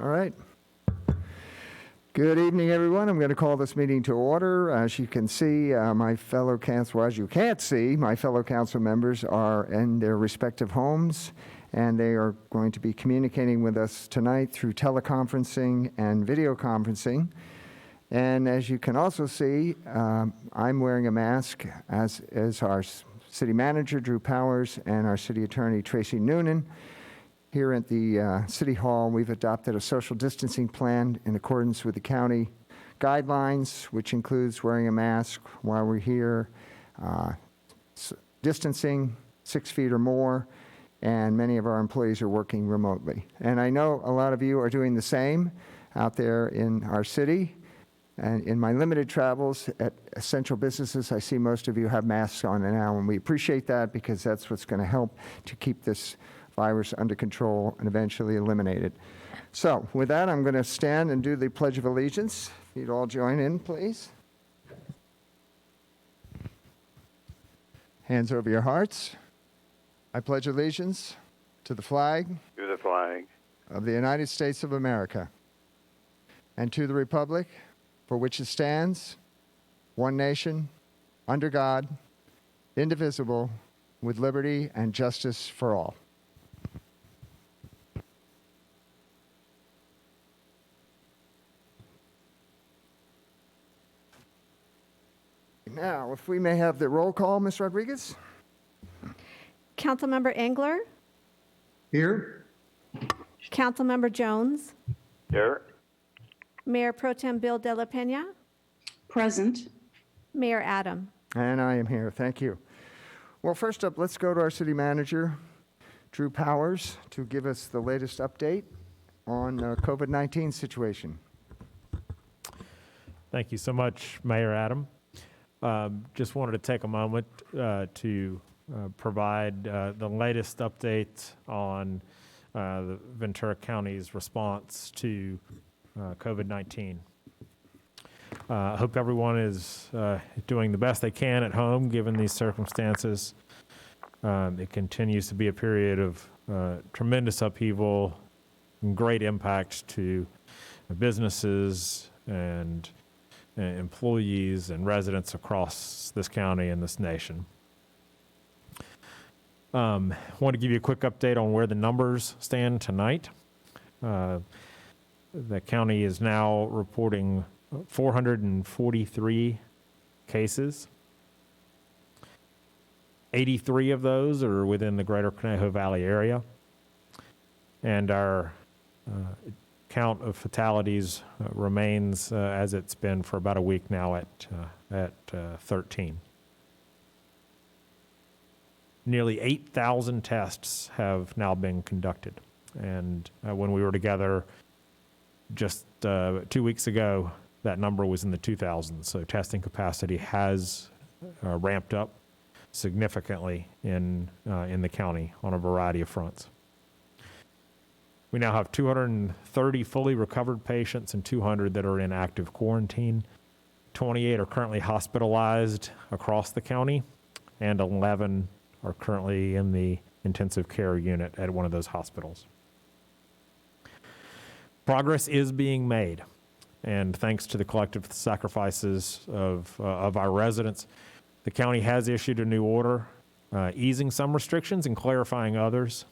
All right. Good evening, everyone. I'm going to call this meeting to order. As you can see, my fellow council, as you can't see, my fellow council members are in their respective homes, and they are going to be communicating with us tonight through teleconferencing and video conferencing. And as you can also see, I'm wearing a mask, as is our city manager, Drew Powers, and our city attorney, Tracy Noonan. Here at the City Hall, we've adopted a social distancing plan in accordance with the county guidelines, which includes wearing a mask while we're here, distancing 6 feet or more, and many of our employees are working remotely. And I know a lot of you are doing the same out there in our city. And in my limited travels at essential businesses, I see most of you have masks on now, and we appreciate that because that's what's going to help to keep this virus under control and eventually eliminate it. So with that, I'm going to stand and do the Pledge of Allegiance. If you'd all join in, please. Hands over your hearts. I pledge allegiance to the flag of the United States of America and to the republic for which it stands, one nation, under God, indivisible, with liberty and justice for all. Now, if we may have the roll call, Ms. Rodriguez. Councilmember Engler. Here. Councilmember Jones. Here. Mayor Pro Tem Bill De La Pena. Present. Mayor Adam. And I am here. Thank you. Well, first up, let's go to our city manager, Drew Powers, to give us the latest update on the COVID-19 situation. Thank you so much, Mayor Adam. Just wanted to take a moment to provide the latest update on the Ventura County's response to COVID-19. I hope everyone is doing the best they can at home given these circumstances. It continues to be a period of tremendous upheaval and great impact to businesses and employees and residents across this county and this nation. Want to give you a quick update on where the numbers stand tonight. The county is now reporting 443 cases. 83 of those are within the greater Conejo Valley area. And our count of fatalities remains as it's been for about a week now at 13. Nearly 8,000 tests have now been conducted. And when we were together just 2 weeks ago, that number was in the 2,000s. So testing capacity has ramped up significantly in the county on a variety of fronts. We now have 230 fully recovered patients and 200 that are in active quarantine. 28 are currently hospitalized across the county, and 11 are currently in the intensive care unit at one of those hospitals. Progress is being made, and thanks to the collective sacrifices of our residents, the county has issued a new order easing some restrictions and clarifying others.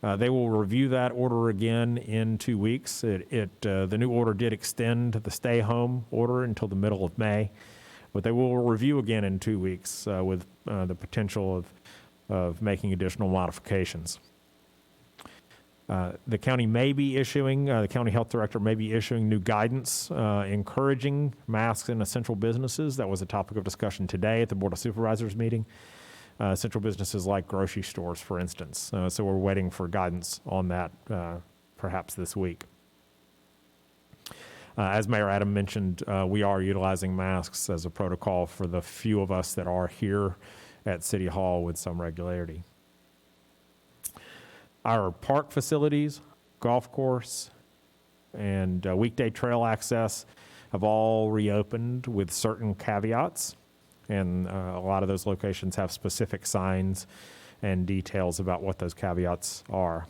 They will review that order again in 2 weeks. The new order did extend the stay-home order until the middle of May, but they will review again in 2 weeks with the potential of making additional modifications. The county may be issuing, the county health director may be issuing new guidance encouraging masks in essential businesses. That was a topic of discussion today at the Board of Supervisors meeting. Central businesses like grocery stores, for instance. So we're waiting for guidance on that perhaps this week. As Mayor Adam mentioned, we are utilizing masks as a protocol for the few of us that are here at City Hall with some regularity. Our park facilities, golf course, and weekday trail access have all reopened with certain caveats. And a lot of those locations have specific signs and details about what those caveats are.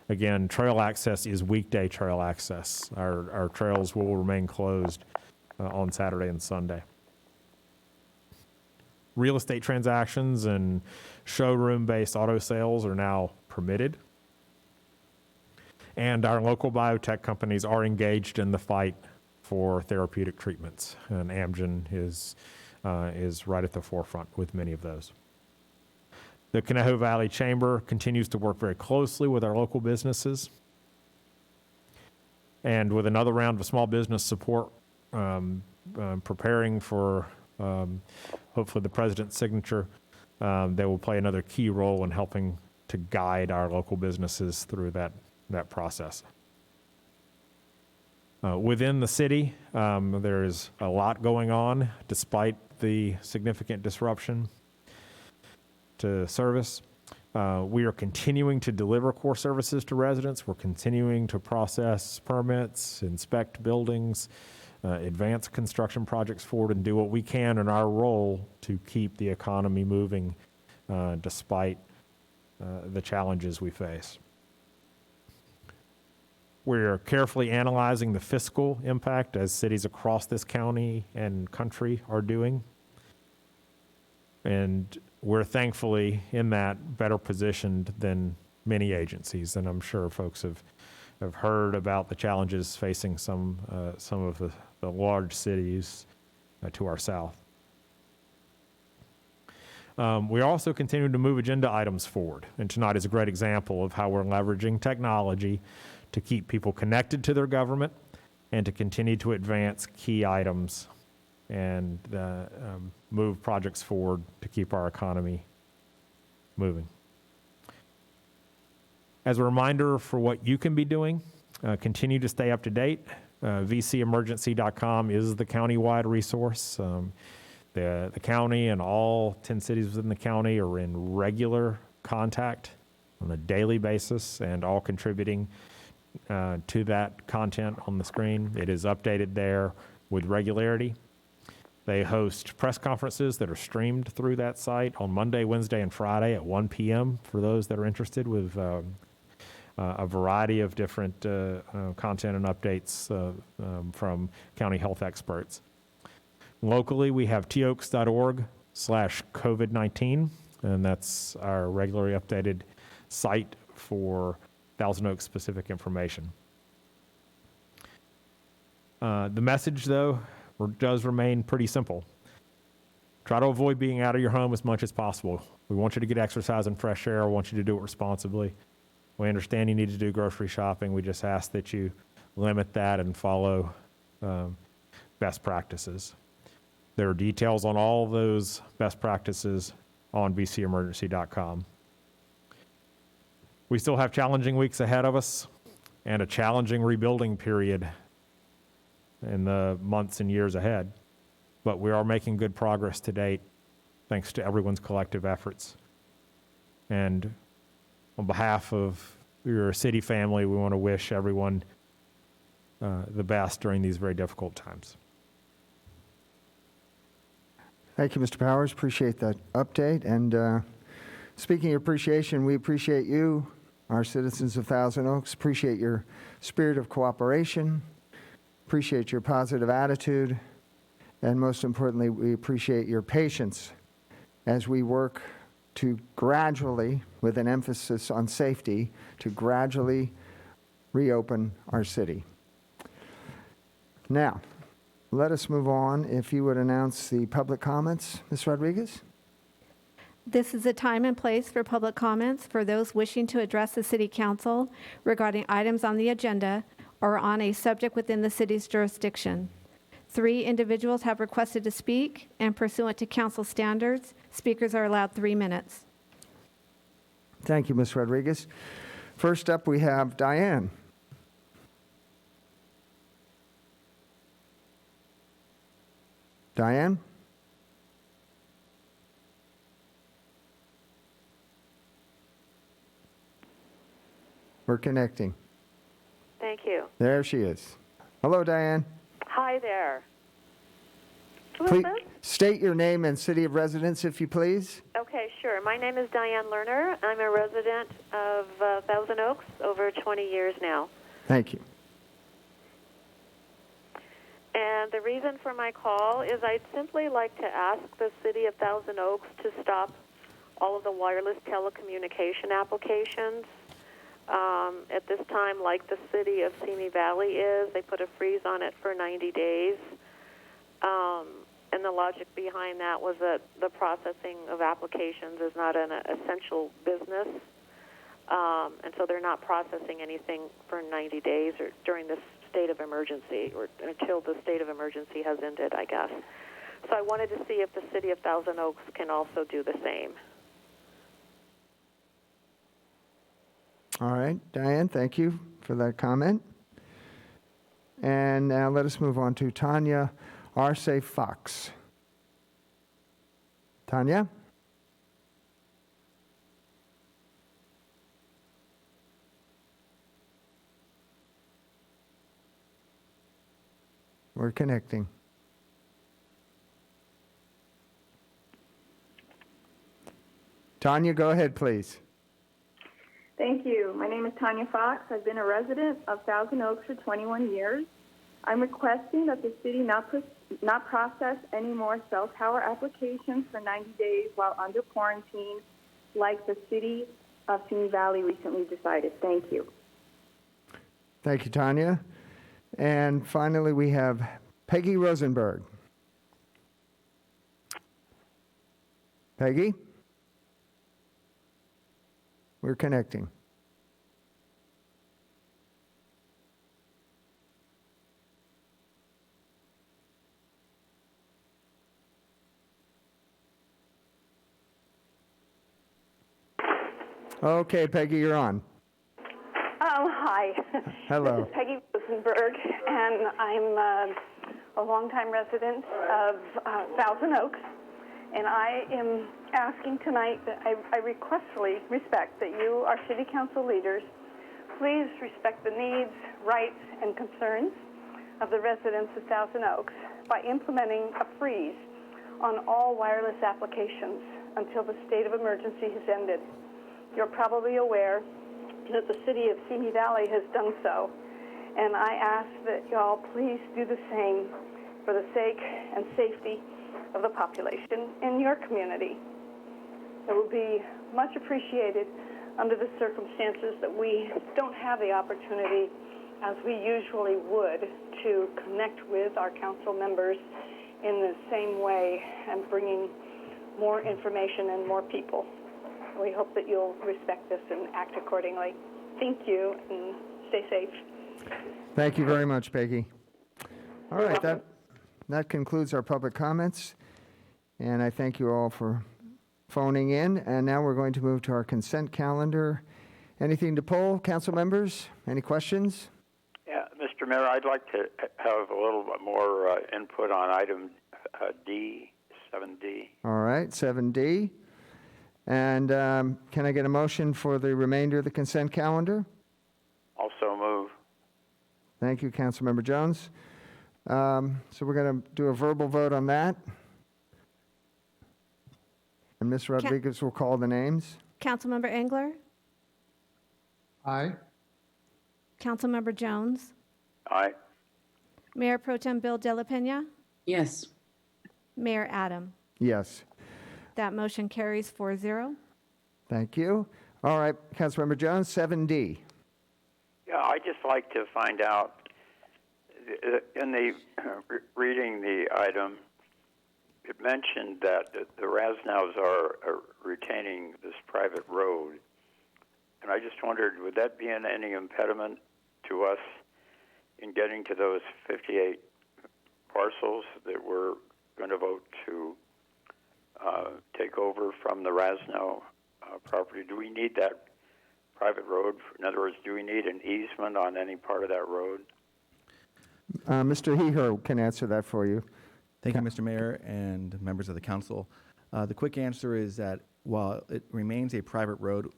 Again, trail access is weekday trail access. Our trails will remain closed on Saturday and Sunday. Real estate transactions and showroom-based auto sales are now permitted. And our local biotech companies are engaged in the fight for therapeutic treatments, and Amgen is right at the forefront with many of those. The Conejo Valley Chamber continues to work very closely with our local businesses. And with another round of small business support, preparing for hopefully the president's signature, they will play another key role in helping to guide our local businesses through that process. Within the city, there is a lot going on despite the significant disruption to service. We are continuing to deliver core services to residents. We're continuing to process permits, inspect buildings, advance construction projects forward, and do what we can in our role to keep the economy moving despite the challenges we face. We're carefully analyzing the fiscal impact as cities across this county and country are doing. And we're thankfully in that better positioned than many agencies. And I'm sure folks have heard about the challenges facing some of the large cities to our south. We also continue to move agenda items forward. And tonight is a great example of how we're leveraging technology to keep people connected to their government and to continue to advance key items and move projects forward to keep our economy moving. As a reminder for what you can be doing, continue to stay up to date. vcemergency.com is the county-wide resource. The county and all 10 cities within the county are in regular contact on a daily basis and all contributing to that content on the screen. It is updated there with regularity. They host press conferences that are streamed through that site on Monday, Wednesday, and Friday at 1 p.m. for those that are interested, with a variety of different content and updates from county health experts. Locally, we have toaks.org/COVID-19, and that's our regularly updated site for Thousand Oaks specific information. The message, though, does remain pretty simple. Try to avoid being out of your home as much as possible. We want you to get exercise and fresh air. We want you to do it responsibly. We understand you need to do grocery shopping. We just ask that you limit that and follow best practices. There are details on all those best practices on vcemergency.com. We still have challenging weeks ahead of us and a challenging rebuilding period in the months and years ahead, but we are making good progress to date thanks to everyone's collective efforts. And on behalf of your city family, we want to wish everyone the best during these very difficult times. Thank you, Mr. Powers. Appreciate that update. And speaking of appreciation, we appreciate you, our citizens of Thousand Oaks. Appreciate your spirit of cooperation. Appreciate your positive attitude. And most importantly, we appreciate your patience as we work to gradually, with an emphasis on safety, to gradually reopen our city. Now, let us move on. If you would announce the public comments, Ms. Rodriguez? This is a time and place for public comments for those wishing to address the City Council regarding items on the agenda or on a subject within the city's jurisdiction. 3 individuals have requested to speak, and pursuant to council standards, speakers are allowed 3 minutes. Thank you, Ms. Rodriguez. First up, we have Diane. Diane? We're connecting. Thank you. There she is. Hello, Diane. Hi there. Who is Please this? state your name and city of residence, if you please. Okay, sure. My name is Diane Lerner. I'm a resident of Thousand Oaks over 20 years now. Thank you. And the reason for my call is I'd simply like to ask the City of Thousand Oaks to stop all of the wireless telecommunication applications. At this time, like the City of Simi Valley is, they put a freeze on it for 90 days. And the logic behind that was that the processing of applications is not an essential business. And so they're not processing anything for 90 days or during this state of emergency or until the state of emergency has ended, I guess. So I wanted to see if the City of Thousand Oaks can also do the same. All right, Diane, thank you for that comment. And now let us move on to Tanya Arce Fox. Tanya? We're connecting. Tanya, go ahead, please. Thank you. My name is Tanya Fox. I've been a resident of Thousand Oaks for 21 years. I'm requesting that the city not process any more cell tower applications for 90 days while under quarantine, like the City of Simi Valley recently decided. Thank you. Thank you, Tanya. And finally, we have Peggy Rosenberg. Peggy? We're connecting. Okay, Peggy, you're on. Hi. Hello. This is Peggy Rosenberg, and I'm a longtime resident of Thousand Oaks. And I am asking tonight that I requestfully respect that you, our city council leaders, please respect the needs, rights, and concerns of the residents of Thousand Oaks by implementing a freeze on all wireless applications until the state of emergency has ended. You're probably aware that the city of Simi Valley has done so, and I ask that y'all please do the same for the sake and safety of the population in your community. It will be much appreciated under the circumstances that we don't have the opportunity, as we usually would, to connect with our council members in the same way and bringing more information and more people. We hope that you'll respect this and act accordingly. Thank you, and stay safe. Thank you very much, Peggy. All right, that concludes our public comments, and I thank you all for phoning in. And now we're going to move to our consent calendar. Anything to pull, council members? Any questions? Yeah, Mr. Mayor, I'd like to have a little bit more input on item D, 7D. All right, 7D. And can I get a motion for the remainder of the consent calendar? Also move. Thank you, Councilmember Jones. So we're going to do a verbal vote on that. And Ms. Rodriguez will call the names. Councilmember Engler? Aye. Councilmember Jones? Aye. Mayor Pro Tem Bill De La Pena? Yes. Mayor Adam? Yes. That motion carries 4-0. Thank you. All right, Councilmember Jones, 7D. Yeah, I'd just like to find out, in the reading the item, it mentioned that the Rasnows are retaining this private road. And I just wondered, would that be any impediment to us in getting to those 58 parcels that we're going to vote to take over from the Rasnow property? Do we need that private road? In other words, do we need an easement on any part of that road? Mr. Heher can answer that for you. Thank you, Mr. Mayor and members of the council. The quick answer is that while it remains a private road,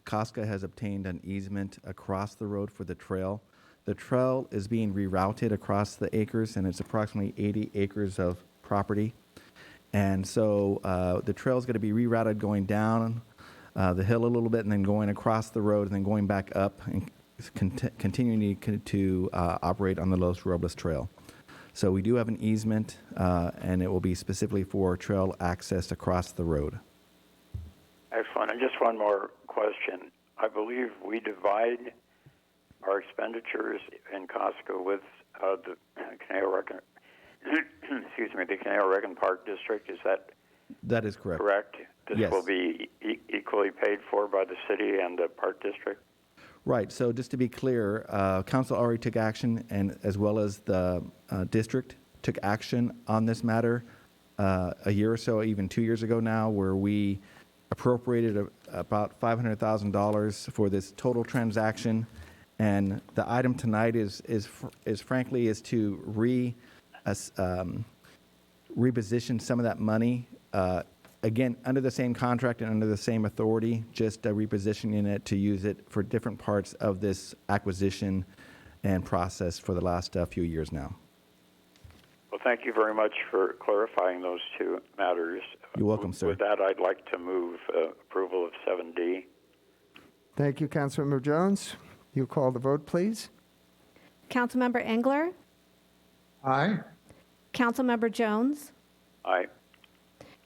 Casca has obtained an easement across the road for the trail. The trail is being rerouted across the acres, and it's approximately 80 acres of property. And so the trail is going to be rerouted going down the hill a little bit and then going across the road and then going back up and continuing to operate on the Los Robles Trail. So we do have an easement, and it will be specifically for trail access across the road. Excellent. And just one more question. I believe we divide our expenditures in Costco with the Canal-Regan, excuse me, the Canal-Regan Park District. Is That is correct. correct? This Yes. will be equally paid for by the city and the Park District? Right. So just to be clear, council already took action, and as well as the district took action on this matter a year or so, even 2 years ago now, where we appropriated about $500,000 for this total transaction. And the item tonight is frankly to reposition some of that money. Again, under the same contract and under the same authority, just repositioning it to use it for different parts of this acquisition and process for the last few years now. Well, thank you very much for clarifying those two matters. You're welcome, sir. With that, I'd like to move approval of 7D. Thank you, Councilmember Jones. You call the vote, please. Councilmember Engler, Aye. Councilmember Jones, Aye.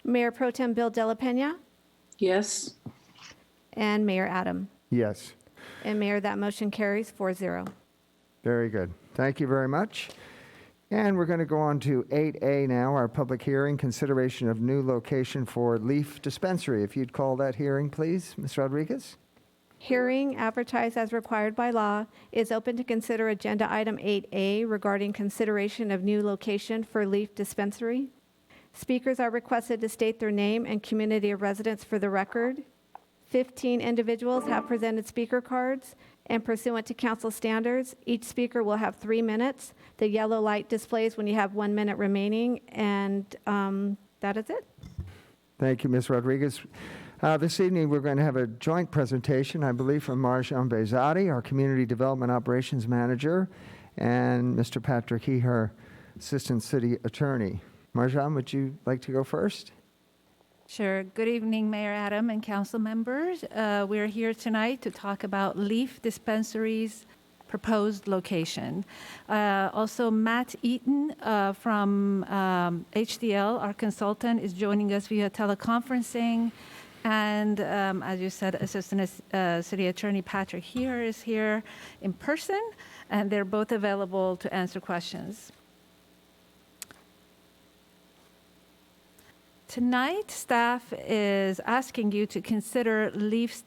Mayor Pro Tem Bill De La Pena, Yes. and Mayor Adam. Yes. And Mayor, that motion carries 4-0. Very good. Thank you very much. And we're going to go on to 8A now, our public hearing, consideration of new location for Leaf Dispensary. If you'd call that hearing, please, Ms. Rodriguez. Hearing advertised as required by law is open to consider agenda item 8A regarding consideration of new location for Leaf Dispensary. Speakers are requested to state their name and community of residence for the record. 15 individuals have presented speaker cards, and pursuant to council standards, each speaker will have 3 minutes. The yellow light displays when you have 1 minute remaining, and that is it. Thank you, Ms. Rodriguez. This evening, we're going to have a joint presentation, I believe, from Marjan Behzadi, our Community Development Operations Manager, and Mr. Patrick Heher, Assistant City Attorney. Marjan, would you like to go first? Sure. Good evening, Mayor Adam and council members. We're here tonight to talk about Leaf Dispensary's proposed location. Also, Matt Eaton from HDL, our consultant, is joining us via teleconferencing. And as you said, Assistant City Attorney Patrick Heher is here in person, and they're both available to answer questions. Tonight, staff is asking you to consider Leaf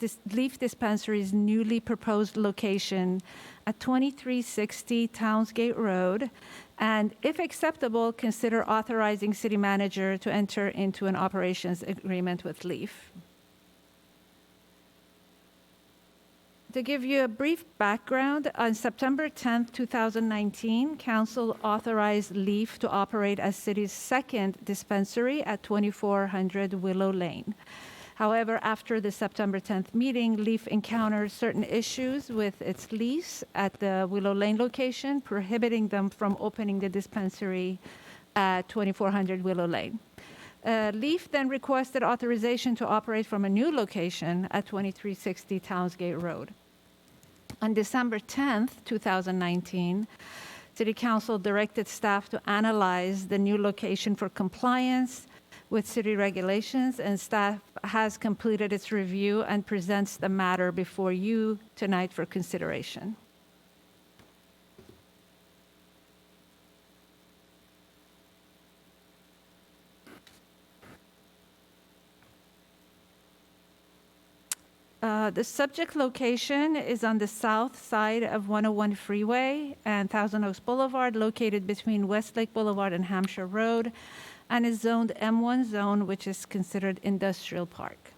Dispensary's newly proposed location at 2360 Townsgate Road, and if acceptable, consider authorizing city manager to enter into an operations agreement with Leaf. To give you a brief background, on September 10th, 2019, Council authorized Leaf to operate as city's second dispensary at 2400 Willow Lane. However, after the September 10th meeting, Leaf encountered certain issues with its lease at the Willow Lane location, prohibiting them from opening the dispensary at 2400 Willow Lane. Leaf then requested authorization to operate from a new location at 2360 Townsgate Road. On December 10th, 2019, City Council directed staff to analyze the new location for compliance with city regulations, and staff has completed its review and presents the matter before you tonight for consideration. The subject location is on the south side of 101 Freeway and Thousand Oaks Boulevard, located between Westlake Boulevard and Hampshire Road, and is zoned M1 zone, which is considered industrial park.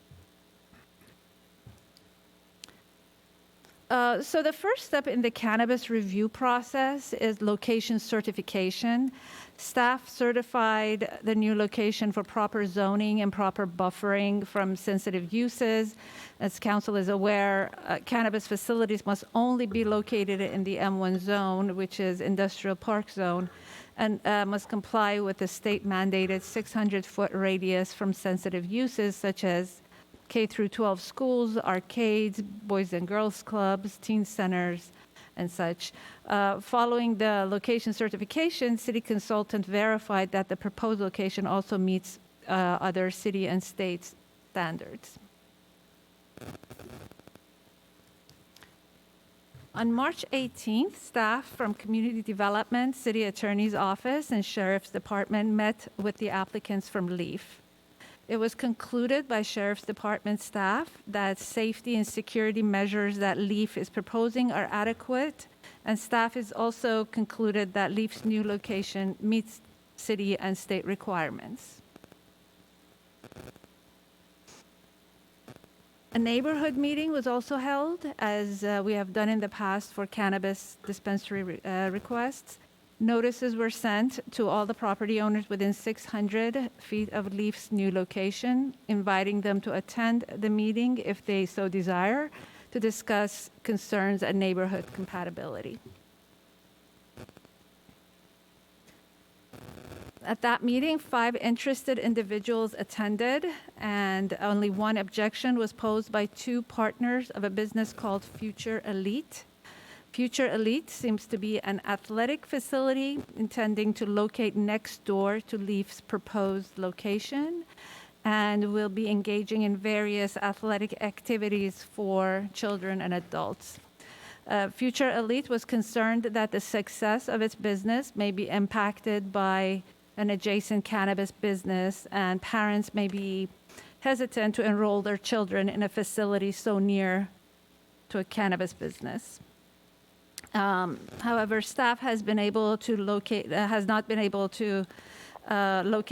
So the first step in the cannabis review process is location certification. Staff certified the new location for proper zoning and proper buffering from sensitive uses. As council is aware, cannabis facilities must only be located in the M1 zone, which is industrial park zone, and must comply with the state mandated 600-foot radius from sensitive uses such as K through 12 schools, arcades, boys and girls clubs, teen centers, and such. Following the location certification, city consultant verified that the proposed location also meets other city and state standards. On March 18th, staff from Community Development, City Attorney's Office, and Sheriff's Department met with the applicants from LEAF. It was concluded by Sheriff's Department staff that safety and security measures that LEAF is proposing are adequate, and staff has also concluded that LEAF's new location meets city and state requirements. A neighborhood meeting was also held, as we have done in the past for cannabis dispensary requests. Notices were sent to all the property owners within 600 feet of LEAF's new location, inviting them to attend the meeting if they so desire to discuss concerns and neighborhood compatibility. At that meeting, 5 interested individuals attended, and only 1 objection was posed by 2 partners of a business called Future Elite. Future Elite seems to be an athletic facility intending to locate next door to LEAF's proposed location, and will be engaging in various athletic activities for children and adults. Future Elite was concerned that the success of its business may be impacted by an adjacent cannabis business, and parents may be hesitant to enroll their children in a facility so near to a cannabis business. However, staff has not been able to locate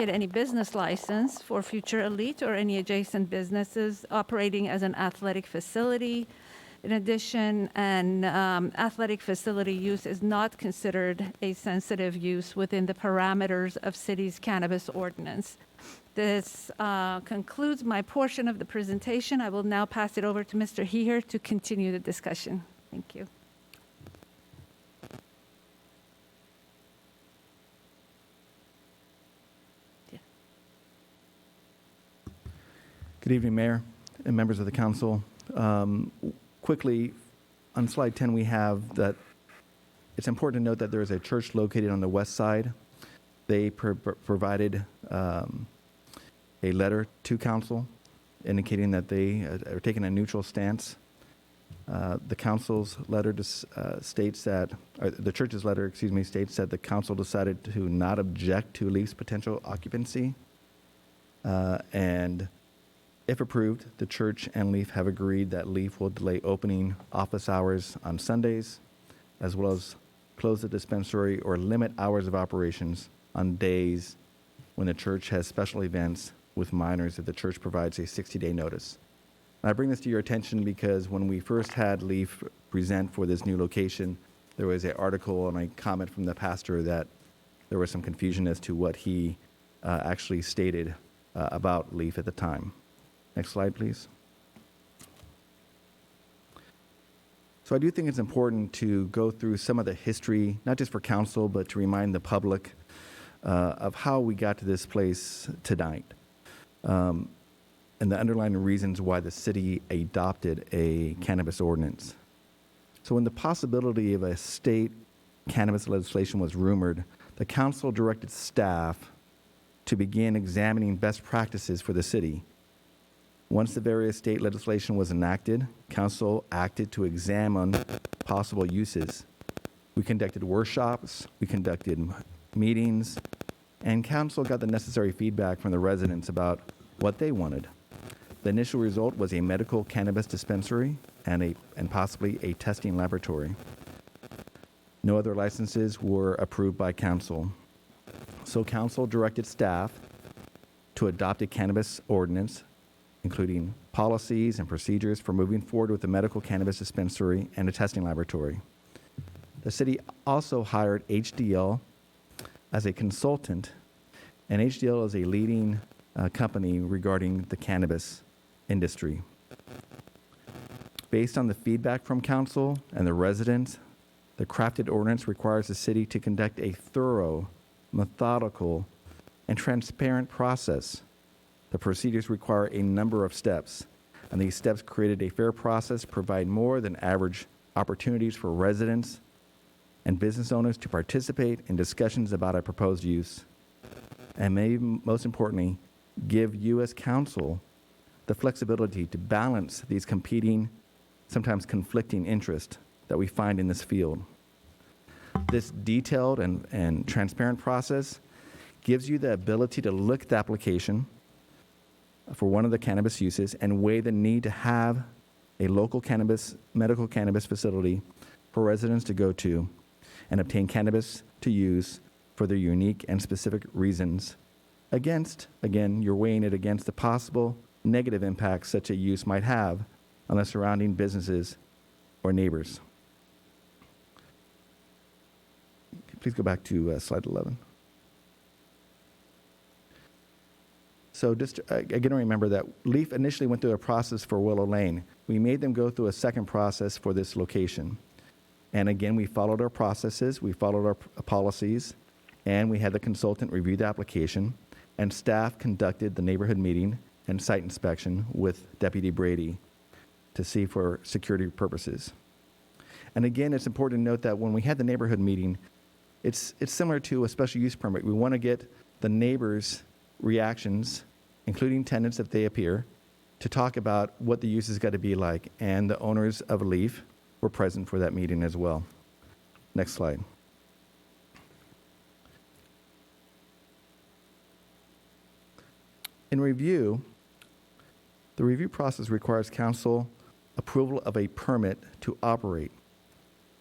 any business license for Future Elite or any adjacent businesses operating as an athletic facility. In addition, an athletic facility use is not considered a sensitive use within the parameters of city's cannabis ordinance. This concludes my portion of the presentation. I will now pass it over to Mr. Heher to continue the discussion. Thank you. Good evening, Mayor and members of the council. Quickly, on slide 10, we have that it's important to note that there is a church located on the west side. They provided a letter to council indicating that they are taking a neutral stance. The council's letter states that, or the church's letter, states that the council decided to not object to LEAF's potential occupancy. And if approved, the church and LEAF have agreed that LEAF will delay opening office hours on Sundays, as well as close the dispensary or limit hours of operations on days when the church has special events with minors if the church provides a 60-day notice. And I bring this to your attention because when we first had LEAF present for this new location, there was an article and a comment from the pastor that there was some confusion as to what he actually stated about LEAF at the time. Next slide, please. So I do think it's important to go through some of the history, not just for council, but to remind the public of how we got to this place tonight, and the underlying reasons why the city adopted a cannabis ordinance. So when the possibility of a state cannabis legislation was rumored, the council directed staff to begin examining best practices for the city. Once the various state legislation was enacted, council acted to examine possible uses. We conducted workshops, we conducted meetings, and council got the necessary feedback from the residents about what they wanted. The initial result was a medical cannabis dispensary and possibly a testing laboratory. No other licenses were approved by council. So council directed staff to adopt a cannabis ordinance including policies and procedures for moving forward with the medical cannabis dispensary and a testing laboratory. The city also hired HDL as a consultant, and HDL is a leading company regarding the cannabis industry. Based on the feedback from council and the residents, the Crafted Ordinance requires the city to conduct a thorough, methodical, and transparent process. The procedures require a number of steps, and these steps created a fair process, provide more than average opportunities for residents and business owners to participate in discussions about a proposed use, and maybe most importantly, give you as council the flexibility to balance these competing, sometimes conflicting interests that we find in this field. This detailed and transparent process gives you the ability to look at the application for one of the cannabis uses and weigh the need to have a local medical cannabis facility for residents to go to and obtain cannabis to use for their unique and specific reasons against, again, you're weighing it against the possible negative impacts such a use might have on the surrounding businesses or neighbors. Please go back to slide 11. So just again, remember that LEAF initially went through a process for Willow Lane. We made them go through a second process for this location. And again, we followed our processes, we followed our policies, and we had the consultant review the application, and staff conducted the neighborhood meeting and site inspection with Deputy Brady to see for security purposes. And again, it's important to note that when we had the neighborhood meeting, it's similar to a special use permit. We want to get the neighbors' reactions, including tenants if they appear, to talk about what the use has got to be like. And the owners of LEAF were present for that meeting as well. Next slide. In review, the review process requires council approval of a permit to operate.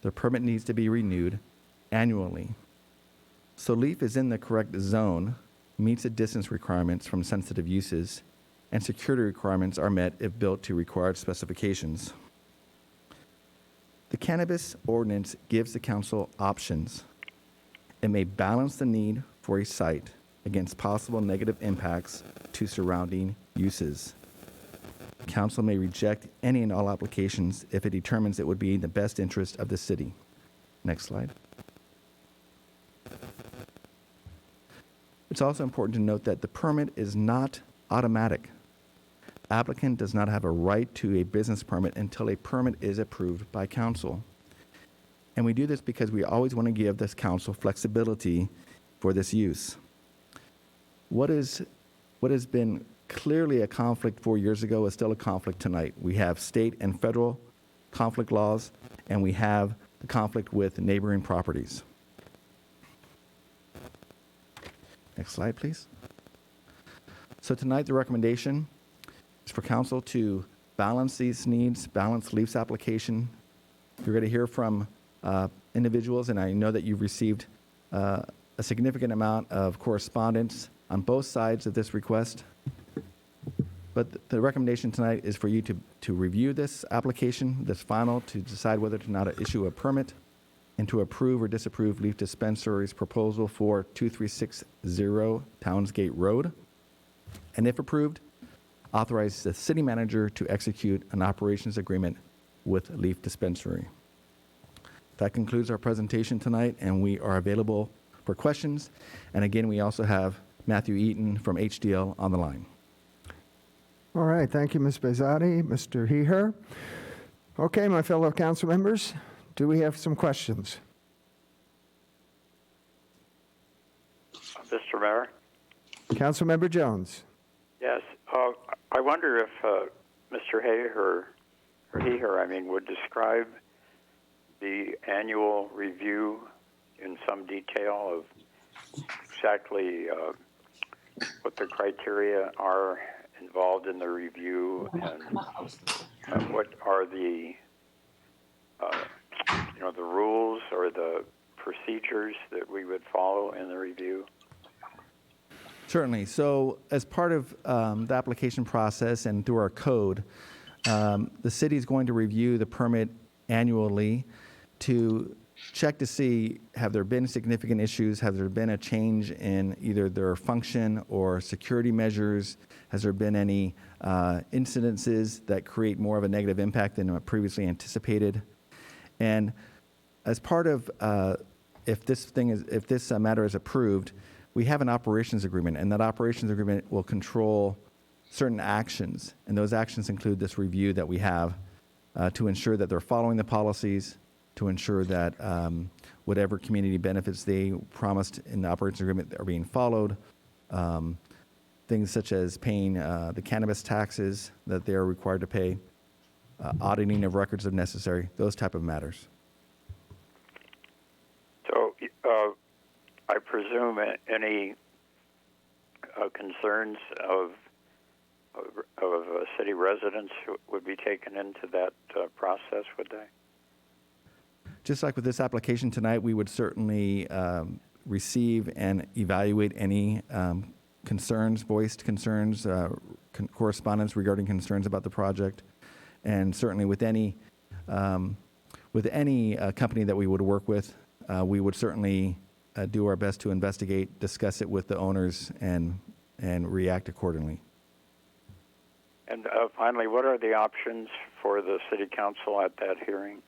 The permit needs to be renewed annually. So LEAF is in the correct zone, meets the distance requirements from sensitive uses, and security requirements are met if built to required specifications. The Cannabis Ordinance gives the council options. It may balance the need for a site against possible negative impacts to surrounding uses. Council may reject any and all applications if it determines it would be in the best interest of the city. Next slide. It's also important to note that the permit is not automatic. Applicant does not have a right to a business permit until a permit is approved by council. And we do this because we always want to give this council flexibility for this use. What has been clearly a conflict 4 years ago is still a conflict tonight. We have state and federal conflict laws, and we have the conflict with neighboring properties. Next slide, please. So tonight, the recommendation is for council to balance these needs, balance LEAF's application. You're going to hear from individuals, and I know that you've received a significant amount of correspondence on both sides of this request. But the recommendation tonight is for you to review this application, this final, to decide whether or not to issue a permit, and to approve or disapprove LEAF Dispensary's proposal for 2360 Townsgate Road. And if approved, authorize the city manager to execute an operations agreement with LEAF Dispensary. That concludes our presentation tonight, and we are available for questions. And again, we also have Matthew Eaton from HDL on the line. All right, thank you, Ms. Bezati, Mr. Heher. Okay, my fellow council members, do we have some questions? Mr. Mayor? Councilmember Jones. Yes. I wonder if Mr. Heher, or Heher, would describe the annual review in some detail of exactly what the criteria are involved in the review, and what are the the rules or the procedures that we would follow in the review? Certainly. So as part of the application process and through our code, the city is going to review the permit annually to check to see, have there been significant issues? Have there been a change in either their function or security measures? Has there been any incidences that create more of a negative impact than previously anticipated? And as part of, if this matter is approved, we have an operations agreement, and that operations agreement will control certain actions, and those actions include this review that we have to ensure that they're following the policies, to ensure that whatever community benefits they promised in the operations agreement are being followed. Things such as paying the cannabis taxes that they are required to pay, auditing of records if necessary, those type of matters. So I presume any concerns of city residents would be taken into that process, would they? Just like with this application tonight, we would certainly receive and evaluate any concerns, voiced concerns, correspondence regarding concerns about the project, and certainly with any company that we would work with, we would certainly do our best to investigate, discuss it with the owners, and react accordingly. And finally, what are the options for the city council at that hearing?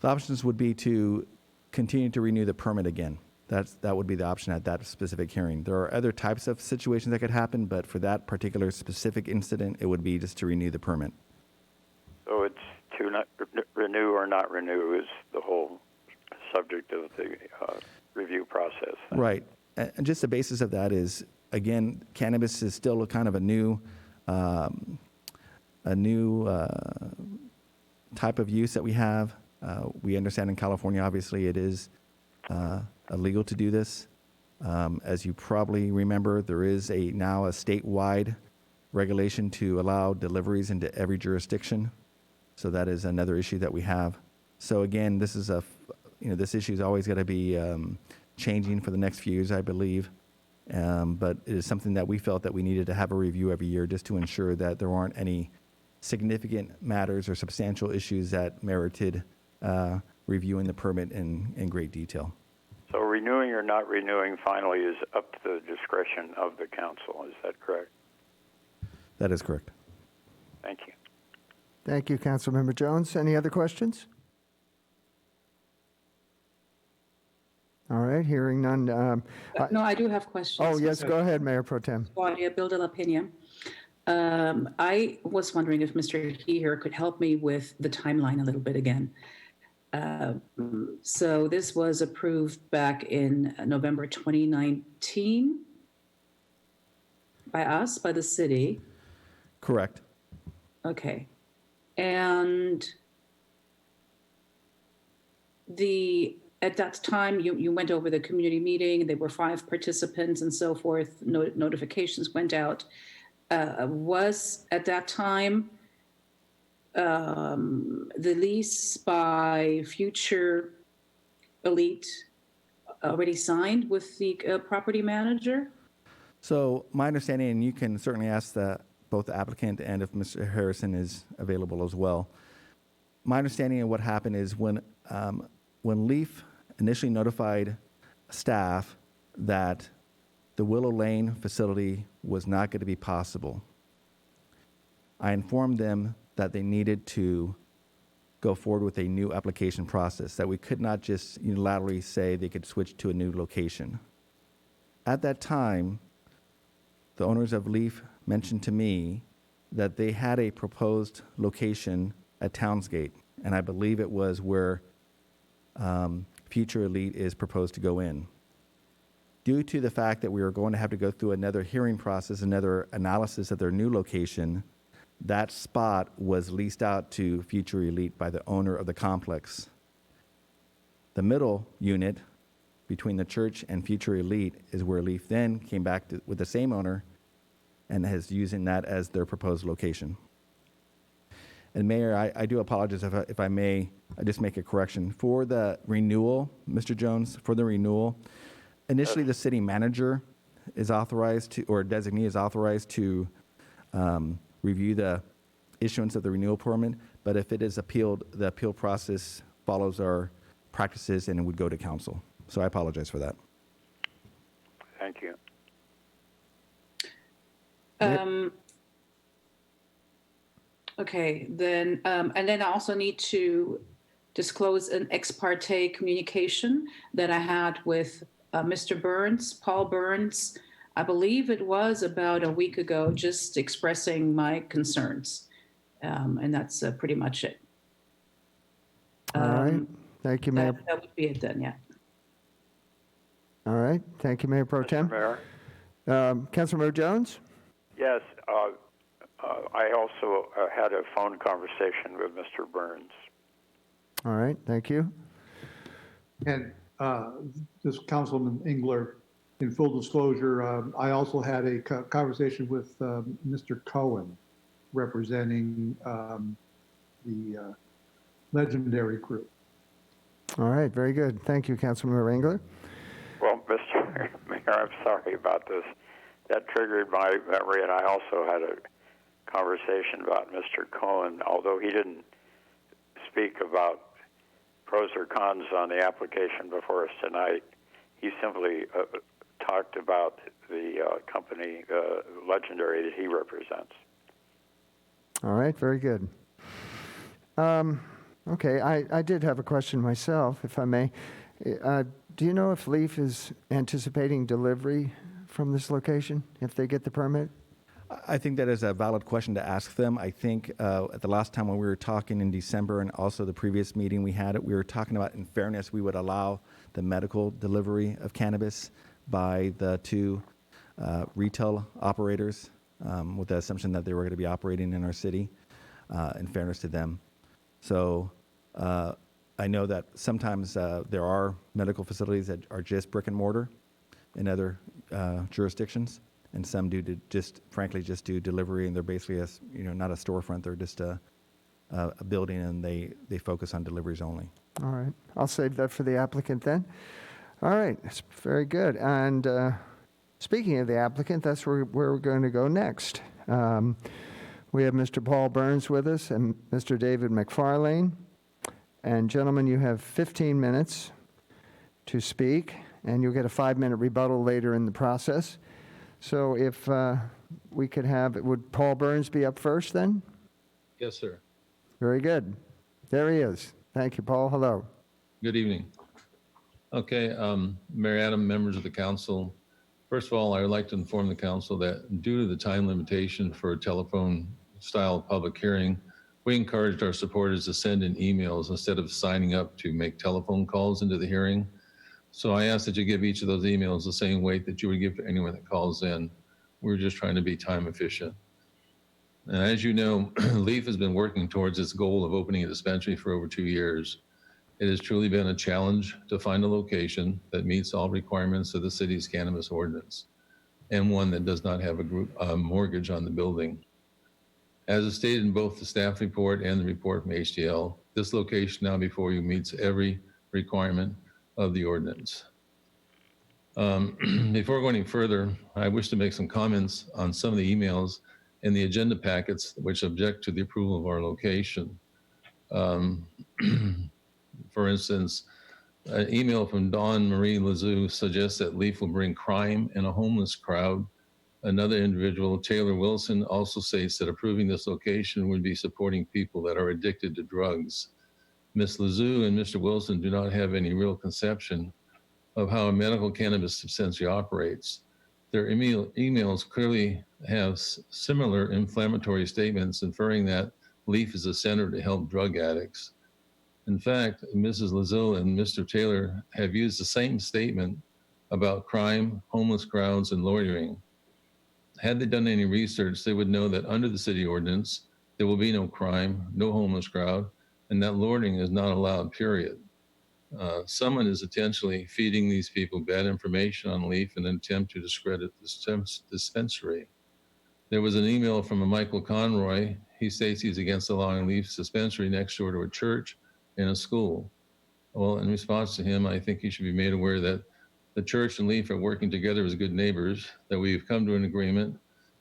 The options would be to continue to renew the permit again. That would be the option at that specific hearing. There are other types of situations that could happen, but for that particular specific incident, it would be just to renew the permit. So it's to not renew or not renew is the whole subject of the review process. Right. And just the basis of that is, again, cannabis is still a kind of a new type of use that we have. We understand in California, obviously, it is illegal to do this. As you probably remember, there is now a statewide regulation to allow deliveries into every jurisdiction. So that is another issue that we have. So again, this is this issue is always going to be changing for the next few years, I believe. But it is something that we felt that we needed to have a review every year just to ensure that there aren't any significant matters or substantial issues that merited reviewing the permit in great detail. So renewing or not renewing finally is up to the discretion of the council. Is that correct? That is correct. Thank you. Thank you, Councilmember Jones. Any other questions? All right, hearing none. No, I do have questions. Oh, yes, go ahead, Mayor Pro Tem. Claudia, build an opinion. I was wondering if Mr. Heher could help me with the timeline a little bit again. So this was approved back in November 2019 by the city. Correct. Okay. And at that time, you went over the community meeting. There were 5 participants and so forth. Notifications went out. Was at that time the lease by Future Elite already signed with the property manager? So my understanding, and you can certainly ask both the applicant and if Mr. Harrison is available as well. My understanding of what happened is when Leaf initially notified staff that the Willow Lane facility was not going to be possible, I informed them that they needed to go forward with a new application process, that we could not just unilaterally say they could switch to a new location. At that time, the owners of Leaf mentioned to me that they had a proposed location at Townsgate, and I believe it was where Future Elite is proposed to go in. Due to the fact that we were going to have to go through another hearing process, another analysis of their new location, that spot was leased out to Future Elite by the owner of the complex. The middle unit between the church and Future Elite is where Leaf then came back with the same owner and is using that as their proposed location. And Mayor, I do apologize if I may, I just make a correction. For the renewal, Mr. Jones, for the renewal, Initially, the city manager is authorized to, or designee is authorized to review the issuance of the renewal permit, but if it is appealed, the appeal process follows our practices and it would go to council. So I apologize for that. Thank you. Okay, then, and then I also need to disclose an ex parte communication that I had with Mr. Burns, Paul Burns. I believe it was about a week ago, just expressing my concerns. And that's pretty much it. All right. Thank you, Mayor. That would be it then, yeah. All right. Thank you, Mayor Pro Tem. Mayor? Councilmember Jones? Yes, I also had a phone conversation with Mr. Burns. All right. Thank you. And this Councilman Engler, in full disclosure, I also had a conversation with Mr. Cohen, representing the Legendary Group. All right. Very good. Thank you, Councilmember Engler. Well, Mr. Mayor, I'm sorry about this. That triggered my memory, and I also had a conversation about Mr. Cohen, although he didn't speak about pros or cons on the application before us tonight. He simply talked about the company, Legendary, that he represents. All right. Very good. Okay. I did have a question myself, if I may. Do you know if Leaf is anticipating delivery from this location if they get the permit? I think that is a valid question to ask them. I think at the last time when we were talking in December and also the previous meeting we had, we were talking about, in fairness, we would allow the medical delivery of cannabis by the two retail operators with the assumption that they were going to be operating in our city, in fairness to them. So I know that sometimes there are medical facilities that are just brick and mortar in other jurisdictions, and some do frankly just do delivery, and they're basically not a storefront, they're just a building, and they focus on deliveries only. All right. I'll save that for the applicant then. All right. That's very good. And speaking of the applicant, that's where we're going to go next. We have Mr. Paul Burns with us and Mr. David McFarlane. And gentlemen, you have 15 minutes to speak, and you'll get a 5-minute rebuttal later in the process. So if we could have, would Paul Burns be up first then? Yes, sir. Very good. There he is. Thank you, Paul. Hello. Good evening. Okay, Mayor Adam, members of the council. First of all, I would like to inform the council that due to the time limitation for a telephone-style public hearing, we encouraged our supporters to send in emails instead of signing up to make telephone calls into the hearing. So I ask that you give each of those emails the same weight that you would give to anyone that calls in. We're just trying to be time efficient. And as you know, Leaf has been working towards its goal of opening a dispensary for over 2 years. It has truly been a challenge to find a location that meets all requirements of the city's cannabis ordinance, and one that does not have a mortgage on the building. As is stated in both the staff report and the report from HDL, this location now before you meets every requirement of the ordinance. Before going any further, I wish to make some comments on some of the emails in the agenda packets which object to the approval of our location. For instance, an email from Dawn Marie Lazou suggests that Leaf will bring crime and a homeless crowd. Another individual, Taylor Wilson, also states that approving this location would be supporting people that are addicted to drugs. Ms. Lazou and Mr. Wilson do not have any real conception of how a medical cannabis dispensary operates. Their emails clearly have similar inflammatory statements inferring that Leaf is a center to help drug addicts. In fact, Mrs. Lazou and Mr. Taylor have used the same statement about crime, homeless crowds, and loitering. Had they done any research, they would know that under the city ordinance, there will be no crime, no homeless crowd, and that loitering is not allowed, period. Someone is intentionally feeding these people bad information on Leaf in an attempt to discredit this dispensary. There was an email from a Michael Conroy. He states he's against allowing Leaf's dispensary next door to a church and a school. Well, in response to him, I think he should be made aware that The church and Leaf are working together as good neighbors, that we've come to an agreement.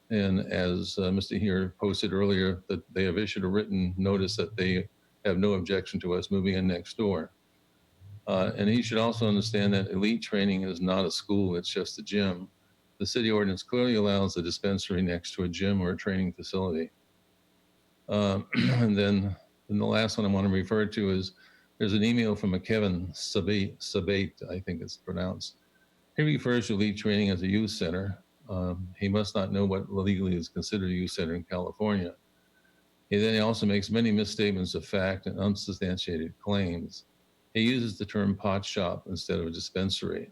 And as Mr. here posted earlier, that they have issued a written notice that they have no objection to us moving in next door. And he should also understand that elite training is not a school, it's just a gym. The city ordinance clearly allows a dispensary next to a gym or a training facility. And then the last one I want to refer to is, there's an email from a Kevin Sabate, I think it's pronounced. He refers to elite training as a youth center. He must not know what legally is considered a youth center in California. He also makes many misstatements of fact and unsubstantiated claims. He uses the term pot shop instead of a dispensary.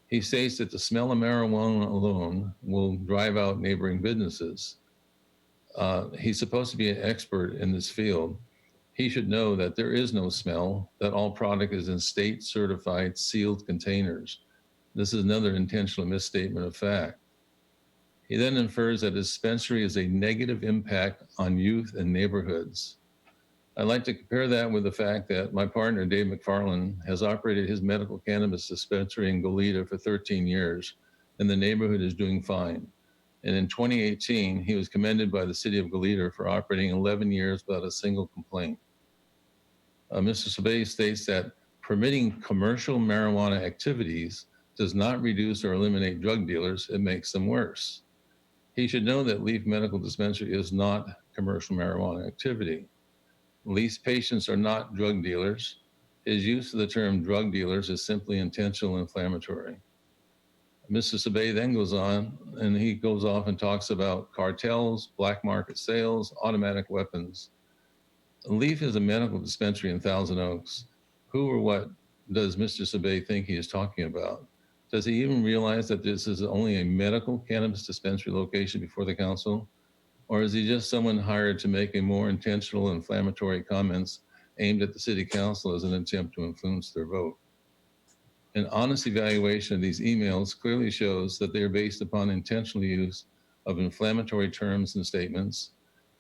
He states that the smell of marijuana alone will drive out neighboring businesses. He's supposed to be an expert in this field. He should know that there is no smell, that all product is in state certified sealed containers. This is another intentional misstatement of fact. He then infers that a dispensary is a negative impact on youth and neighborhoods. I'd like to compare that with the fact that my partner, Dave McFarland, has operated his medical cannabis dispensary in Goleta for 13 years, and the neighborhood is doing fine. And in 2018, he was commended by the city of Goleta for operating 11 years without a single complaint. Mr. Sabay states that permitting commercial marijuana activities does not reduce or eliminate drug dealers, it makes them worse. He should know that Leaf Medical Dispensary is not commercial marijuana activity. Leaf's patients are not drug dealers. His use of the term drug dealers is simply intentional inflammatory. Mr. Sabay then goes on, and he goes off and talks about cartels, black market sales, automatic weapons. Leaf is a medical dispensary in Thousand Oaks. Who or what does Mr. Sabay think he is talking about? Does he even realize that this is only a medical cannabis dispensary location before the council? Or is he just someone hired to make a more intentional inflammatory comments aimed at the city council as an attempt to influence their vote? An honest evaluation of these emails clearly shows that they are based upon intentional use of inflammatory terms and statements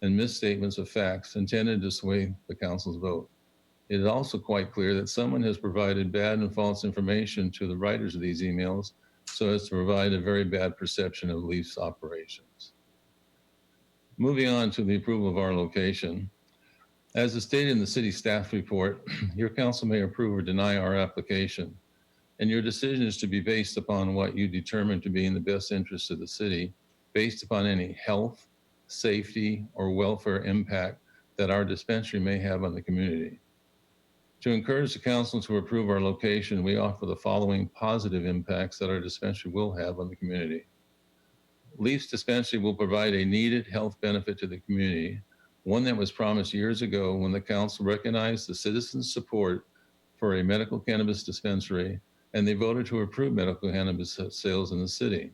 and misstatements of facts intended to sway the council's vote. It is also quite clear that someone has provided bad and false information to the writers of these emails so as to provide a very bad perception of Leaf's operations. Moving on to the approval of our location. As is stated in the city staff report, your council may approve or deny our application, and your decision is to be based upon what you determine to be in the best interest of the city, based upon any health, safety, or welfare impact that our dispensary may have on the community. To encourage the council to approve our location, we offer the following positive impacts that our dispensary will have on the community. Leaf's dispensary will provide a needed health benefit to the community, one that was promised years ago when the council recognized the citizens' support for a medical cannabis dispensary, and they voted to approve medical cannabis sales in the city.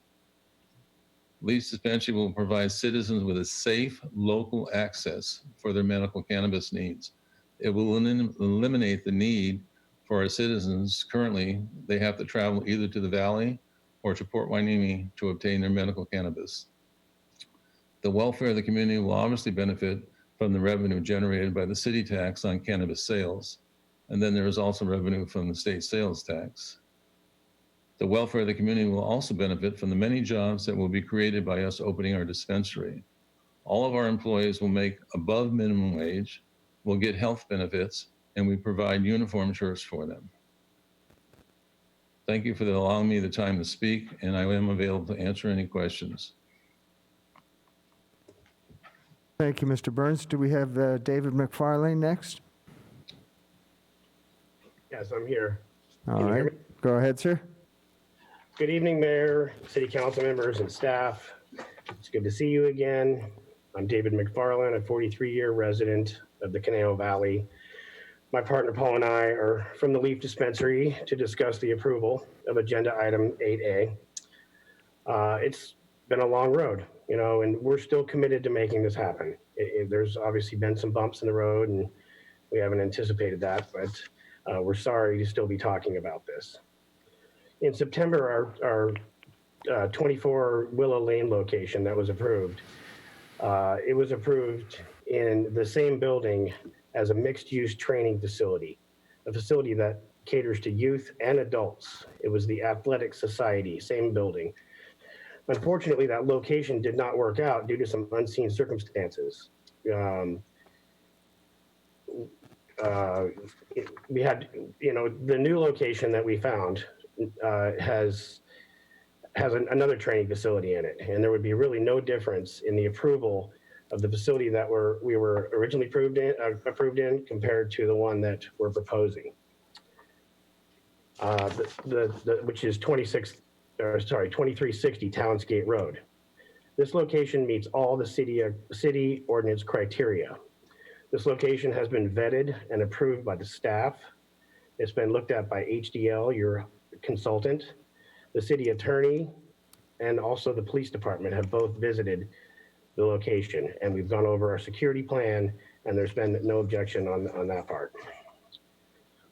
Leaf's dispensary will provide citizens with a safe local access for their medical cannabis needs. It will eliminate the need for our citizens. Currently, they have to travel either to the Valley or to Port Hueneme to obtain their medical cannabis. The welfare of the community will obviously benefit from the revenue generated by the city tax on cannabis sales. And then there is also revenue from the state sales tax. The welfare of the community will also benefit from the many jobs that will be created by us opening our dispensary. All of our employees will make above minimum wage, will get health benefits, and we provide uniform shirts for them. Thank you for allowing me the time to speak, and I am available to answer any questions. Thank you, Mr. Burns. Do we have David McFarlane next? Yes, I'm here. All right. Go ahead, sir. Good evening, Mayor, City Council members, and staff. It's good to see you again. I'm David McFarlane, a 43-year resident of the Conejo Valley. My partner Paul and I are from the Leaf Dispensary to discuss the approval of Agenda Item 8A. It's been a long road, and we're still committed to making this happen. There's obviously been some bumps in the road, and we haven't anticipated that, but we're sorry to still be talking about this. In September, our 24 Willow Lane location that was approved, it was approved in the same building as a mixed-use training facility, a facility that caters to youth and adults. It was the Athletic Society, same building. Unfortunately, that location did not work out due to some unseen circumstances. We had, the new location that we found has another training facility in it, and there would be really no difference in the approval of the facility that we were originally approved in compared to the one that we're proposing. Which is 2360 Townsgate Road. This location meets all the city ordinance criteria. This location has been vetted and approved by the staff. It's been looked at by HDL, your consultant. The city attorney and also the police department have both visited the location, and we've gone over our security plan, and there's been no objection on that part.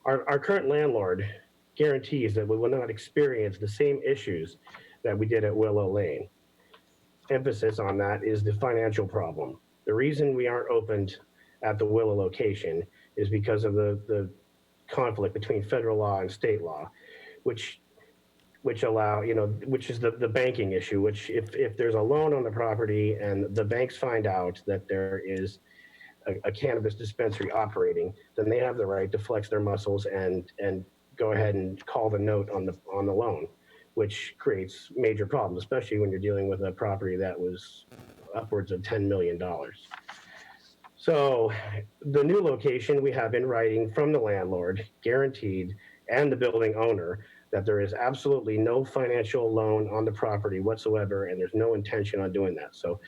Our current landlord guarantees that we will not experience the same issues that we did at Willow Lane. Emphasis on that is the financial problem. The reason we aren't opened at the Willow location is because of the conflict between federal law and state law, which allow, which is the banking issue, which if there's a loan on the property and the banks find out that there is a cannabis dispensary operating, then they have the right to flex their muscles and go ahead and call the note on the loan, which creates major problems, especially when you're dealing with a property that was upwards of $10 million. So the new location we have in writing from the landlord, guaranteed, and the building owner that there is absolutely no financial loan on the property whatsoever, and there's no intention on doing that. So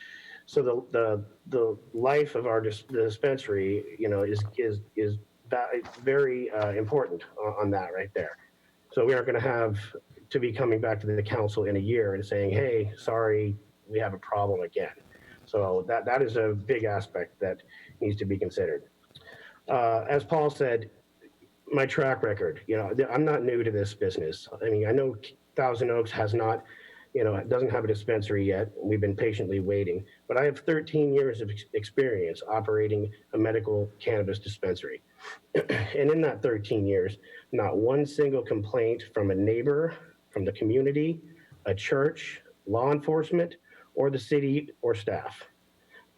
the life of our dispensary, is very important on that right there. So we aren't going to have to be coming back to the council in a year and saying, hey, sorry, we have a problem again. So that is a big aspect that needs to be considered. As Paul said, my track record, I'm not new to this business. I mean, I know Thousand Oaks has not, doesn't have a dispensary yet. We've been patiently waiting, but I have 13 years of experience operating a medical cannabis dispensary. And in that 13 years, not one single complaint from a neighbor, from the community, a church, law enforcement, or the city or staff.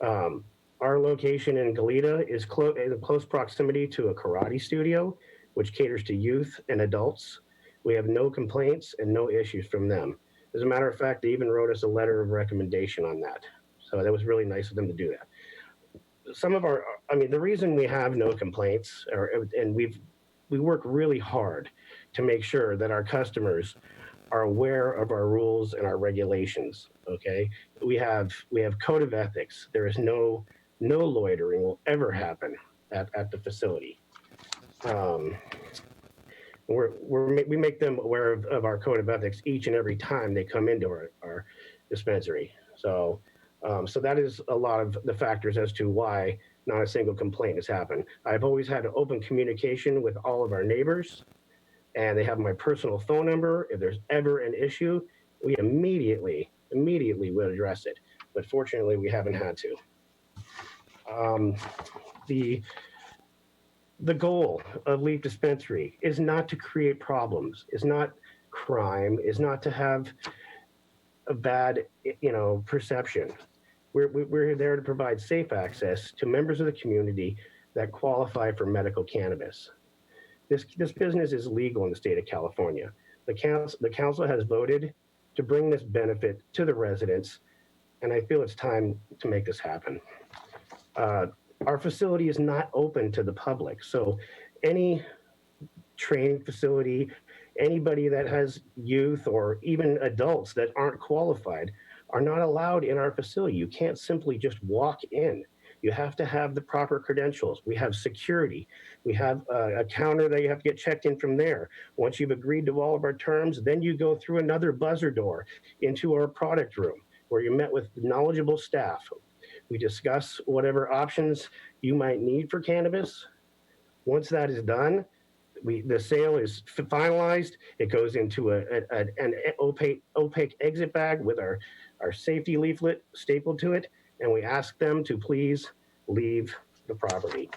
Our location in Goleta is in close proximity to a karate studio, which caters to youth and adults. We have no complaints and no issues from them. As a matter of fact, they even wrote us a letter of recommendation on that. So that was really nice of them to do that. The reason we have no complaints, and we work really hard to make sure that our customers are aware of our rules and our regulations. Okay, we have code of ethics. There is no loitering will ever happen at the facility. We make them aware of our code of ethics each and every time they come into our dispensary. So that is a lot of the factors as to why not a single complaint has happened. I've always had open communication with all of our neighbors, and they have my personal phone number. If there's ever an issue, we immediately will address it. But fortunately, we haven't had to. The goal of Leaf Dispensary is not to create problems, is not crime, is not to have a bad, perception. We're there to provide safe access to members of the community that qualify for medical cannabis. This business is legal in the state of California. The council has voted to bring this benefit to the residents, and I feel it's time to make this happen. Our facility is not open to the public, so any training facility, anybody that has youth or even adults that aren't qualified are not allowed in our facility. You can't simply just walk in. You have to have the proper credentials. We have security. We have a counter that you have to get checked in from there. Once you've agreed to all of our terms, then you go through another buzzer door into our product room where you're met with knowledgeable staff. We discuss whatever options you might need for cannabis. Once that is done, the sale is finalized. It goes into an opaque exit bag with our safety leaflet stapled to it, and we ask them to please leave the property.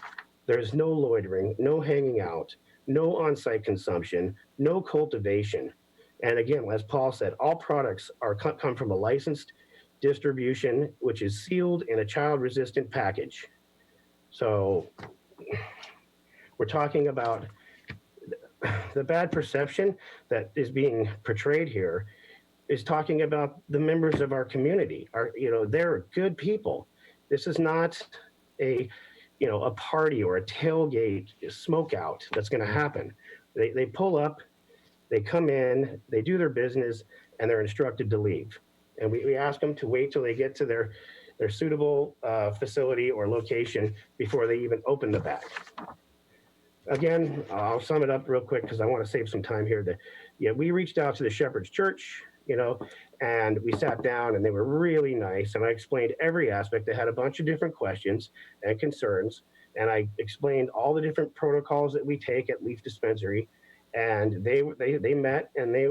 There's no loitering, no hanging out, no on-site consumption, no cultivation. And again, as Paul said, all products come from a licensed distribution, which is sealed in a child-resistant package. So we're talking about the bad perception that is being portrayed here is talking about the members of our community. They're good people. This is not a party or a tailgate smoke out that's going to happen. They pull up, they come in, they do their business, and they're instructed to leave. And we ask them to wait till they get to their suitable facility or location before they even open the back. Again, I'll sum it up real quick because I want to save some time here. We reached out to the Shepherd's Church, and we sat down and they were really nice. And I explained every aspect. They had a bunch of different questions and concerns. And I explained all the different protocols that we take at Leaf Dispensary. And they met and they,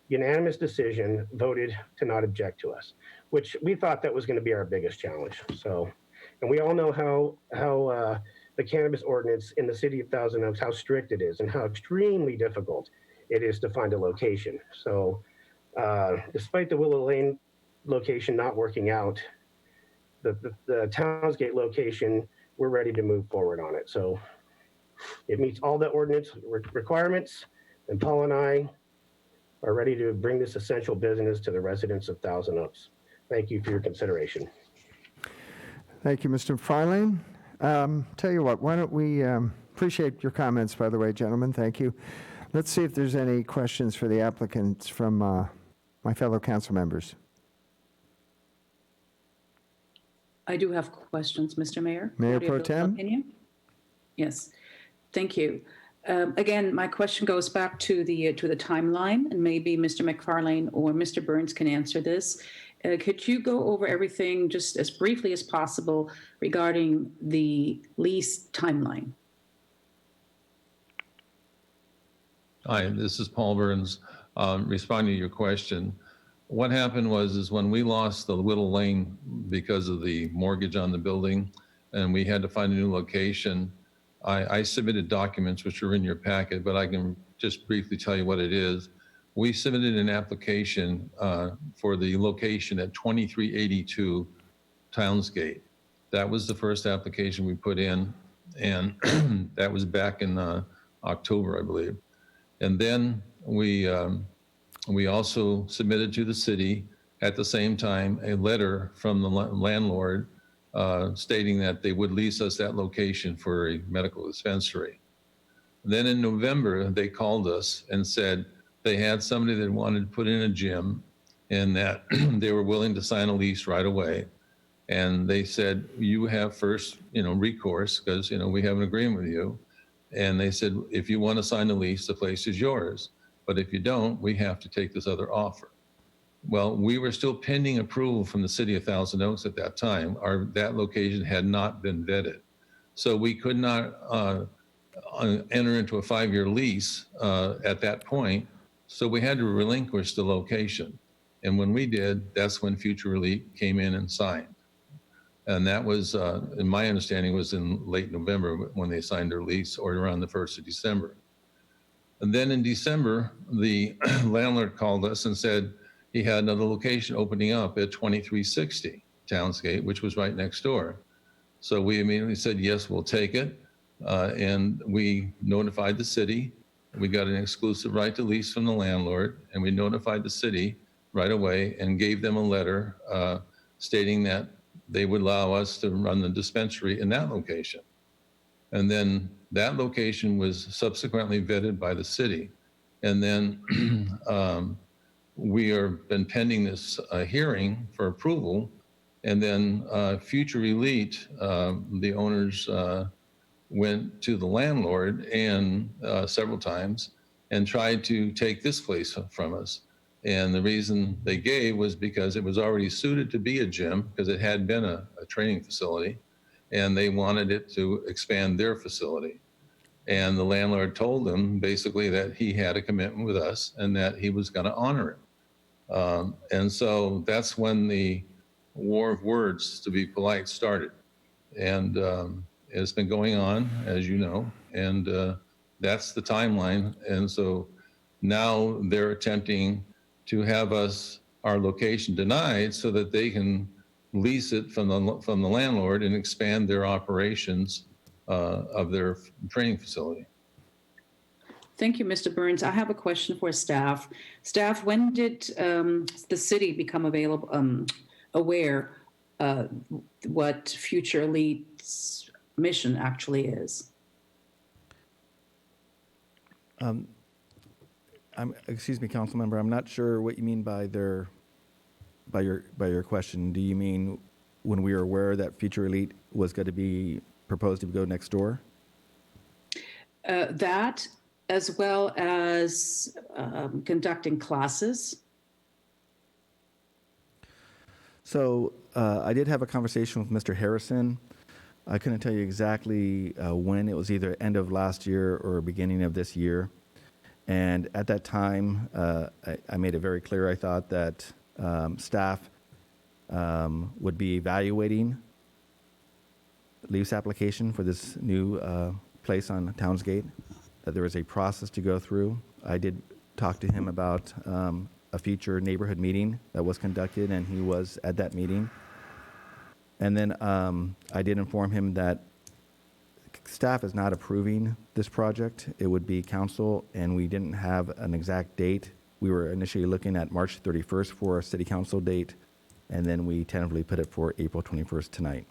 unanimous decision, voted to not object to us, which we thought that was going to be our biggest challenge. So, and we all know how the cannabis ordinance in the city of Thousand Oaks, how strict it is and how extremely difficult it is to find a location. So despite the Willow Lane location not working out, the Townsgate location, we're ready to move forward on it. So it meets all the ordinance requirements, and Paul and I are ready to bring this essential business to the residents of Thousand Oaks. Thank you for your consideration. Thank you, Mr. McFarlane. Tell you what, why don't we, appreciate your comments, by the way, gentlemen, thank you. Let's see if there's any questions for the applicants from my fellow council members. I do have questions, Mr. Mayor. Mayor Pro Tem? Opinion? Yes, thank you. Again, my question goes back to the timeline, and maybe Mr. McFarlane or Mr. Burns can answer this. Could you go over everything just as briefly as possible regarding the lease timeline? Hi, this is Paul Burns, responding to your question. What happened is when we lost the Willow Lane because of the mortgage on the building and we had to find a new location, I submitted documents which are in your packet, but I can just briefly tell you what it is. We submitted an application for the location at 2382 Townsgate. That was the first application we put in, and that was back in October, I believe. And then we also submitted to the city at the same time a letter from the landlord stating that they would lease us that location for a medical dispensary. Then in November, they called us and said they had somebody that wanted to put in a gym and that they were willing to sign a lease right away. And they said, you have first, recourse because, we have an agreement with you. And they said, if you want to sign the lease, the place is yours. But if you don't, we have to take this other offer. Well, we were still pending approval from the city of Thousand Oaks at that time. That location had not been vetted. So we could not enter into a 5-year lease at that point. So we had to relinquish the location. And when we did, that's when Future Relief came in and signed. And that was, in my understanding, was in late November when they signed their lease, or around the 1st of December. And then in December, the landlord called us and said he had another location opening up at 2360 Townsgate, which was right next door. So we immediately said, yes, we'll take it. And we notified the city. We got an exclusive right to lease from the landlord, and we notified the city right away and gave them a letter stating that they would allow us to run the dispensary in that location. And then that location was subsequently vetted by the city. And then we have been pending this hearing for approval. And then Future Elite, the owners went to the landlord and several times and tried to take this place from us. And the reason they gave was because it was already suited to be a gym because it had been a training facility, and they wanted it to expand their facility. And the landlord told them basically that he had a commitment with us and that he was going to honor it. And so that's when the war of words, to be polite, started. And it's been going on, as you know, And that's the timeline. And so now they're attempting to have our location denied so that they can lease it from the landlord and expand their operations of their training facility. Thank you, Mr. Burns. I have a question for staff. Staff, when did the city become aware what Future Elite's mission actually is? Excuse me, council member, I'm not sure what you mean by your question. Do you mean when we were aware that Future Elite was going to be proposed to go next door? That, as well as conducting classes. So I did have a conversation with Mr. Harrison. I couldn't tell you exactly when. It was either end of last year or beginning of this year. And at that time, I made it very clear I thought that staff would be evaluating lease application for this new place on Townsgate, that there was a process to go through. I did talk to him about a future neighborhood meeting that was conducted, and he was at that meeting. And then I did inform him that staff is not approving this project. It would be council, and we didn't have an exact date. We were initially looking at March 31st for a city council date, and then we tentatively put it for April 21st tonight.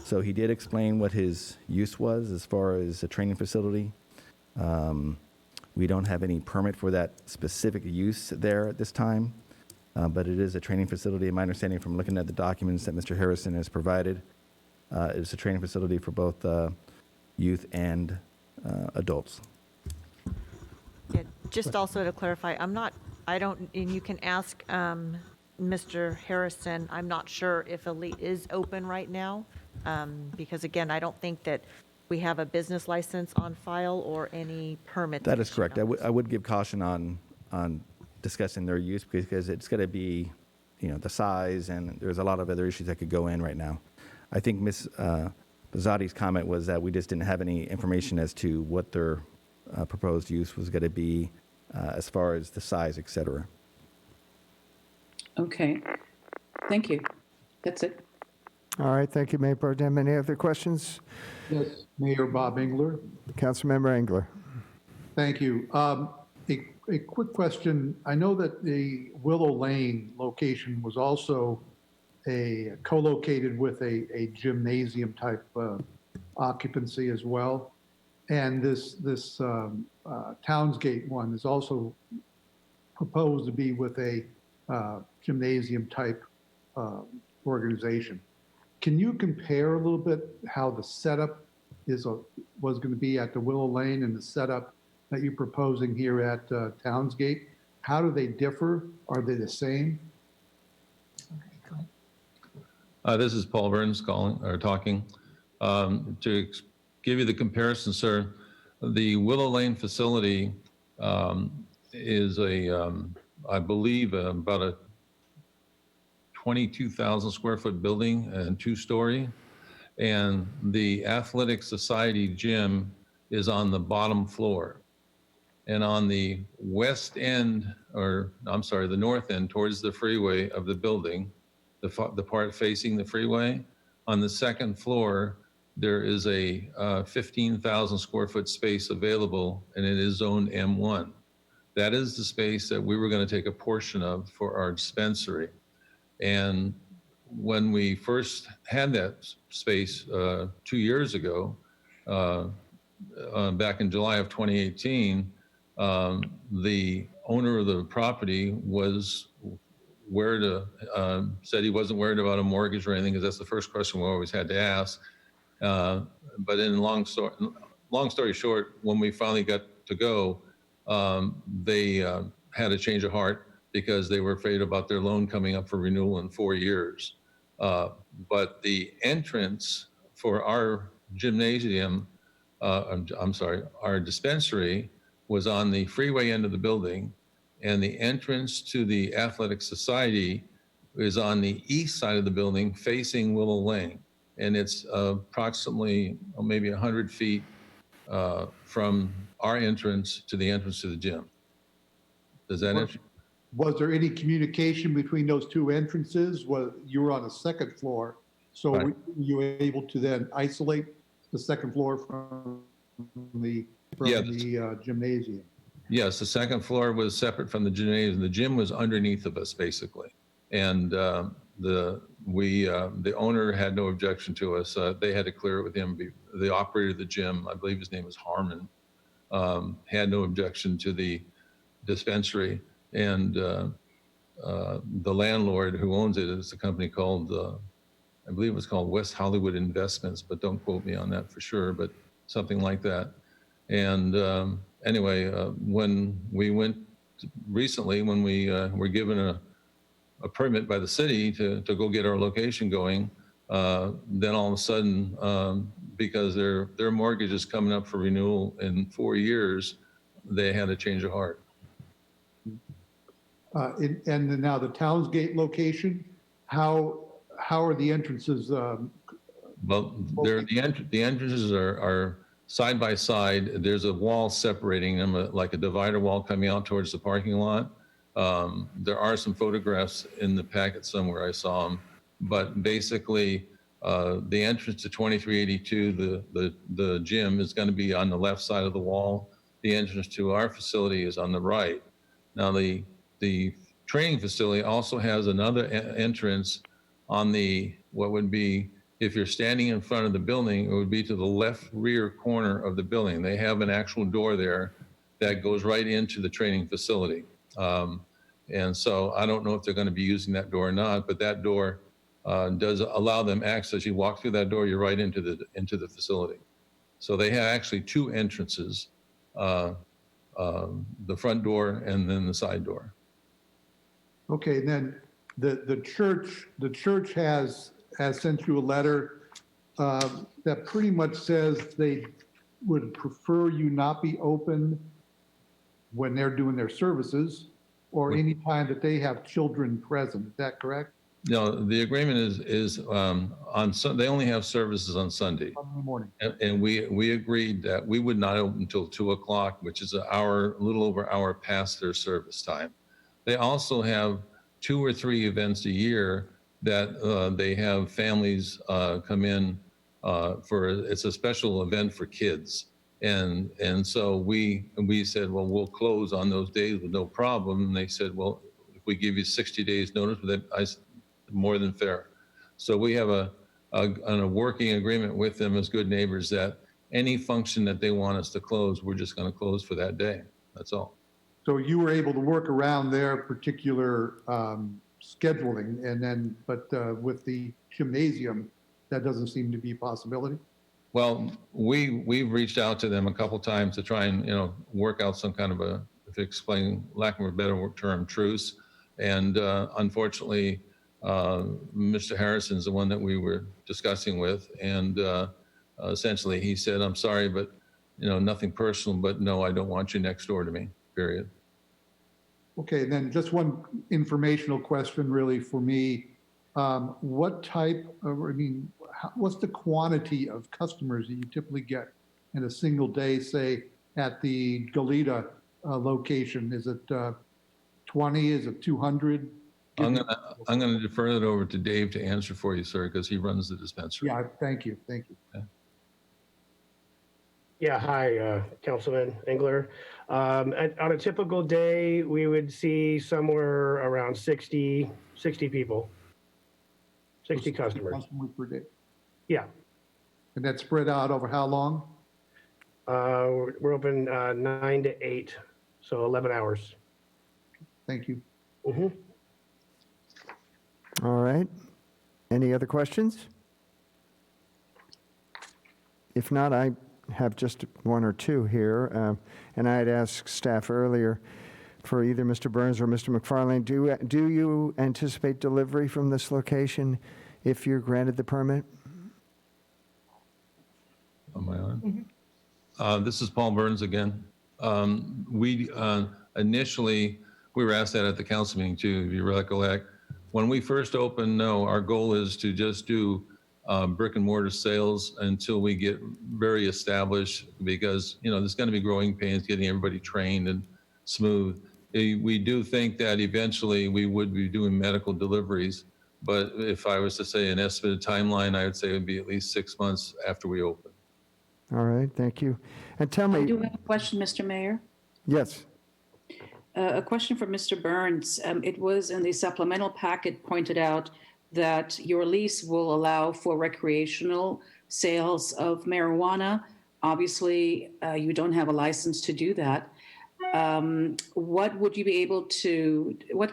So he did explain what his use was as far as a training facility. We don't have any permit for that specific use there at this time, but it is a training facility. My understanding from looking at the documents that Mr. Harrison has provided, it's a training facility for both youth and adults. Yeah, just also to clarify, I don't, and you can ask Mr. Harrison, I'm not sure if Elite is open right now, because again, I don't think that we have a business license on file or any permit. That is correct. I would give caution on discussing their use, because it's going to be, the size, and there's a lot of other issues that could go in right now. I think Ms. Bizzotti's comment was that we just didn't have any information as to what their proposed use was going to be as far as the size, et cetera. Okay. Thank you. That's it. All right, thank you, Mayor Pro Tem. Any other questions? Yes, Mayor Bob Engler. Councilmember Engler. Thank you. A quick question. I know that the Willow Lane location was also co-located with a gymnasium type occupancy as well. And this Townsgate one is also proposed to be with a gymnasium type organization. Can you compare a little bit how the setup was going to be at the Willow Lane and the setup that you're proposing here at Townsgate? How do they differ? Are they the same? This is Paul Burns talking. To give you the comparison, sir, the Willow Lane facility is I believe, about a 22,000 square foot building and 2-story. And the Athletic Society gym is on the bottom floor. And on the west end, the north end towards the freeway of the building, the part facing the freeway, on the second floor, there is a 15,000 square foot space available, and it is zoned M1. That is the space that we were going to take a portion of for our dispensary. And when we first had that space 2 years ago, back in July of 2018, the owner of the property was said he wasn't worried about a mortgage or anything, because that's the first question we always had to ask. But in long story short, when we finally got to go, they had a change of heart because they were afraid about their loan coming up for renewal in 4 years. But the entrance for our gymnasium, our dispensary, was on the freeway end of the building, and the entrance to the Athletic Society is on the east side of the building facing Willow Lane. and it's approximately maybe 100 feet from our entrance to the entrance to the gym. Does that answer? Was there any communication between those two entrances? You were on the second floor, so Right. were you able to then isolate the second floor from the gymnasium? Yes, the second floor was separate from the gymnasium. The gym was underneath of us, basically. And the owner had no objection to us. They had to clear it with him. The operator of the gym, I believe his name was Harmon, had no objection to the dispensary. And the landlord who owns it is a company called, I believe it was called West Hollywood Investments, but don't quote me on that for sure, but something like that. And anyway, when we went recently, when we were given a permit by the city to go get our location going, then all of a sudden, because their mortgage is coming up for renewal in 4 years, they had a change of heart. And now the Townsgate location, how are the entrances? Well, the entrances are side by side. There's a wall separating them, like a divider wall coming out towards the parking lot. There are some photographs in the packet somewhere, I saw them. But basically, the entrance to 2382, the gym, is going to be on the left side of the wall. The entrance to our facility is on the right. Now, the training facility also has another entrance on what would be, if you're standing in front of the building, it would be to the left rear corner of the building. They have an actual door there that goes right into the training facility. And so I don't know if they're going to be using that door or not, but that door does allow them access. You walk through that door, you're right into the facility. So they have actually two entrances, the front door and then the side door. Okay, and then the church has sent you a letter that pretty much says they would prefer you not be open when they're doing their services or any time that they have children present. Is that correct? No, the agreement is they only have services on Sunday. Sunday morning. And we agreed that we would not open until 2:00, which is a little over an hour past their service time. They also have 2 or 3 events a year that they have families come in it's a special event for kids. And so we said, well, we'll close on those days with no problem. And they said, well, if we give you 60 days notice, I said, more than fair. So we have a working agreement with them as good neighbors that any function that they want us to close, we're just going to close for that day. That's all. So you were able to work around their particular scheduling, but with the gymnasium, that doesn't seem to be a possibility? Well, we've reached out to them a couple times to try and work out some kind of if explain lack of a better term, truce. And unfortunately, Mr. Harrison's the one that we were discussing with, and essentially he said, "I'm sorry, but nothing personal, but no, I don't want you next door to me." Period. Okay, then just one informational question really for me. What's the quantity of customers that you typically get in a single day, say at the Goleta location? Is it 20? Is it 200? I'm going to defer that over to Dave to answer for you, sir, because he runs the dispensary. Yeah, thank you. Okay. Yeah, hi, Councilman Engler. On a typical day, we would see somewhere around 60 people, 60 customers. Customers per day. Yeah. And that's spread out over how long? We're open 9 to 8, so 11 hours. Thank you. Mm-hmm. All right. Any other questions? If not, I have just one or two here. And I had asked staff earlier for either Mr. Burns or Mr. McFarlane, do you anticipate delivery from this location if you're granted the permit? Am I on? This is Paul Burns again. Initially, we were asked that at the council meeting too, if you recollect. When we first opened, no, our goal is to just do brick and mortar sales until we get very established, because, there's going to be growing pains getting everybody trained and smooth. We do think that eventually we would be doing medical deliveries, but if I was to say an estimated timeline, I would say it would be at least 6 months after we open. All right, thank you. And tell I me, do have a question, Mr. Mayor. yes, A question for Mr. Burns. It was in the supplemental packet pointed out that your lease will allow for recreational sales of marijuana. Obviously, you don't have a license to do that. What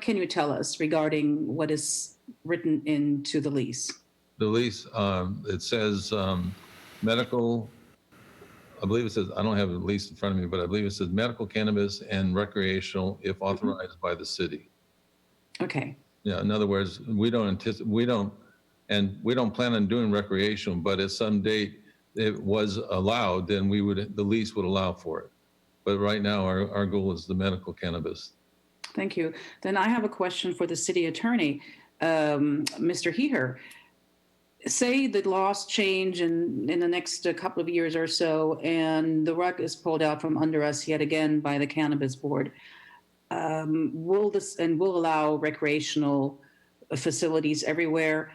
can you tell us regarding what is written into the lease? The lease, it says medical, I believe it says, I don't have the lease in front of me, but I believe it says medical cannabis and recreational if authorized by the city. Okay. Yeah, in other words, we don't plan on doing recreational, but at some date it was allowed, then the lease would allow for it. But right now our goal is the medical cannabis. Thank you. Then I have a question for the city attorney, Mr. Heher. Say the laws change in the next couple of years or so, and the rug is pulled out from under us yet again by the Cannabis Board. Will allow recreational facilities everywhere?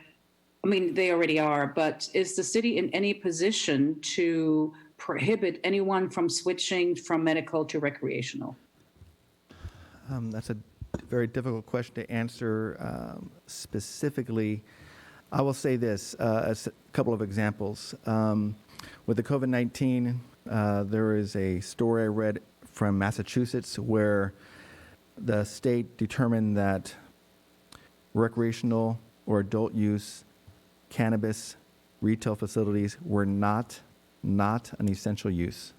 I mean, they already are, but is the city in any position to prohibit anyone from switching from medical to recreational? That's a very difficult question to answer specifically. I will say this, as a couple of examples. With the COVID-19, there is a story I read from Massachusetts where the state determined that recreational or adult use cannabis retail facilities were not an essential use.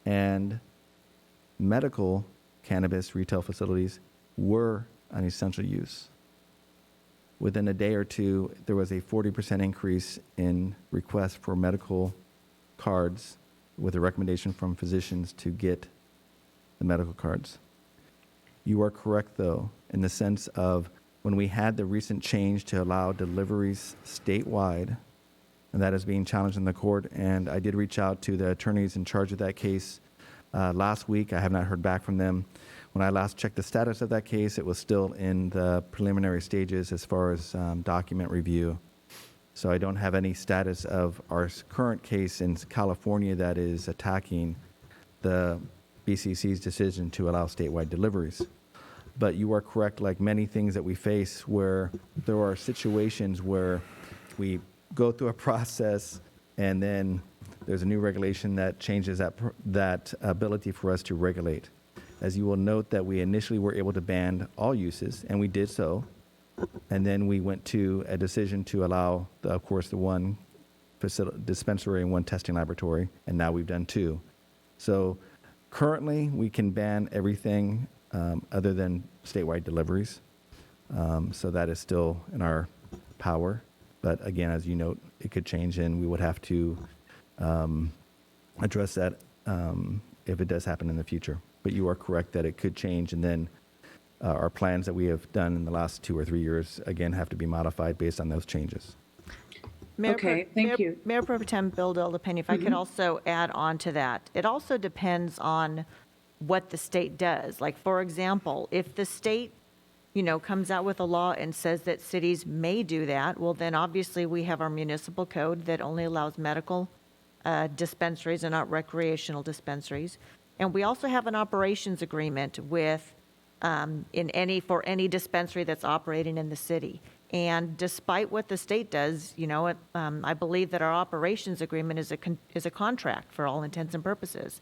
And medical cannabis retail facilities were an essential use. Within a day or two, there was a 40% increase in requests for medical cards with a recommendation from physicians to get the medical cards. You are correct, though, in the sense of when we had the recent change to allow deliveries statewide, and that is being challenged in the court, and I did reach out to the attorneys in charge of that case last week. I have not heard back from them. When I last checked the status of that case, it was still in the preliminary stages as far as document review. So I don't have any status of our current case in California that is attacking the BCC's decision to allow statewide deliveries. But you are correct, like many things that we face, where there are situations where we go through a process and then there's a new regulation that changes that ability for us to regulate. As you will note that we initially were able to ban all uses, and we did so. And then we went to a decision to allow, of course, the one dispensary and one testing laboratory, and now we've done two. So currently, we can ban everything other than statewide deliveries. So that is still in our power. But again, as you note, it could change, and we would have to address that if it does happen in the future. But you are correct that it could change, and then our plans that we have done in the last 2 or 3 years, again, have to be modified based on those changes. Mayor Pro Tem Bill Delapena, if I could also add on to that. It also depends on what the state does. Like, for example, if the state, comes out with a law and says that cities may do that, well, then obviously we have our municipal code that only allows medical dispensaries and not recreational dispensaries. And we also have an operations agreement with for any dispensary that's operating in the city. And despite what the state does, I believe that our operations agreement is a contract for all intents and purposes.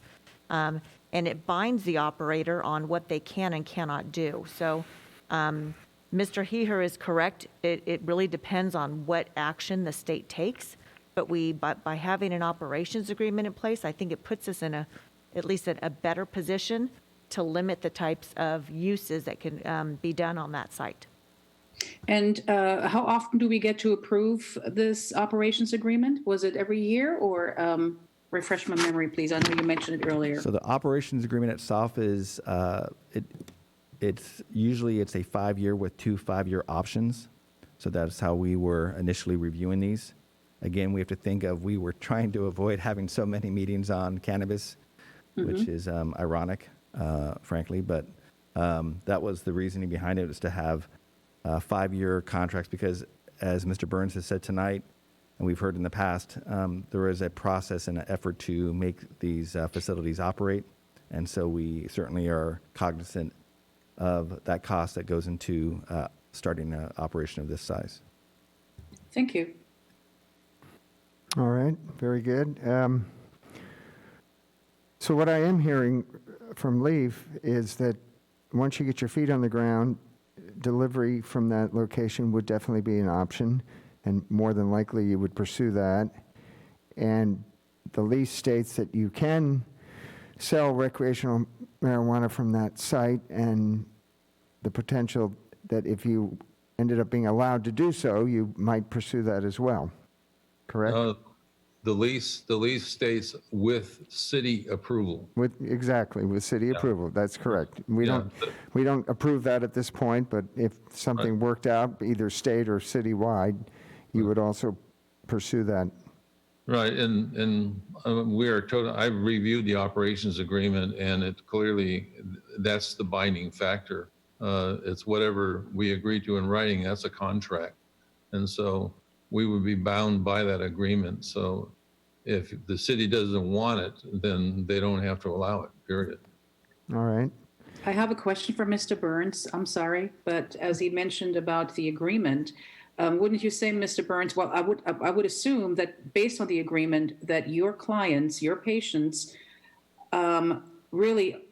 And it binds the operator on what they can and cannot do. So Mr. Heher is correct. It really depends on what action the state takes. But by having an operations agreement in place, I think it puts us in at least a better position to limit the types of uses that can be done on that site. And how often do we get to approve this operations agreement? Was it every year, or refresh my memory, please? I know you mentioned it earlier. So the operations agreement itself is, it's usually a 5-year with 2 5-year options. So that's how we were initially reviewing these. Again, we have to think of, we were trying to avoid having so many meetings on cannabis, which is ironic, frankly, but that was the reasoning behind it, was to have 5-year contracts, because as Mr. Burns has said tonight, and we've heard in the past, there is a process and an effort to make these facilities operate. And so we certainly are cognizant of that cost that goes into starting an operation of this size. Thank you. All right, very good. So what I am hearing from Leaf is that once you get your feet on the ground, delivery from that location would definitely be an option, and more than likely you would pursue that. And the lease states that you can sell recreational marijuana from that site, and the potential that if you ended up being allowed to do so, you might pursue that as well. Correct? The lease states with city approval. Exactly, with city approval. That's correct. We don't approve that at this point, but if something worked out, either state or citywide, you would also pursue that. Right, and we are I've reviewed the operations agreement, and it clearly, that's the binding factor. It's whatever we agree to in writing, that's a contract. And so we would be bound by that agreement. So if the city doesn't want it, then they don't have to allow it, period. All right. I have a question for Mr. Burns. I'm sorry, but as he mentioned about the agreement, wouldn't you say, Mr. Burns, well, I would assume that based on the agreement that your clients, your patients, really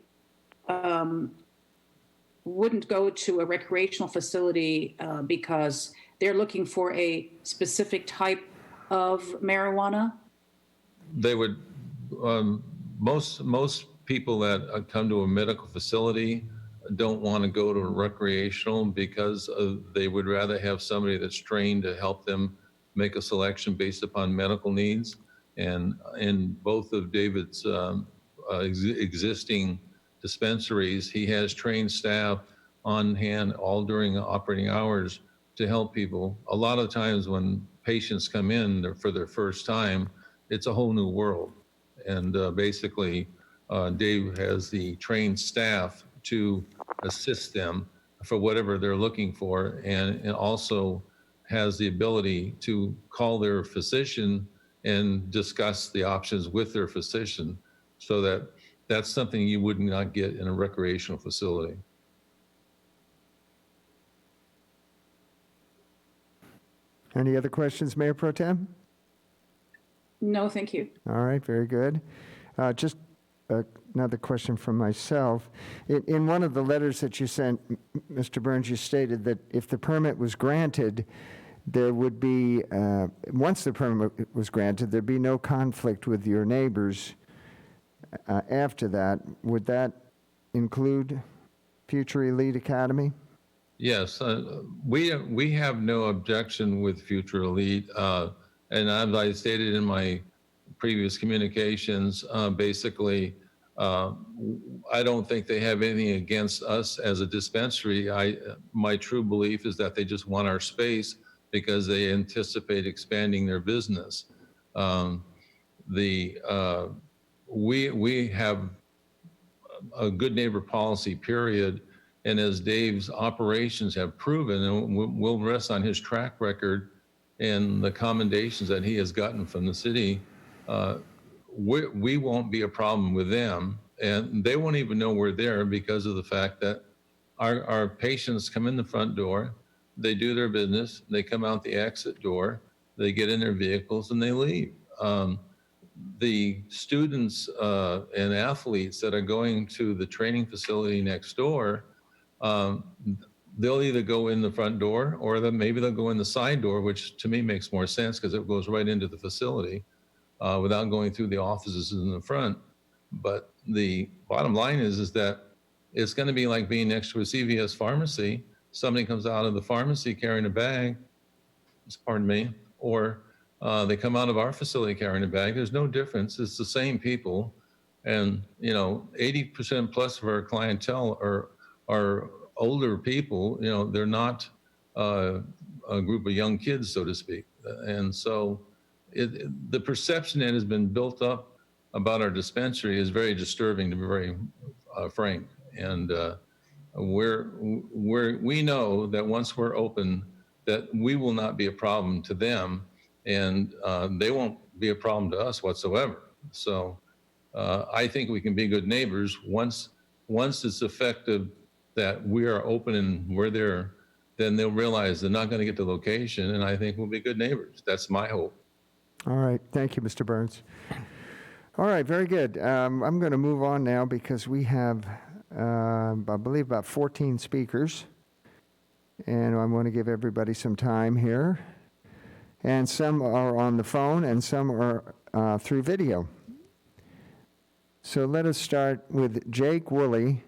wouldn't go to a recreational facility because they're looking for a specific type of marijuana? They would, most people that come to a medical facility don't want to go to a recreational because they would rather have somebody that's trained to help them make a selection based upon medical needs. And in both of David's existing dispensaries, he has trained staff on hand all during operating hours to help people. A lot of times when patients come in for their first time, it's a whole new world. And basically, Dave has the trained staff to assist them for whatever they're looking for, and also has the ability to call their physician and discuss the options with their physician, so that's something you would not get in a recreational facility. Any other questions, Mayor Pro Tem? No, thank you. All right, very good. Just another question from myself. In one of the letters that you sent, Mr. Burns, you stated that if the permit was granted, there would be, once the permit was granted, there'd be no conflict with your neighbors after that. Would that include future Elite Academy? Yes, we have no objection with Future Elite. And as I stated in my previous communications, basically, I don't think they have anything against us as a dispensary. My true belief is that they just want our space because they anticipate expanding their business. We have a good neighbor policy, period. And as Dave's operations have proven, and we'll rest on his track record and the commendations that he has gotten from the city, we won't be a problem with them. And they won't even know we're there because of the fact that our patients come in the front door, they do their business, they come out the exit door, they get in their vehicles and they leave. The students and athletes that are going to the training facility next door, they'll either go in the front door or maybe they'll go in the side door, which to me makes more sense because it goes right into the facility without going through the offices in the front. But the bottom line is that it's going to be like being next to a CVS pharmacy. Somebody comes out of the pharmacy carrying a bag, pardon me, or they come out of our facility carrying a bag. There's no difference. It's the same people. And, 80% plus of our clientele are older people. They're not a group of young kids, so to speak. And so the perception that has been built up about our dispensary is very disturbing, to be very frank. And we know that once we're open, that we will not be a problem to them, and they won't be a problem to us whatsoever. So I think we can be good neighbors once it's effective that we are open and we're there. Then they'll realize they're not going to get the location, and I think we'll be good neighbors. That's my hope. All right. Thank you, Mr. Burns. All right. Very good. I'm going to move on now because we have, I believe, about 14 speakers. And I want to give everybody some time here. And some are on the phone and some are through video. So let us start with Jake Woolley.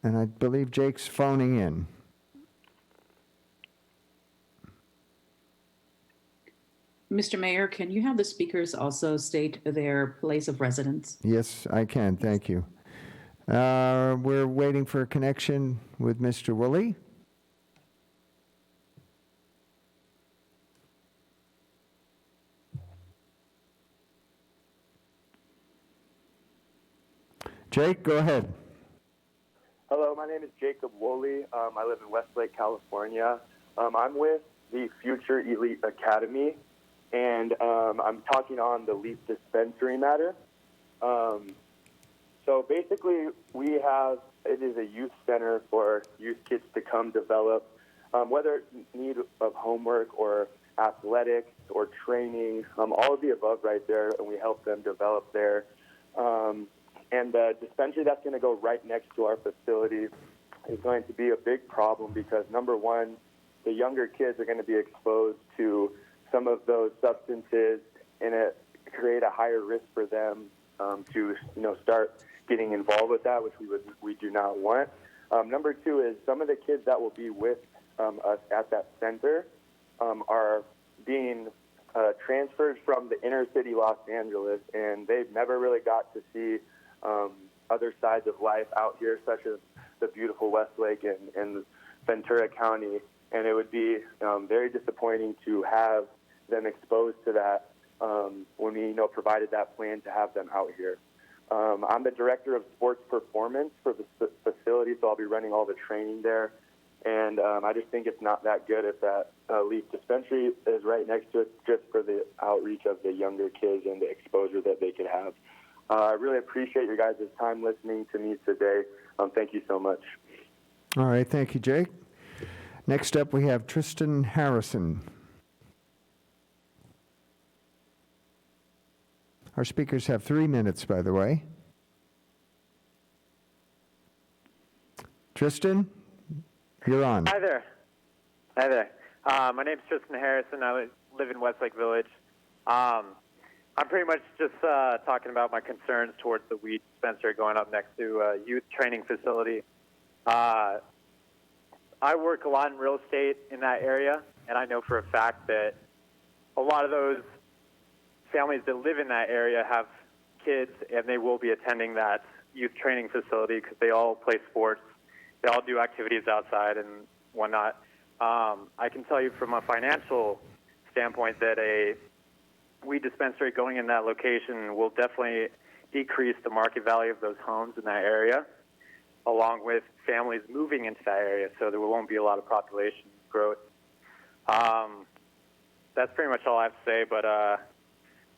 And I believe Jake's phoning in. Mr. Mayor, can you have the speakers also state their place of residence? Yes, I can. Thank you. We're waiting for a connection with Mr. Woolley. Jake, go ahead. Hello, my name is Jacob Woolley. I live in Westlake, California. I'm with the Future Elite Academy, and I'm talking on the Lease Dispensary matter. So basically, it is a youth center for youth kids to come develop, whether it's need of homework or athletics or training, all of the above right there, and we help them develop there. And the dispensary that's going to go right next to our facility is going to be a big problem because, number one, the younger kids are going to be exposed to some of those substances, and it create a higher risk for them to start getting involved with that, which we do not want. Number two is some of the kids that will be with us at that center are being transferred from the inner city Los Angeles, and they've never really got to see other sides of life out here, such as the beautiful Westlake and Ventura County. And it would be very disappointing to have them exposed to that when we provided that plan to have them out here. I'm the director of sports performance for the facility, so I'll be running all the training there. And I just think it's not that good if that Lease Dispensary is right next to it, just for the outreach of the younger kids and the exposure that they could have. I really appreciate your guys' time listening to me today. Thank you so much. All right. Thank you, Jake. Next up, we have Tristan Harrison. Our speakers have 3 minutes, by the way. Tristan, you're on. Hi there. Hi there. My name's Tristan Harrison. I live in Westlake Village. I'm pretty much just talking about my concerns towards the weed dispensary going up next to a youth training facility. I work a lot in real estate in that area, and I know for a fact that a lot of those families that live in that area have kids, and they will be attending that youth training facility because they all play sports. They all do activities outside and whatnot. I can tell you from a financial standpoint that a weed dispensary going in that location will definitely decrease the market value of those homes in that area, along with families moving into that area, so there won't be a lot of population growth. That's pretty much all I have to say, but I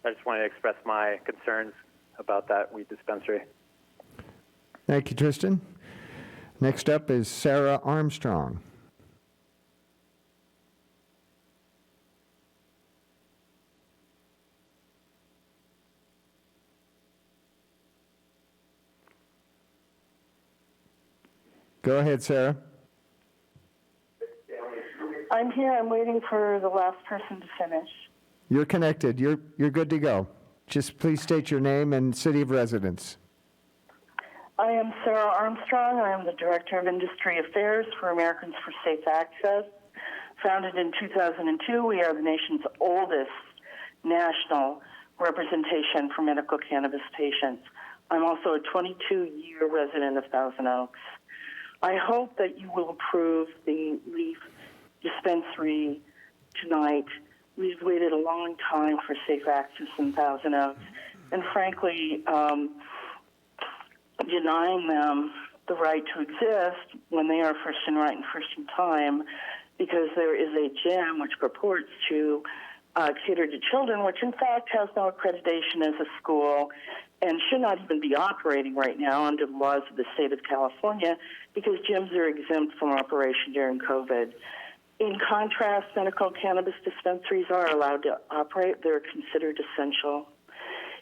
just wanted to express my concerns about that weed dispensary. Thank you, Tristan. Next up is Sarah Armstrong. Go ahead, Sarah. I'm here. I'm waiting for the last person to finish. You're connected. You're good to go. Just please state your name and city of residence. I am Sarah Armstrong. I am the Director of Industry Affairs for Americans for Safe Access. Founded in 2002, we are the nation's oldest national representation for medical cannabis patients. I'm also a 22-year resident of Thousand Oaks. I hope that you will approve the Leaf Dispensary tonight We've waited a long time for safe access in Thousand Oaks, and frankly, denying them the right to exist when they are first in right and first in time, because there is a gym which purports to cater to children, which in fact has no accreditation as a school and should not even be operating right now under the laws of the state of California, because gyms are exempt from operation during COVID. In contrast, medical cannabis dispensaries are allowed to operate. They're considered essential.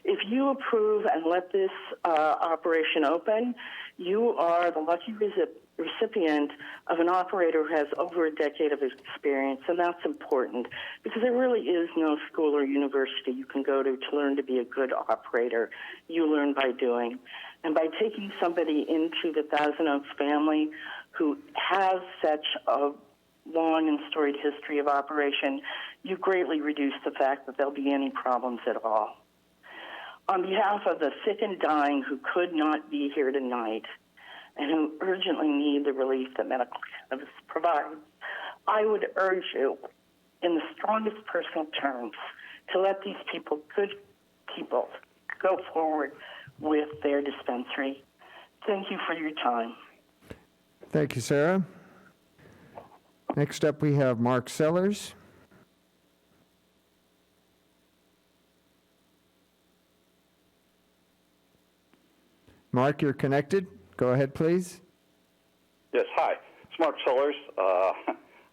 If you approve and let this operation open, you are the lucky recipient of an operator who has over a decade of experience, and that's important because there really is no school or university you can go to learn to be a good operator. You learn by doing. And by taking somebody into the Thousand Oaks family who has such a long and storied history of operation, you greatly reduce the fact that there'll be any problems at all. On behalf of the sick and dying who could not be here tonight and who urgently need the relief that medical cannabis provides, I would urge you, in the strongest personal terms, to let these people, good people, go forward with their dispensary. Thank you for your time. Thank you, Sarah. Next up, we have Mark Sellers. Mark, you're connected. Go ahead, please. Yes, hi. It's Mark Sellers.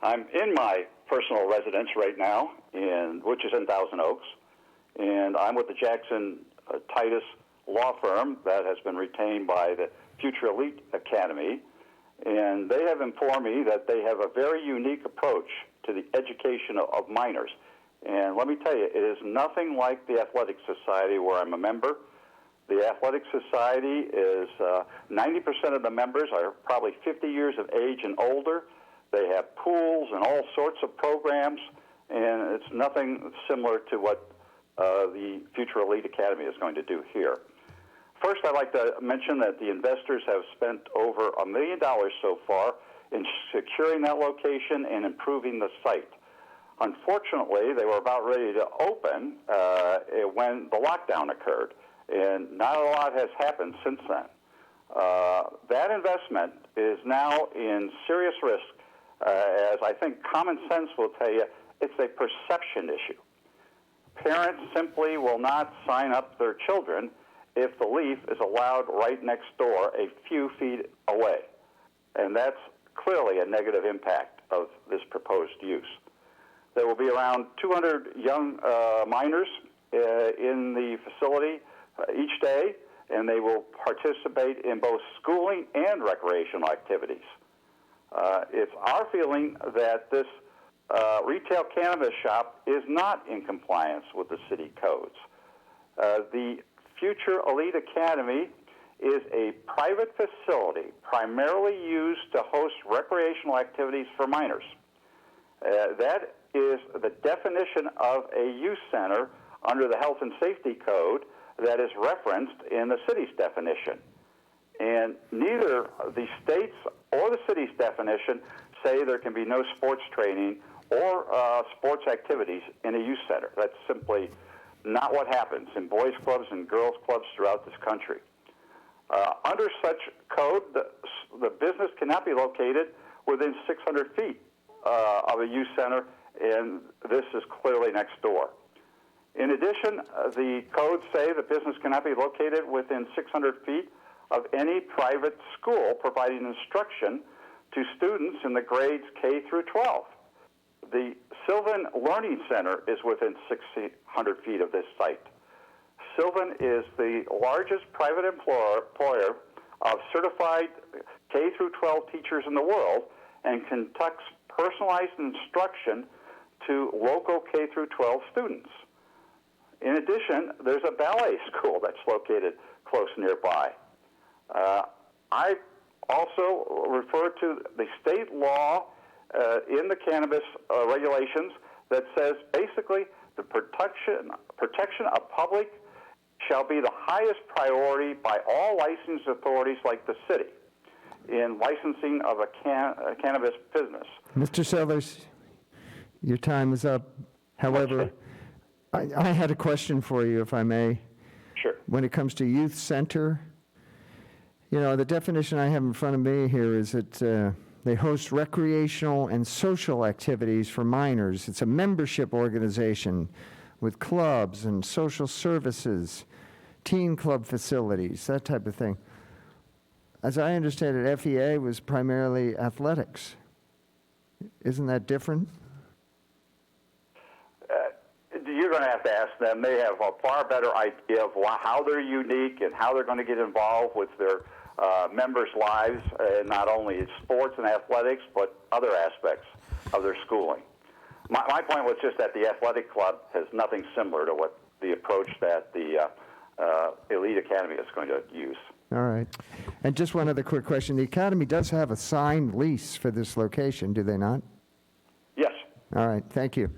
I'm in my personal residence right now, which is in Thousand Oaks, and I'm with the Jackson Titus law firm that has been retained by the Future Elite Academy, and they have informed me that they have a very unique approach to the education of minors. And let me tell you, it is nothing like the Athletic Society where I'm a member. The Athletic Society is 90% of the members are probably 50 years of age and older. They have pools and all sorts of programs, and it's nothing similar to what the Future Elite Academy is going to do here. First, I'd like to mention that the investors have spent over $1 million so far in securing that location and improving the site. Unfortunately, they were about ready to open when the lockdown occurred, and not a lot has happened since then. That investment is now in serious risk, as I think common sense will tell you it's a perception issue. Parents simply will not sign up their children if the Leaf is allowed right next door a few feet away. And that's clearly a negative impact of this proposed use. There will be around 200 young minors in the facility each day, and they will participate in both schooling and recreational activities. It's our feeling that this retail cannabis shop is not in compliance with the city codes. The Future Elite Academy is a private facility primarily used to host recreational activities for minors. That is the definition of a youth center under the Health and Safety Code that is referenced in the city's definition. And neither the state's or the city's definition say there can be no sports training or sports activities in a youth center. That's simply not what happens in boys' clubs and girls' clubs throughout this country. Under such code, the business cannot be located within 600 feet of a youth center, and this is clearly next door. In addition, the codes say the business cannot be located within 600 feet of any private school providing instruction to students in the grades K through 12. The Sylvan Learning Center is within 600 feet of this site. Sylvan is the largest private employer of certified K through 12 teachers in the world and conducts personalized instruction to local K through 12 students. In addition, there's a ballet school that's located close nearby. I also refer to the state law in the cannabis regulations that says basically the protection of public shall be the highest priority by all licensed authorities like the city in licensing of a cannabis business. Mr. Sellers, your time is up. However, I had a question for you, if I may. Sure. When it comes to youth center, you know, the definition I have in front of me here is that they host recreational and social activities for minors. It's a membership organization with clubs and social services, teen club facilities, that type of thing. As I understand it, FEA was primarily athletics. Isn't that different? You're going to have to ask them. They have a far better idea of how they're unique and how they're going to get involved with their members' lives, not only in sports and athletics, but other aspects of their schooling. My point was just that the athletic club has nothing similar to what the approach that the Elite Academy is going to use. All right. And just one other quick question. The Academy does have a signed lease for this location, do they not? Yes. All right. Thank you.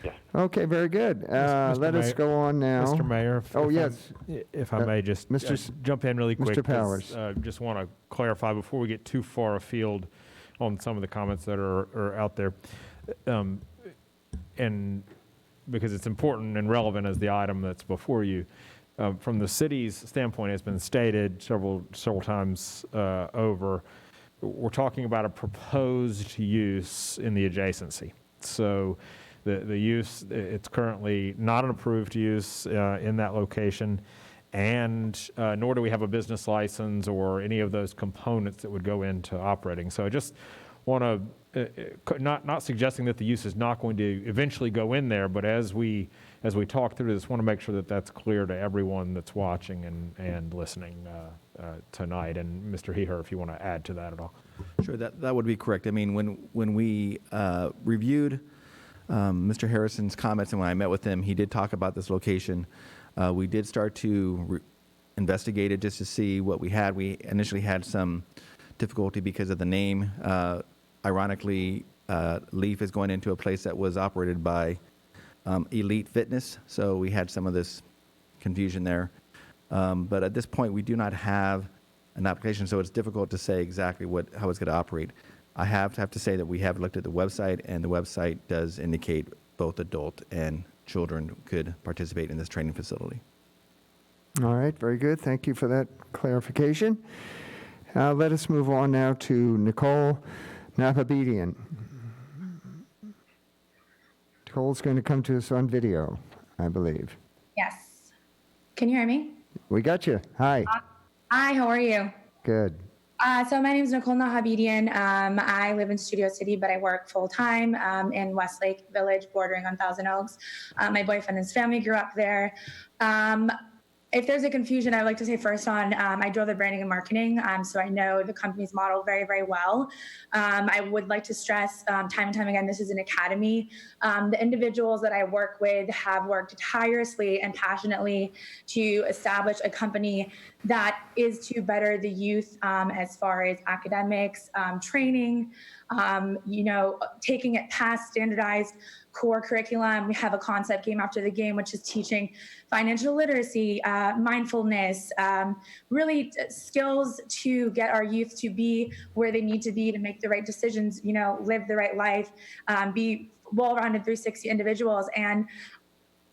Yes. Okay, very good. Mr. Let us Mayor- go on now. Mr. Mayor, if I may just jump in really quick. Mr. Powers. Just want to clarify before we get too far afield on some of the comments that are out there. And because it's important and relevant as the item that's before you. From the city's standpoint, it's been stated several times over, we're talking about a proposed use in the adjacency. So the use, it's currently not an approved use in that location, and nor do we have a business license or any of those components that would go into operating. So I just want to, not suggesting that the use is not going to eventually go in there, but as we talk through this, want to make sure that that's clear to everyone that's watching and listening tonight. And Mr. Heher, if you want to add to that at all. Sure, that would be correct. I mean, when we reviewed Mr. Harrison's comments and when I met with him, he did talk about this location. We did start to investigate it just to see what we had. We initially had some difficulty because of the name. Ironically, Leaf is going into a place that was operated by Elite Fitness, so we had some of this confusion there. But at this point, we do not have an application, so it's difficult to say exactly how it's going to operate. I have to say that we have looked at the website, and the website does indicate both adult and children could participate in this training facility. All right, very good. Thank you for that clarification. Let us move on now to Nicole Napabedian. Nicole's going to come to us on video, I believe. Yes. Can you hear me? We got you. Hi. Hi, how are you? Good. So my name is Nicole Nahabedian. I live in Studio City, but I work full-time in Westlake Village, bordering on Thousand Oaks. My boyfriend and his family grew up there. If there's a confusion, I would like to say first on, I drove the branding and marketing, so I know the company's model very, very well. I would like to stress time and time again, this is an academy. The individuals that I work with have worked tirelessly and passionately to establish a company that is to better the youth as far as academics, training, taking it past standardized core curriculum. We have a concept game after the game, which is teaching financial literacy, mindfulness, really skills to get our youth to be where they need to be to make the right decisions, live the right life, be well-rounded 360 individuals. And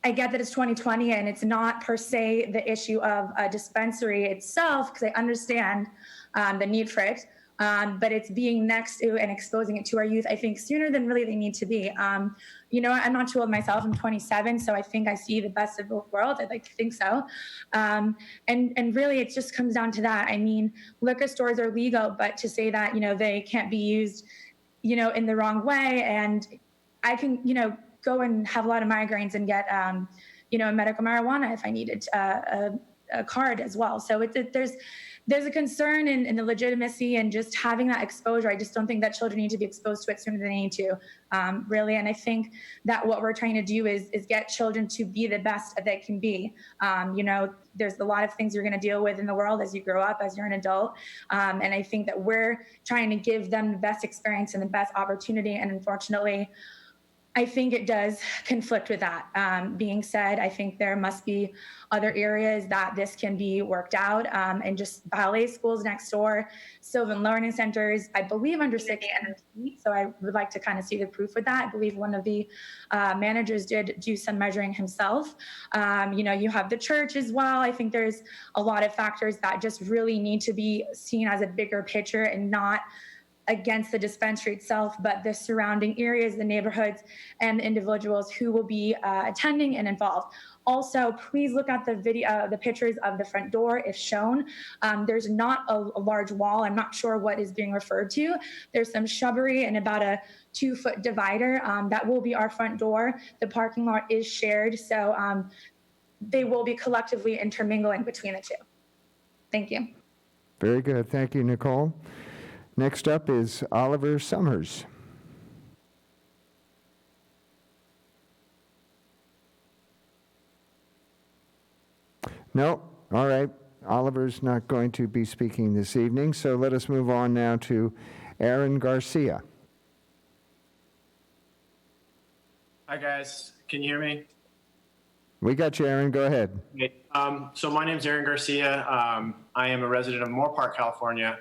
I get that it's 2020 and it's not per se the issue of a dispensary itself, because I understand the need for it. But it's being next to and exposing it to our youth, I think, sooner than really they need to be. I'm not too old myself. I'm 27, so I think I see the best of both worlds. I'd like to think so. And really, it just comes down to that. I mean, liquor stores are legal, but to say that, they can't be used, in the wrong way. And I can, go and have a lot of migraines and get, medical marijuana if I needed a card as well. So there's a concern in the legitimacy and just having that exposure. I just don't think that children need to be exposed to it sooner than they need to, really. And I think that what we're trying to do is get children to be the best that they can be. There's a lot of things you're going to deal with in the world as you grow up, as you're an adult. And I think that we're trying to give them the best experience and the best opportunity. And unfortunately, I think it does conflict with that. Being said, I think there must be other areas that this can be worked out, and just ballet schools next door, Sylvan learning centers, I believe under 6 feet. So I would like to kind of see the proof with that. I believe one of the managers did do some measuring himself. You have the church as well. I think there's a lot of factors that just really need to be seen as a bigger picture and not against the dispensary itself, but the surrounding areas, the neighborhoods, and the individuals who will be attending and involved. Also, please look at the video, the pictures of the front door if shown. There's not a large wall. I'm not sure what is being referred to. There's some shrubbery and about a 2-foot divider. That will be our front door. The parking lot is shared, so they will be collectively intermingling between the two. Thank you. Very good. Thank you, Nicole. Next up is Oliver Summers. No? All right. Oliver's not going to be speaking this evening, so let us move on now to Aaron Garcia. Hi, guys. Can you hear me? We got you, Aaron. Go ahead. Okay. So my name is Aaron Garcia. I am a resident of Moore Park, California.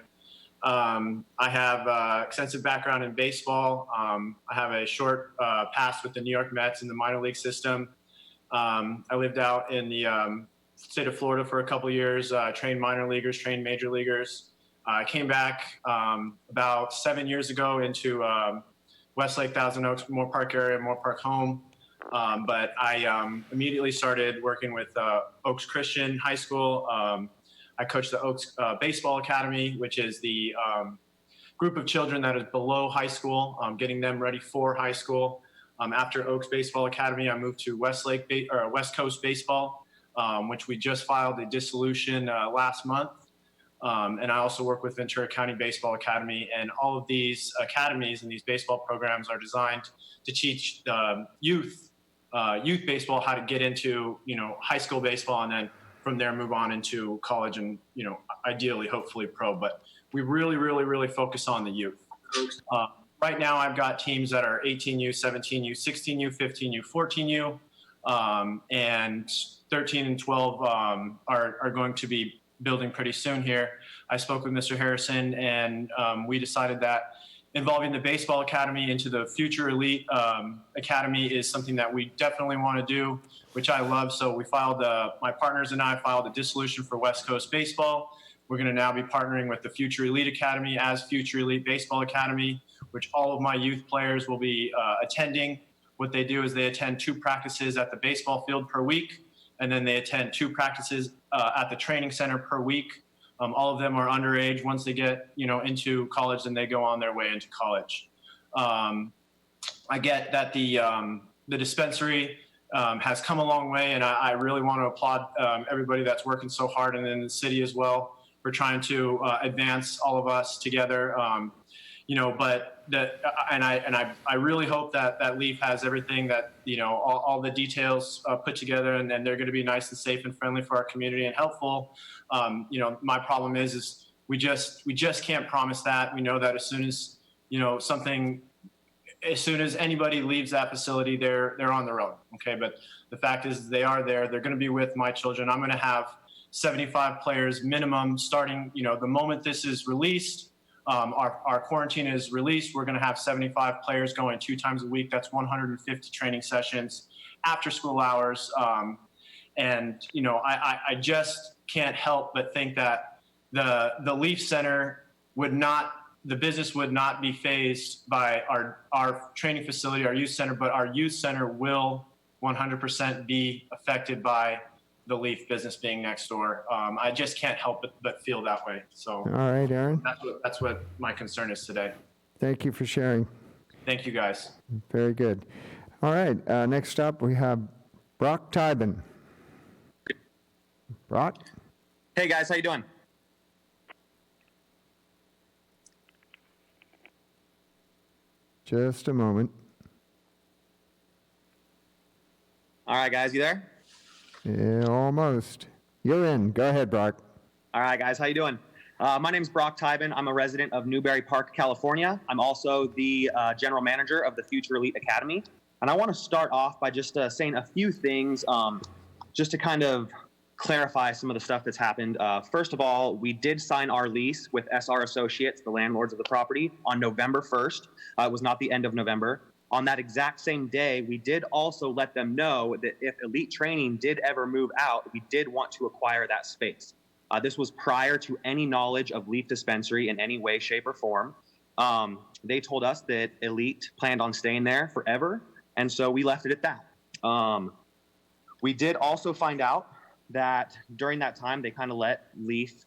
I have extensive background in baseball. I have a short past with the New York Mets in the minor league system. I lived out in the state of Florida for a couple years, trained minor leaguers, trained major leaguers. I came back about 7 years ago into Westlake, Thousand Oaks, Moore Park area, Moore Park home. But I immediately started working with Oaks Christian High School. I coach the Oaks Baseball Academy, which is the group of children that is below high school, getting them ready for high school. After Oaks Baseball Academy, I moved to West Coast Baseball, which we just filed a dissolution last month. And I also work with Ventura County Baseball Academy. And all of these academies and these baseball programs are designed to teach youth baseball how to get into high school baseball, and then from there move on into college and ideally hopefully pro. But we really focus on the youth. Right now I've got teams that are 18U, 17U, 16U, 15U, 14U, and 13 and 12 are going to be building pretty soon here. I spoke with Mr. Harrison, and we decided that involving the baseball academy into the future elite academy is something that we definitely want to do, which I love. So we filed, my partners and I filed a dissolution for West Coast Baseball. We're going to now be partnering with the Future Elite Academy as Future Elite Baseball Academy, which all of my youth players will be attending. What they do is they attend 2 practices at the baseball field per week, and then they attend 2 practices at the training center per week. All of them are underage. Once they get into college, then they go on their way into college. I get that the dispensary has come a long way, and I really want to applaud everybody that's working so hard, and in the city as well, for trying to advance all of us together. But I really hope that Leaf has everything that all the details put together, and they're going to be nice and safe and friendly for our community and helpful. My problem is we just can't promise that. We know that as soon as as soon as anybody leaves that facility, they're on their own. Okay, but the fact is they are there. They're going to be with my children. I'm going to have 75 players minimum starting. The moment this is released. Our quarantine is released. We're going to have 75 players going 2 times a week. That's 150 training sessions after school hours. I just can't help but think that the Leaf Center the business would not be phased by our training facility, our youth center, but our youth center will 100% be affected by the Leaf business being next door. I just can't help but feel that way. So, all right, Aaron. That's what my concern is today. Thank you for sharing. Thank you, guys. Very good. All right, next up we have Brock Tybin. Brock? Hey, guys, how you doing? Just a moment. All right, guys, you there? Yeah, almost. You're in. Go ahead, Brock. All right, guys, how you doing? My name's Brock Tybin. I'm a resident of Newberry Park, California. I'm also the general manager of the Future Elite Academy. And I want to start off by just saying a few things just to kind of clarify some of the stuff that's happened. First of all, we did sign our lease with SR Associates, the landlords of the property, on November 1st. It was not the end of November. On that exact same day, we did also let them know that if Elite Training did ever move out, we did want to acquire that space. This was prior to any knowledge of Leaf Dispensary in any way, shape, or form. They told us that Elite planned on staying there forever, and so we left it at that. We did also find out that during that time, they kind of let Leaf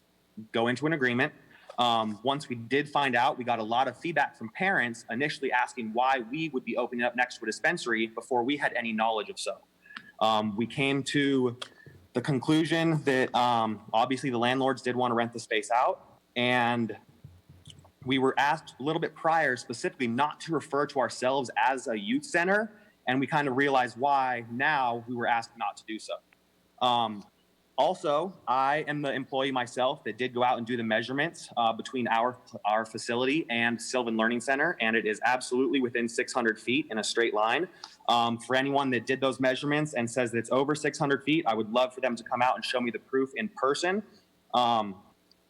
go into an agreement. Once we did find out, we got a lot of feedback from parents initially asking why we would be opening up next to a dispensary before we had any knowledge of so. We came to the conclusion that obviously the landlords did want to rent the space out, and we were asked a little bit prior specifically not to refer to ourselves as a youth center, and we kind of realized why now we were asked not to do so. Also, I am the employee myself that did go out and do the measurements between our facility and Sylvan Learning Center, and it is absolutely within 600 feet in a straight line. For anyone that did those measurements and says that it's over 600 feet, I would love for them to come out and show me the proof in person.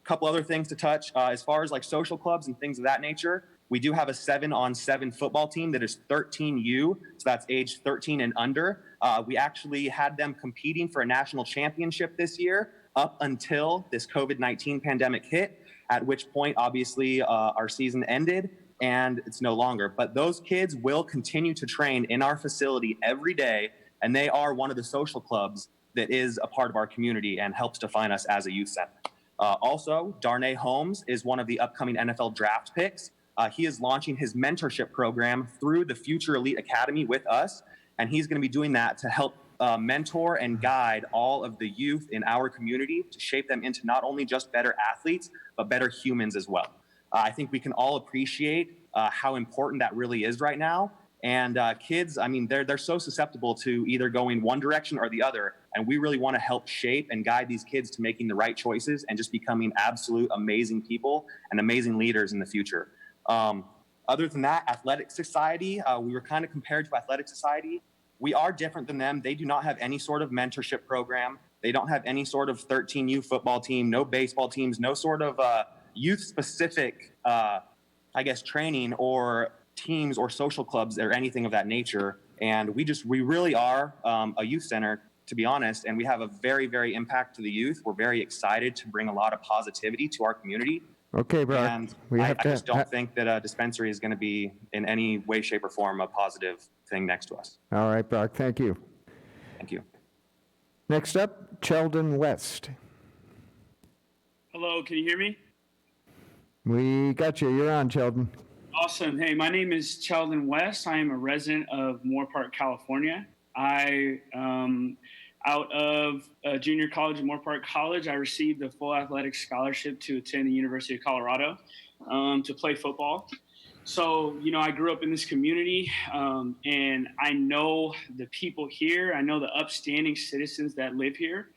Couple other things to touch as far as like social clubs and things of that nature. We do have a 7-on-7 football team that is 13U, so that's age 13 and under. We actually had them competing for a national championship this year up until this COVID-19 pandemic hit, at which point, obviously, our season ended and it's no longer. But those kids will continue to train in our facility every day, and they are one of the social clubs that is a part of our community and helps define us as a youth center. Also, Darnay Holmes is one of the upcoming NFL draft picks. He is launching his mentorship program through the Future Elite Academy with us, and he's going to be doing that to help mentor and guide all of the youth in our community to shape them into not only just better athletes, but better humans as well. I think we can all appreciate how important that really is right now. And kids, I mean, they're so susceptible to either going one direction or the other, and we really want to help shape and guide these kids to making the right choices and just becoming absolute amazing people and amazing leaders in the future. Other than that, Athletic Society, we were kind of compared to Athletic Society. We are different than them. They do not have any sort of mentorship program. They don't have any sort of 13U football team, no baseball teams, no sort of youth-specific, training or teams or social clubs or anything of that nature. And we really are a youth center, to be honest, and we have a very, very impact to the youth. We're very excited to bring a lot of positivity to our community. Okay, Brock. And I just don't think that a dispensary is going to be in any way, shape, or form a positive thing next to us. All right, Brock, thank you. Thank you. Next up, Sheldon West. Hello, can you hear me? We got you. You're on, Sheldon. Awesome. Hey, my name is Sheldon West. I am a resident of Moore Park, California. Out of junior college at Moore Park College, I received a full athletic scholarship to attend the University of Colorado to play football. So, I grew up in this community, and I know the people here. I know the upstanding citizens that live here,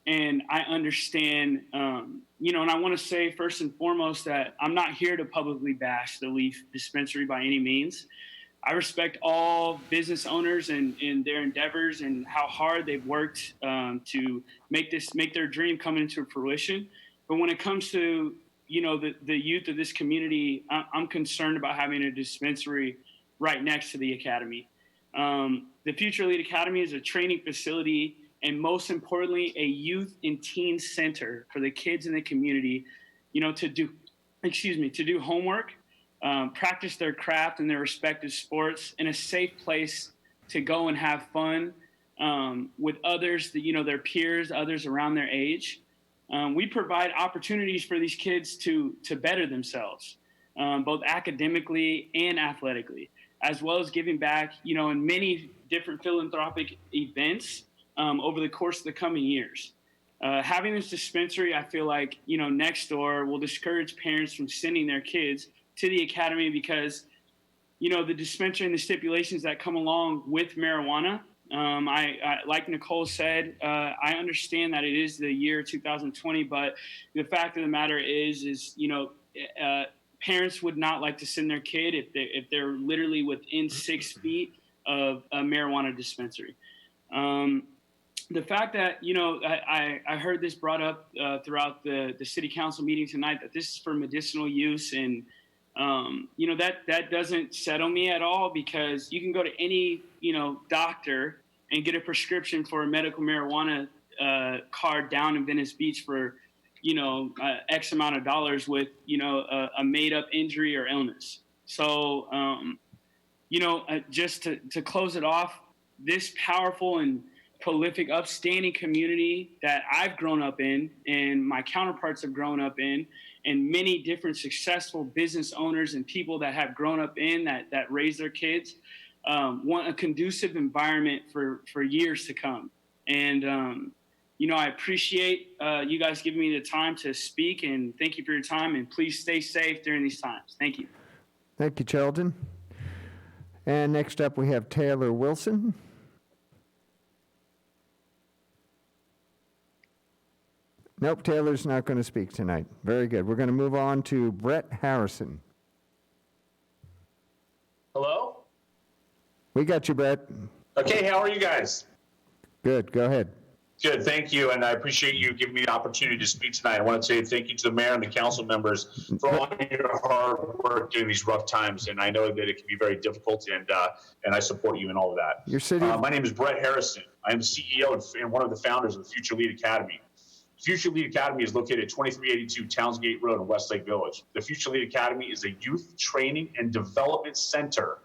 and I understand, and I want to say first and foremost that I'm not here to publicly bash the Leaf Dispensary by any means. I respect all business owners and their endeavors and how hard they've worked to make their dream come into fruition. But when it comes to, the youth of this community, I'm concerned about having a dispensary right next to the academy. The Future Elite Academy is a training facility and, most importantly, a youth and teen center for the kids in the community, to do homework, practice their craft and their respective sports in a safe place to go and have fun with others, their peers, others around their age. We provide opportunities for these kids to better themselves, both academically and athletically, as well as giving back, in many different philanthropic events over the course of the coming years. Having this dispensary, I feel like, next door will discourage parents from sending their kids to the academy because, the dispensary and the stipulations that come along with marijuana. I like Nicole said, I understand that it is the year 2020, but the fact of the matter is parents would not like to send their kid if they're literally within 6 feet of a marijuana dispensary. The fact that, I heard this brought up throughout the city council meeting tonight, that this is for medicinal use. And, that doesn't settle me at all, because you can go to any, doctor and get a prescription for a medical marijuana card down in Venice Beach for, X amount of dollars with, a made up injury or illness. So, just to close it off, this powerful and prolific, upstanding community that I've grown up in and my counterparts have grown up in, and many different successful business owners and people that have grown up in that raise their kids, want a conducive environment for years to come. And, I appreciate you guys giving me the time to speak, and thank you for your time, and please stay safe during these times. Thank you. Thank you, Sheldon. And next up, we have Taylor Wilson. Nope, Taylor's not going to speak tonight. Very good. We're going to move on to Brett Harrison. Hello? We got you, Brett. Okay, how are you guys? Good, go ahead. Good, thank you, and I appreciate you giving me the opportunity to speak tonight. I want to say thank you to the mayor and the council members for all your hard work during these rough times, and I know that it can be very difficult, and I support you in all of that. Your city. My name is Brett Harrison. I am the CEO and one of the founders of the Future Lead Academy. Future Lead Academy is located at 2382 Townsgate Road in Westlake Village. The Future Lead Academy is a youth training and development center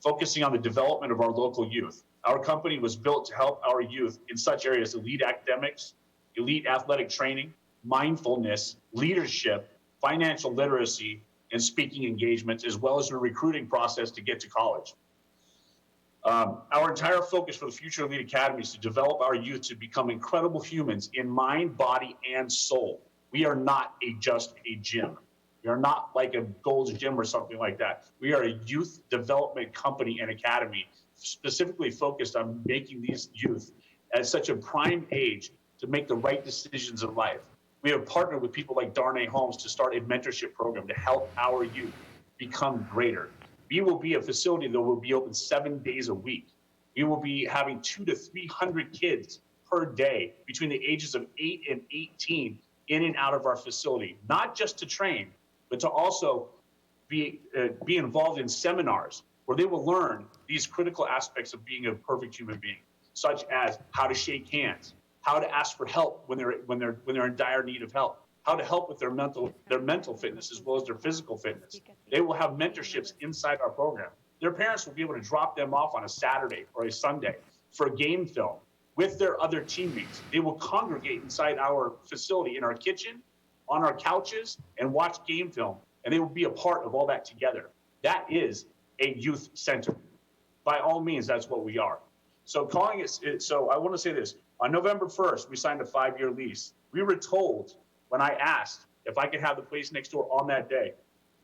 focusing on the development of our local youth. Our company was built to help our youth in such areas as elite academics, elite athletic training, mindfulness, leadership, financial literacy, and speaking engagements, as well as the recruiting process to get to college. Our entire focus for the Future Elite Academy is to develop our youth to become incredible humans in mind, body, and soul. We are not just a gym. We are not like a Gold's Gym or something like that. We are a youth development company and academy specifically focused on making these youth at such a prime age to make the right decisions in life. We have partnered with people like Darnay Holmes to start a mentorship program to help our youth become greater. We will be a facility that will be open 7 days a week. We will be having 200 to 300 kids per day between the ages of 8 and 18 in and out of our facility, not just to train, but to also be involved in seminars where they will learn these critical aspects of being a perfect human being, such as how to shake hands, how to ask for help when they're in dire need of help, how to help with their mental fitness as well as their physical fitness. They will have mentorships inside our program. Their parents will be able to drop them off on a Saturday or a Sunday for a game film with their other teammates. They will congregate inside our facility in our kitchen, on our couches, and watch game film, and they will be a part of all that together. That is a youth center. By all means, that's what we are. So so I want to say this. On November 1st, we signed a 5-year lease. We were told, when I asked if I could have the place next door on that day,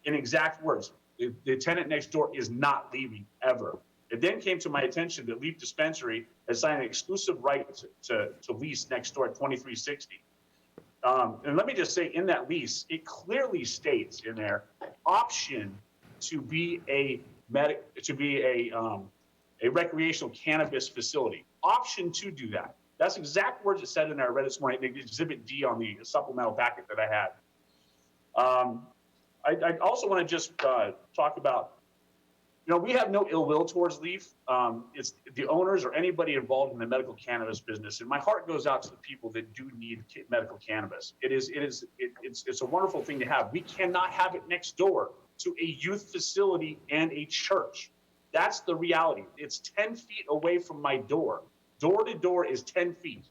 in exact words, the tenant next door is not leaving ever. It then came to my attention that Leaf Dispensary has signed an exclusive right to lease next door at 2360. And let me just say, in that lease, it clearly states in there, option to be a recreational cannabis facility. Option to do that. That's exact words it said in there. I read this morning, Exhibit D on the supplemental packet that I had. I also want to just talk about, we have no ill will towards Leaf. It's the owners or anybody involved in the medical cannabis business. And my heart goes out to the people that do need medical cannabis. It's a wonderful thing to have. We cannot have it next door to a youth facility and a church. That's the reality. It's 10 feet away from my door. Door to door is 10 feet.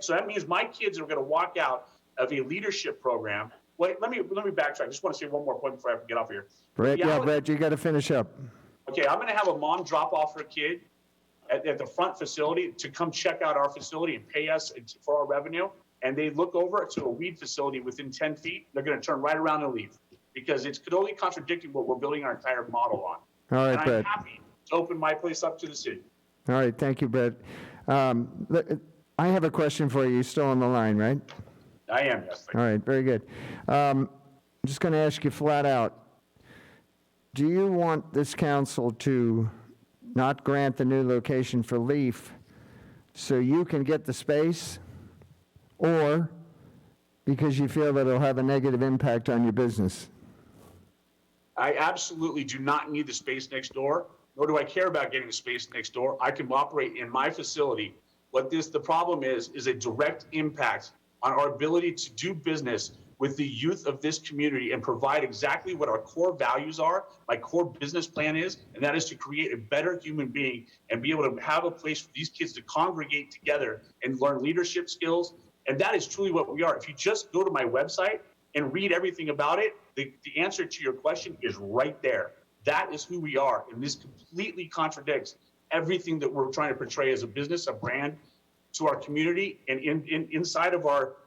So that means my kids are going to walk out of a leadership program. Wait, let me backtrack. I just want to say one more point before I get off here. Brett, you got to finish up. Okay, I'm going to have a mom drop off her kid at the front facility to come check out our facility and pay us for our revenue. And they look over to a weed facility within 10 feet. They're going to turn right around and leave because it's totally contradicting what we're building our entire model on. All right, and Brett. I'm happy to open my place up to the city. All right, thank you, Brett. I have a question for you. You're still on the line, right? I am, yes. All right, very good. I'm just going to ask you flat out, do you want this council to not grant the new location for Leaf so you can get the space, or because you feel that it'll have a negative impact on your business? I absolutely do not need the space next door, nor do I care about getting the space next door. I can operate in my facility. The problem is a direct impact on our ability to do business with the youth of this community and provide exactly what our core values are, my core business plan is, and that is to create a better human being and be able to have a place for these kids to congregate together and learn leadership skills. And that is truly what we are. If you just go to my website and read everything about it, the answer to your question is right there. That is who we are. And this completely contradicts everything that we're trying to portray as a business, a brand to our community and inside of our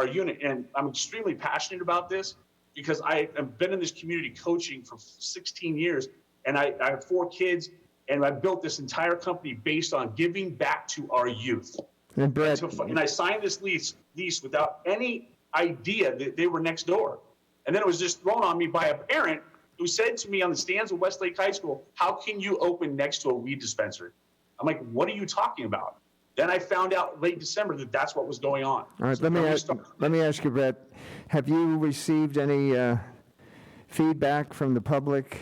unit. And I'm extremely passionate about this because I have been in this community coaching for 16 years, and I have 4 kids, and I built this entire company based on giving back to our youth. And Brett, and I signed this lease without any idea that they were next door. And then it was just thrown on me by a parent who said to me on the stands of Westlake High School, "How can you open next to a weed dispensary?" I'm like, "What are you talking about?" Then I found out late December that that's what was going on. all right, So let me ask you, Brett, have you received any feedback from the public,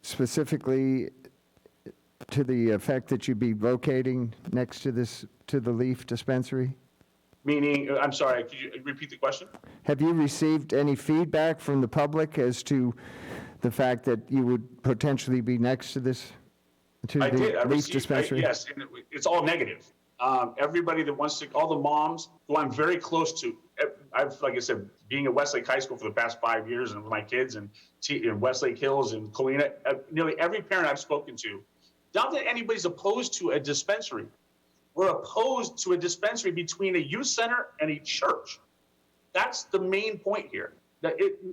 specifically to the effect that you'd be locating next to the Leaf dispensary? Meaning, I'm sorry, could you repeat the question? Have you received any feedback from the public as to the fact that you would potentially be next to this, to I the did. I Leaf received, dispensary? yes, and it's all negative. Everybody that wants to, all the moms who I'm very close to, like I said, being at Westlake High School for the past 5 years and with my kids and in Westlake Hills and Colina, nearly every parent I've spoken to, not that anybody's opposed to a dispensary. We're opposed to a dispensary between a youth center and a church. That's the main point here.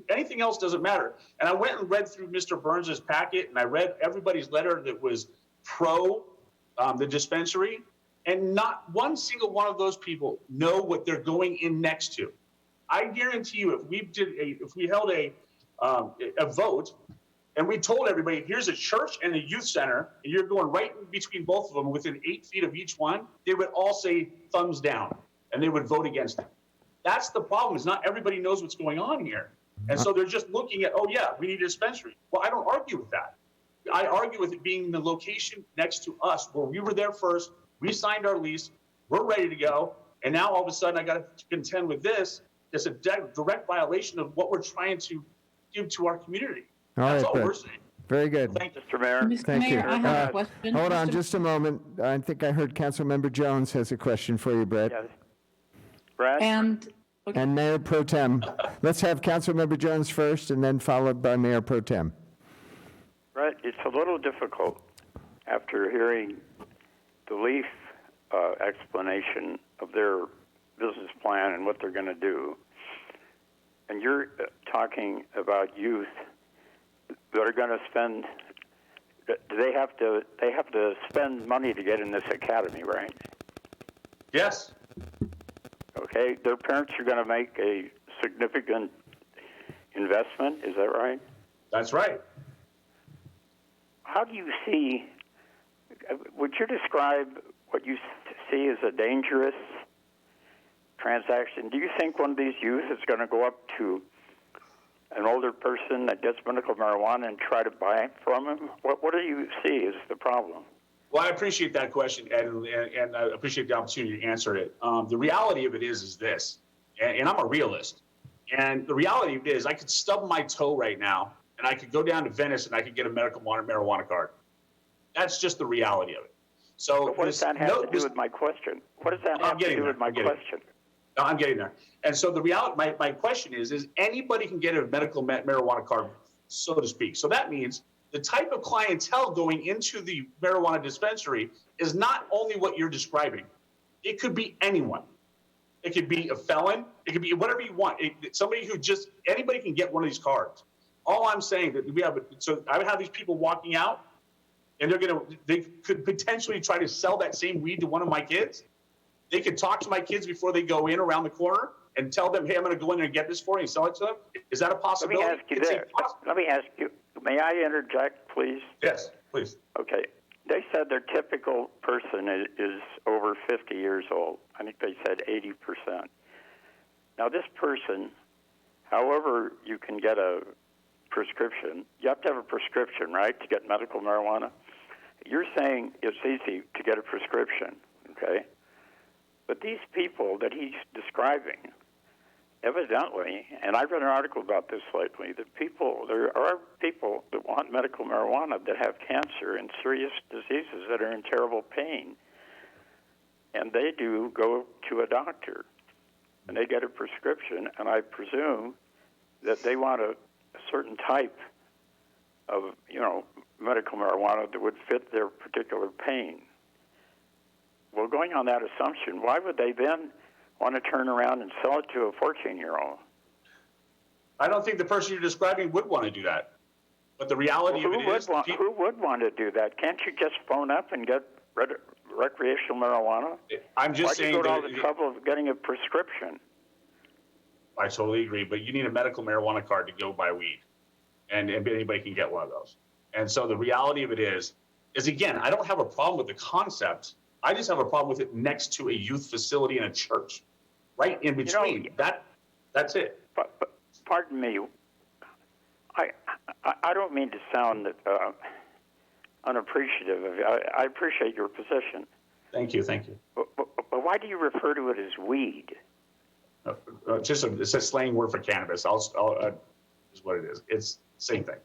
Anything else doesn't matter. And I went and read through Mr. Burns's packet, and I read everybody's letter that was pro the dispensary, and not one single one of those people know what they're going in next to. I guarantee you, if we held a vote, and we told everybody, here's a church and a youth center, and you're going right in between both of them within 8 feet of each one, they would all say thumbs down, and they would vote against it. That's the problem, is not everybody knows what's going on here. And so they're just looking at, oh yeah, we need a dispensary. Well, I don't argue with that. I argue with it being the location next to us, where we were there first, we signed our lease, we're ready to go, and now all of a sudden I got to contend with this. It's a direct violation of what we're trying to give to our community. That's all we're saying. Very good. Thank you, Mr. Mayor. Thank you. I have a question. Hold on just a moment. I think I heard Councilmember Jones has a question for you, Brett. Yes. Brad? And Mayor Pro Tem. Let's have Councilmember Jones first, and then followed by Mayor Pro Tem. Brett, it's a little difficult after hearing the Leaf explanation of their business plan and what they're going to do. And you're talking about youth that are going to spend. They have to spend money to get in this academy, right? Yes. Okay. Their parents are going to make a significant investment. Is that right? That's right. How do you see? Would you describe what you see as a dangerous transaction? Do you think one of these youth is going to go up to an older person that gets medical marijuana and try to buy it from him? What do you see is the problem? Well, I appreciate that question, Ed, and I appreciate the opportunity to answer it. The reality of it is this, and I'm a realist, and the reality of it is I could stub my toe right now, and I could go down to Venice and I could get a medical marijuana card. That's just the reality of it. So but what does that have to do with my question? What does that have to do with my question? No, I'm getting there. And so the reality, my question is anybody can get a medical marijuana card, so to speak. So that means the type of clientele going into the marijuana dispensary is not only what you're describing. It could be anyone. It could be a felon. It could be whatever you want. Somebody who anybody can get one of these cards. All I'm saying that so I would have these people walking out, and they could potentially try to sell that same weed to one of my kids. They could talk to my kids before they go in around the corner and tell them, hey, I'm going to go in there and get this for you and sell it to them. Is that a possibility? Let me ask you this. Let me ask you, May I interject, please? Yes, please. Okay. They said their typical person is over 50 years old. I think they said 80%. Now, this person, however you can get a prescription, you have to have a prescription, right, to get medical marijuana? You're saying it's easy to get a prescription, okay? But these people that he's describing, evidently, and I've read an article about this lately, that there are people that want medical marijuana that have cancer and serious diseases that are in terrible pain. And they do go to a doctor, and they get a prescription, and I presume that they want a certain type of, medical marijuana that would fit their particular pain. Well, going on that assumption, why would they then want to turn around and sell it to a 14-year-old? I don't think the person you're describing would want to do that. But the reality of it is... Who would want to do that? Can't you just phone up and get recreational marijuana? I'm just saying... Why do you go to all the trouble of getting a prescription? I totally agree, but you need a medical marijuana card to go buy weed. And anybody can get one of those. And so the reality of it is again, I don't have a problem with the concept. I just have a problem with it next to a youth facility and a church. Right in between. That's it. But pardon me. I don't mean to sound unappreciative of you. I appreciate your position. Thank you. But why do you refer to it as weed? It's a slang word for cannabis. Is what it is. It's the same thing.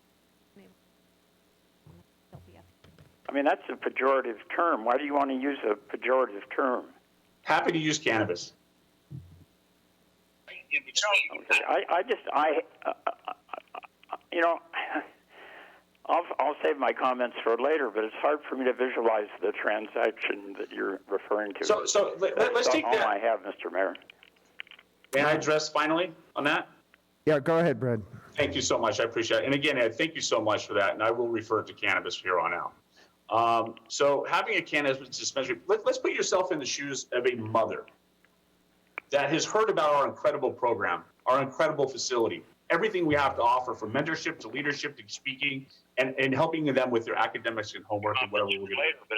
I mean, that's a pejorative term. Why do you want to use a pejorative term? Happy to use cannabis. I'll save my comments for later, but it's hard for me to visualize the transaction that you're referring to. So let's take that. All I have, Mr. Mayor. May I address finally on that? Yeah, go ahead, Brad. Thank you so much. I appreciate it. And again, Ed, thank you so much for that. And I will refer to cannabis from here on out. So having a cannabis dispensary, let's put yourself in the shoes of a mother that has heard about our incredible program, our incredible facility, everything we have to offer from mentorship to leadership to speaking and helping them with their academics and homework and whatever we're going to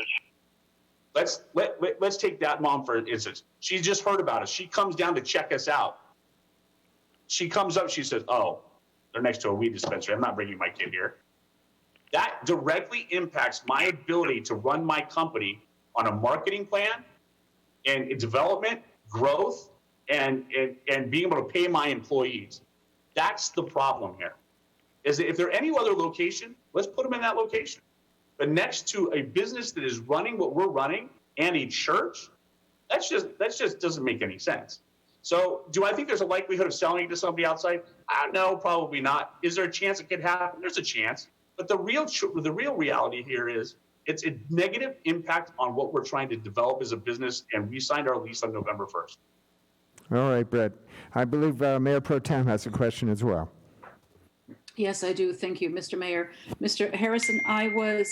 do. Let's take that mom for instance. She just heard about us. She comes down to check us out. She comes up, she says, oh, they're next to a weed dispensary. I'm not bringing my kid here. That directly impacts my ability to run my company on a marketing plan and development, growth, and being able to pay my employees. That's the problem here. Is that if there are any other location, let's put them in that location. But next to a business that is running what we're running and a church, that just doesn't make any sense. So do I think there's a likelihood of selling it to somebody outside? No, probably not. Is there a chance it could happen? There's a chance. But the real reality here is it's a negative impact on what we're trying to develop as a business, and we signed our lease on November 1st. All right, Brett. I believe Mayor Pro Tem has a question as well. Yes, I do. Thank you, Mr. Mayor. Mr. Harrison, I was...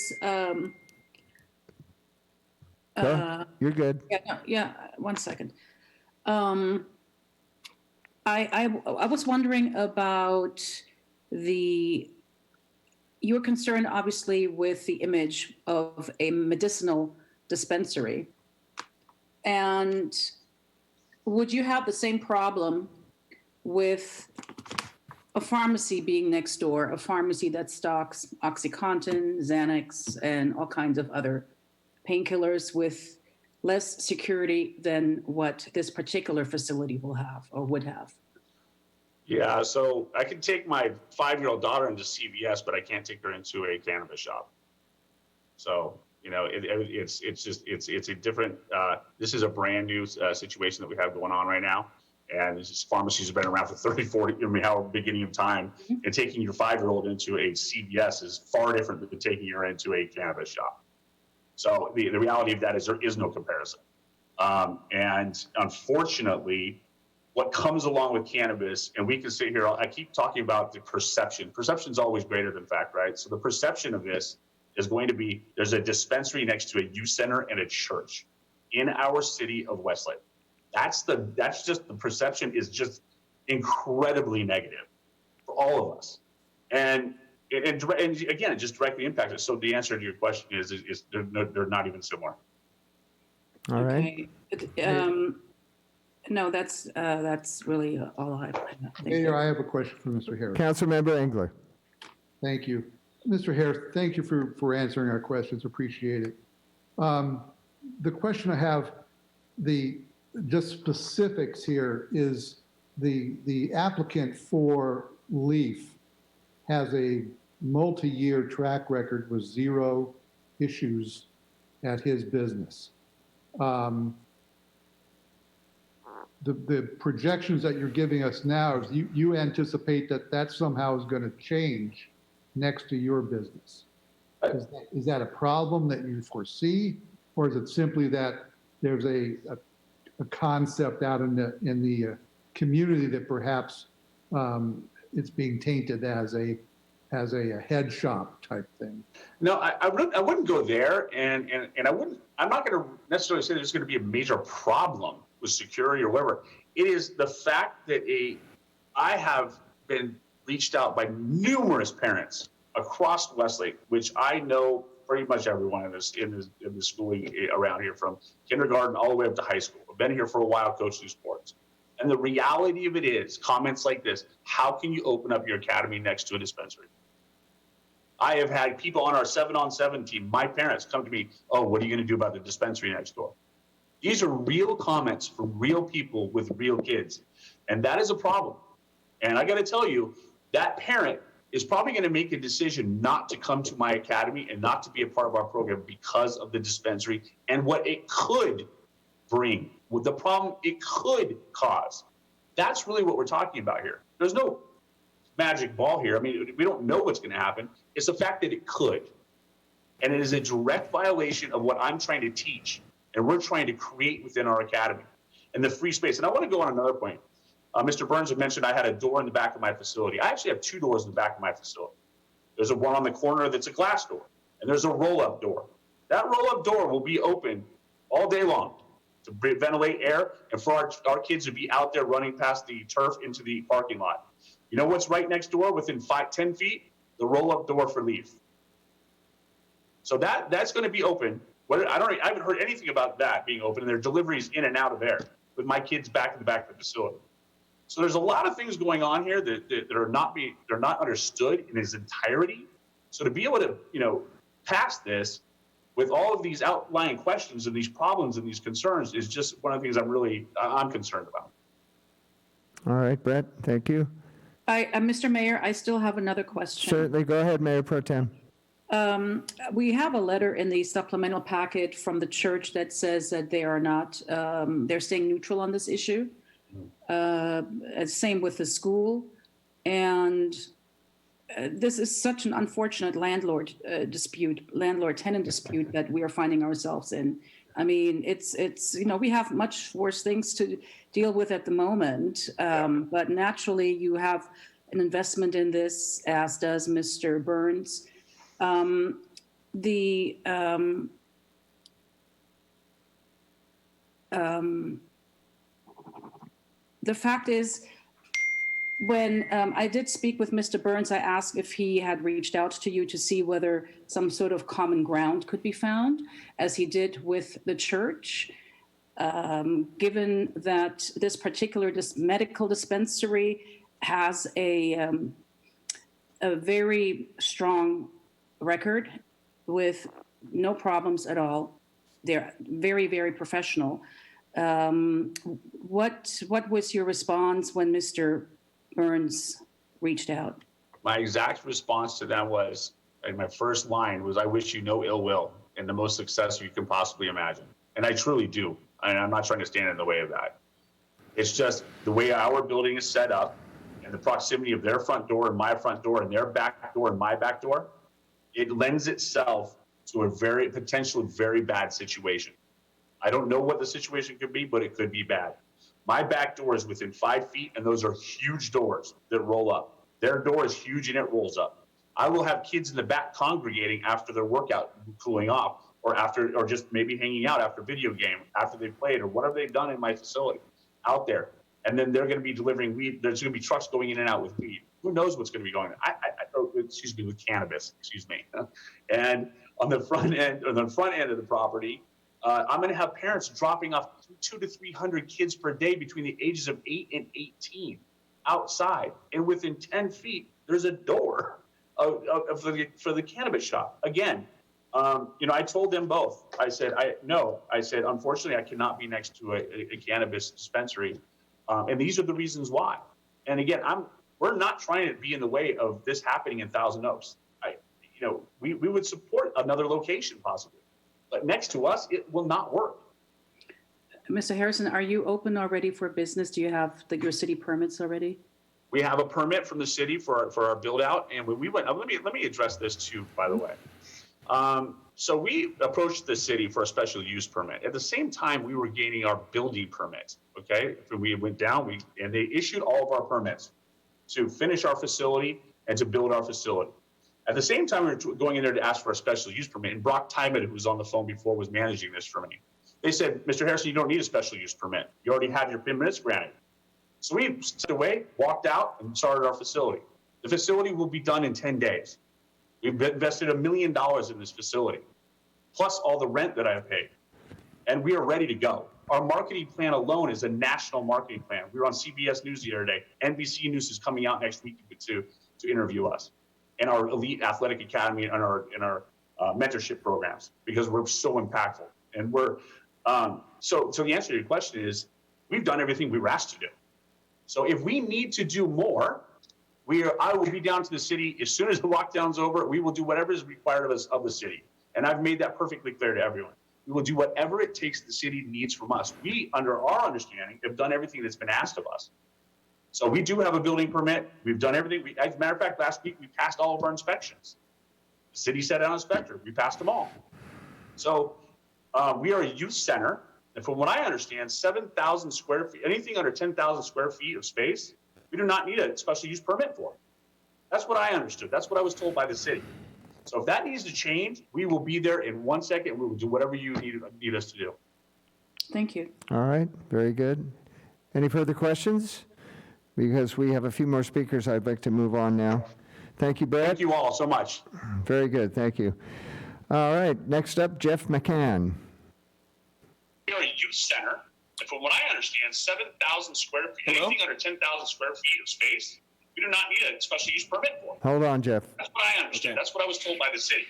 You're good. One second. I was wondering about you're concerned, obviously, with the image of a medicinal dispensary. And would you have the same problem with a pharmacy being next door, a pharmacy that stocks OxyContin, Xanax, and all kinds of other painkillers with less security than what this particular facility will have or would have? Yeah, so I can take my 5-year-old daughter into CVS, but I can't take her into a cannabis shop. So, it's a different, this is a brand new situation that we have going on right now. And pharmacies have been around for 30, 40, however beginning of time. And taking your 5-year-old into a CVS is far different than taking her into a cannabis shop. So the reality of that is there is no comparison. And unfortunately, what comes along with cannabis, and we can sit here, I keep talking about the perception. Perception is always greater than fact, right? So the perception of this is going to be, there's a dispensary next to a youth center and a church in our city of Westlake. That's just the perception is just incredibly negative for all of us. And and again, it just directly impacts it. So the answer to your question is they're not even similar. All right. Okay. No, that's really all I have. Thank Mayor, you. I have a question for Mr. Harris. Councilmember Engler. Thank you. Mr. Harris, thank you for answering our questions. Appreciate it. The question I have, just specifics here, is the applicant for Leaf has a multi-year track record with 0 issues at his business. The projections that you're giving us now, is you anticipate that somehow is going to change next to your business. Is that a problem that you foresee, or is it simply that there's a concept out in the community that perhaps it's being tainted as a head shop type thing? No, I wouldn't go there, and I'm not going to necessarily say there's going to be a major problem with security or whatever. It is the fact that I have been reached out by numerous parents across Westlake, which I know pretty much everyone in the schooling around here, from kindergarten all the way up to high school. I've been here for a while, coaching sports. And the reality of it is comments like this: how can you open up your academy next to a dispensary? I have had people on our 7-on-7 team, my parents, come to me, oh, what are you going to do about the dispensary next door? These are real comments from real people with real kids. And that is a problem. And I got to tell you, that parent is probably going to make a decision not to come to my academy and not to be a part of our program because of the dispensary and what it could bring, with the problem it could cause. That's really what we're talking about here. There's no magic ball here. I mean, we don't know what's going to happen. It's the fact that it could. And it is a direct violation of what I'm trying to teach and we're trying to create within our academy and the free space. And I want to go on another point. Mr. Burns had mentioned I had a door in the back of my facility. I actually have 2 doors in the back of my facility. There's a one on the corner that's a glass door, and there's a roll-up door. That roll-up door will be open all day long to ventilate air and for our kids to be out there running past the turf into the parking lot. You know what's right next door within 5-10 feet? The roll-up door for Leaf. So that's going to be open. I haven't heard anything about that being open, and there are deliveries in and out of there with my kids back in the back of the facility. So there's a lot of things going on here that are not understood in its entirety. So to be able to, pass this with all of these outlying questions and these problems and these concerns is just one of the things I'm concerned about. All right, Brett, thank you. Mr. Mayor, I still have another question. Certainly, go ahead, Mayor Pro Tem. We have a letter in the supplemental packet from the church that says that they are not, they're staying neutral on this issue. Same with the school. And this is such an unfortunate landlord-tenant dispute that we are finding ourselves in. I mean, it's we have much worse things to deal with at the moment. But naturally, you have an investment in this, as does Mr. Burns. The fact is, when I did speak with Mr. Burns, I asked if he had reached out to you to see whether some sort of common ground could be found, as he did with the church. Given that this particular medical dispensary has a very strong record with no problems at all. They're very, very professional. What was your response when Mr. Burns reached out? My exact response to them was, and my first line was, I wish you no ill will and the most success you can possibly imagine. And I truly do. And I'm not trying to stand in the way of that. It's just the way our building is set up and the proximity of their front door and my front door and their back door and my back door, it lends itself to a potentially very bad situation. I don't know what the situation could be, but it could be bad. My back door is within 5 feet, and those are huge doors that roll up. Their door is huge, and it rolls up. I will have kids in the back congregating after their workout, cooling off, or just maybe hanging out after video game, after they've played, or whatever they've done in my facility out there. And then they're going to be delivering weed. There's going to be trucks going in and out with weed. Who knows what's going to be going on? with cannabis, excuse me. And on the front end of the property, I'm going to have parents dropping off 200 to 300 kids per day between the ages of 8 and 18 outside. And within 10 feet, there's a door for the cannabis shop. Again, I told them both. I said, unfortunately, I cannot be next to a cannabis dispensary. And these are the reasons why. And again, we're not trying to be in the way of this happening in Thousand Oaks. We would support another location possibly, but next to us, it will not work. Mr. Harrison, are you open already for business? Do you have your city permits already? We have a permit from the city for our build out. And when we went, let me address this too, by the way. So we approached the city for a special use permit. At the same time, we were gaining our building permit. Okay. We went down, and they issued all of our permits to finish our facility and to build our facility. At the same time, we were going in there to ask for a special use permit. And Brock Tyman, who was on the phone before, was managing this for me. They said, Mr. Harrison, you don't need a special use permit. You already have your permits granted. So we stepped away, walked out, and started our facility. The facility will be done in 10 days. We've invested $1 million in this facility, plus all the rent that I have paid. And we are ready to go. Our marketing plan alone is a national marketing plan. We were on CBS News the other day. NBC News is coming out next week to interview us, and our elite athletic academy and our mentorship programs, because we're so impactful. And we're so the answer to your question is, we've done everything we were asked to do. So if we need to do more, I will be down to the city as soon as the lockdown's over. We will do whatever is required of us of the city, and I've made that perfectly clear to everyone. We will do whatever it takes the city needs from us. We, under our understanding, have done everything that's been asked of us. So we do have a building permit. We've done everything. As a matter of fact, last week we passed all of our inspections. The city sent out an inspector. We passed them all. So we are a youth center. And from what I understand, 7,000 square feet, anything under 10,000 square feet of space, we do not need a special use permit for. That's what I understood. That's what I was told by the city. So if that needs to change, we will be there in 1 second. We will do whatever you need us to do. Thank you. All right, very good. Any further questions? Because we have a few more speakers, I'd like to move on now. Thank you, Brad. Thank you all so much. Very good, thank you. All right, next up, Jeff McCann. We are a youth center, and from what I understand, 7,000 square feet, anything under 10,000 square feet of space, we do not need a special use permit for. Hold on, Jeff. That's what I understand. Okay. That's what I was told by the city.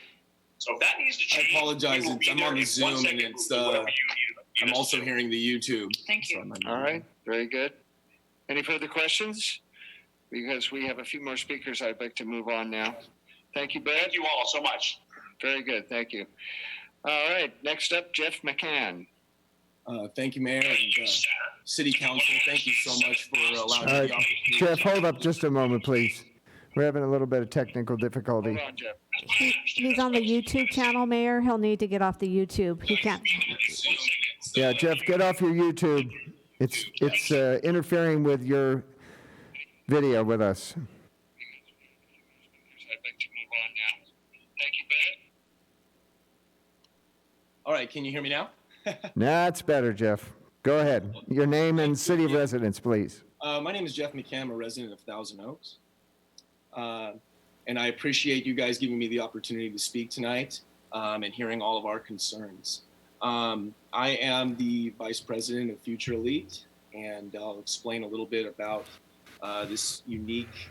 So if that needs to change, I apologize. I'm on the Zoom, and it's I'm also do. hearing the YouTube. Thank you. All right, very good. Any further questions? Because we have a few more speakers, I'd like to move on now. Thank you, Brad. Thank you all so much. Very good, thank you. All right, next up, Jeff McCann. Thank you, Mayor and City Council. Thank you so much for allowing me the opportunity. Jeff, hold up just a moment, please. We're having a little bit of technical difficulty. Hold on, Jeff. He's on the YouTube channel, Mayor. He'll need to get off the YouTube. He can't. Yeah, Jeff, get off your YouTube. It's interfering with your video with us. I'd like to move on now. Thank you, Brad. All right, can you hear me now? That's better, Jeff. Go ahead. Your name and city of residence, please. My name is Jeff McCann. I'm a resident of Thousand Oaks. And I appreciate you guys giving me the opportunity to speak tonight and hearing all of our concerns. I am the Vice President of Future Elite, and I'll explain a little bit about this unique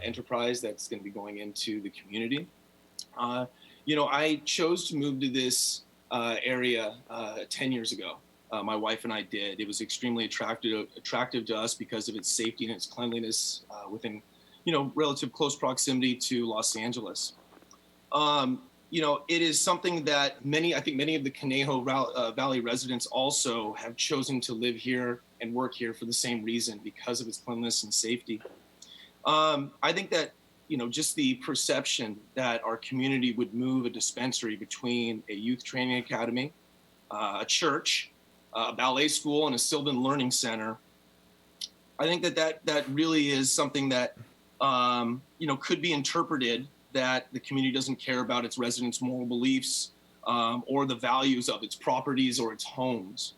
enterprise that's going to be going into the community. I chose to move to this area 10 years ago. My wife and I did. It was extremely attractive to us because of its safety and its cleanliness within, relative close proximity to Los Angeles. It is something that I think many of the Conejo Valley residents also have chosen to live here and work here for the same reason, because of its cleanliness and safety. I think that, just the perception that our community would move a dispensary between a youth training academy, a church, a ballet school, and a Sylvan Learning Center, I think that really is something that, could be interpreted that the community doesn't care about its residents' moral beliefs or the values of its properties or its homes.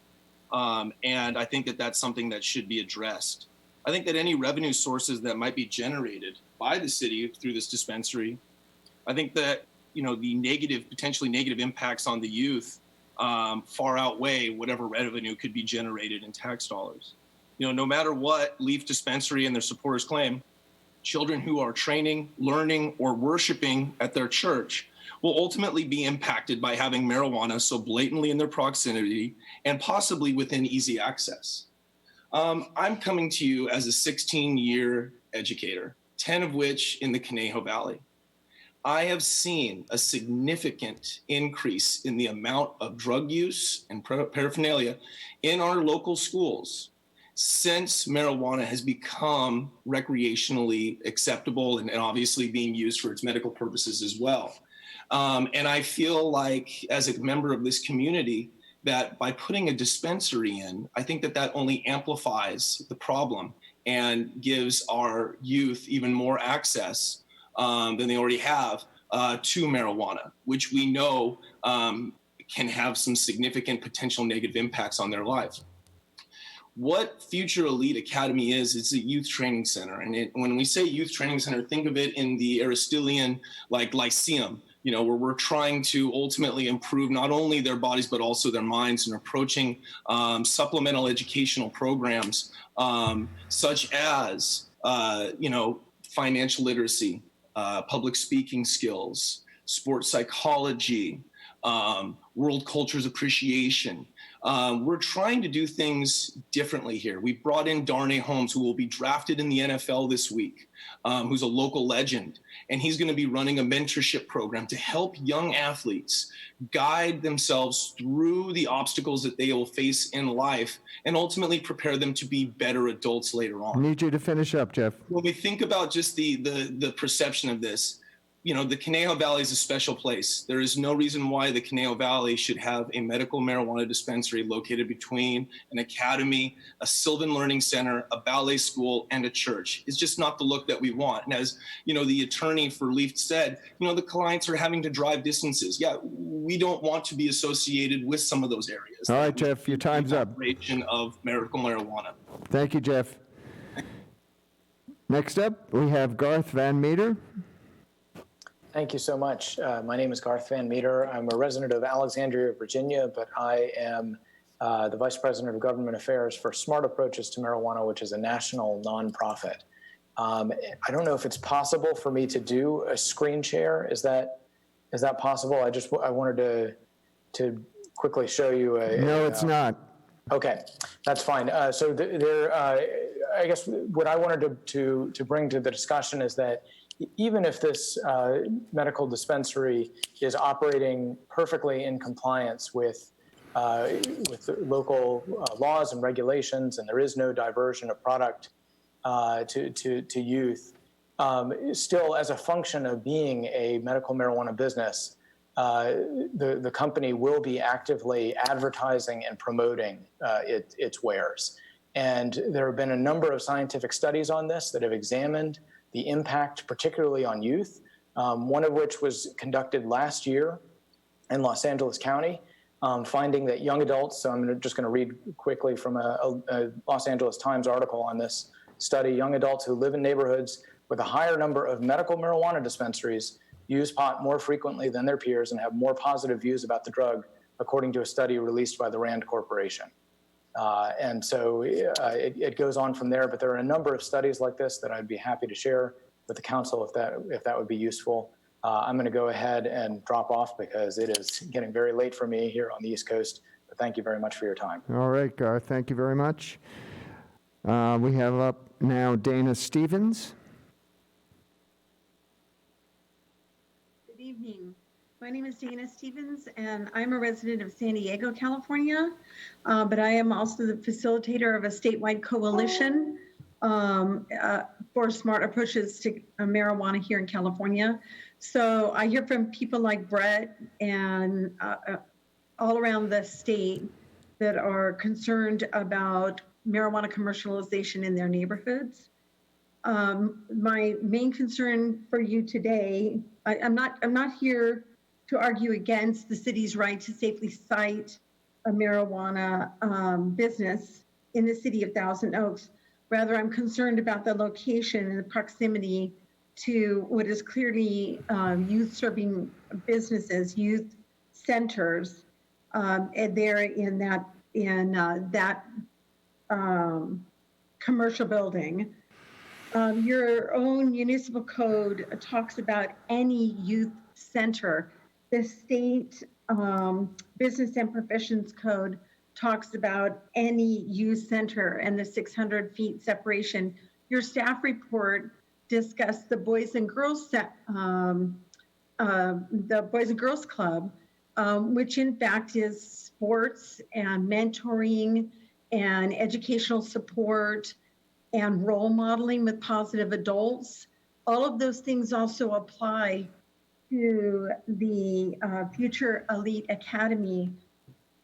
And I think that that's something that should be addressed. I think that any revenue sources that might be generated by the city through this dispensary, I think that, the potentially negative impacts on the youth far outweigh whatever revenue could be generated in tax dollars. No matter what Leaf Dispensary and their supporters claim, children who are training, learning, or worshiping at their church will ultimately be impacted by having marijuana so blatantly in their proximity and possibly within easy access. I'm coming to you as a 16-year educator, 10 of which in the Conejo Valley. I have seen a significant increase in the amount of drug use and paraphernalia in our local schools since marijuana has become recreationally acceptable and obviously being used for its medical purposes as well. And I feel like, as a member of this community, that by putting a dispensary in, I think that only amplifies the problem and gives our youth even more access than they already have to marijuana, which we know can have some significant potential negative impacts on their lives. What Future Elite Academy is a youth training center. And when we say youth training center, think of it in the Aristotelian lyceum, where we're trying to ultimately improve not only their bodies, but also their minds, and approaching supplemental educational programs such as, financial literacy, public speaking skills, sports psychology, world cultures appreciation. We're trying to do things differently here. We brought in Darnay Holmes, who will be drafted in the NFL this week, who's a local legend. And he's going to be running a mentorship program to help young athletes guide themselves through the obstacles that they will face in life and ultimately prepare them to be better adults later on. I need you to finish up, Jeff. When we think about just the perception of this, the Conejo Valley is a special place. There is no reason why the Conejo Valley should have a medical marijuana dispensary located between an academy, a Sylvan Learning Center, a ballet school, and a church. It's just not the look that we want. And as the attorney for Leaf said, the clients are having to drive distances. Yeah, we don't want to be associated with some of those areas. All right, Jeff, your time's up. Of medical marijuana. Thank you, Jeff. Next up, we have Garth Van Meter. Thank you so much. My name is Garth Van Meter. I'm a resident of Alexandria, Virginia, but I am the Vice President of Government Affairs for Smart Approaches to Marijuana, which is a national nonprofit. I don't know if it's possible for me to do a screen share. Is that possible? I wanted to quickly show you a. No, it's not. Okay, that's fine. So I guess what I wanted to bring to the discussion is that even if this medical dispensary is operating perfectly in compliance with local laws and regulations, and there is no diversion of product to youth, still as a function of being a medical marijuana business, the company will be actively advertising and promoting its wares. And there have been a number of scientific studies on this that have examined the impact, particularly on youth, one of which was conducted last year in Los Angeles County, finding that young adults, so I'm just going to read quickly from a Los Angeles Times article on this study, young adults who live in neighborhoods with a higher number of medical marijuana dispensaries use pot more frequently than their peers and have more positive views about the drug, according to a study released by the Rand Corporation. And so it goes on from there, but there are a number of studies like this that I'd be happy to share with the council if that would be useful. I'm going to go ahead and drop off because it is getting very late for me here on the East Coast. But thank you very much for your time. All right, Garth, thank you very much. We have up now Dana Stevens. Good evening. My name is Dana Stevens, and I'm a resident of San Diego, California, but I am also the facilitator of a statewide coalition for smart approaches to marijuana here in California. So I hear from people like Brett and all around the state that are concerned about marijuana commercialization in their neighborhoods. My main concern for you today, I'm not here to argue against the city's right to safely site a marijuana business in the city of Thousand Oaks. Rather, I'm concerned about the location and the proximity to what is clearly youth-serving businesses, youth centers, and there in that commercial building. Your own municipal code talks about any youth center. The state business and professions code talks about any youth center and the 600 feet separation. Your staff report discussed the Boys and Girls Club, which in fact is sports and mentoring and educational support and role modeling with positive adults. All of those things also apply to the Future Elite Academy,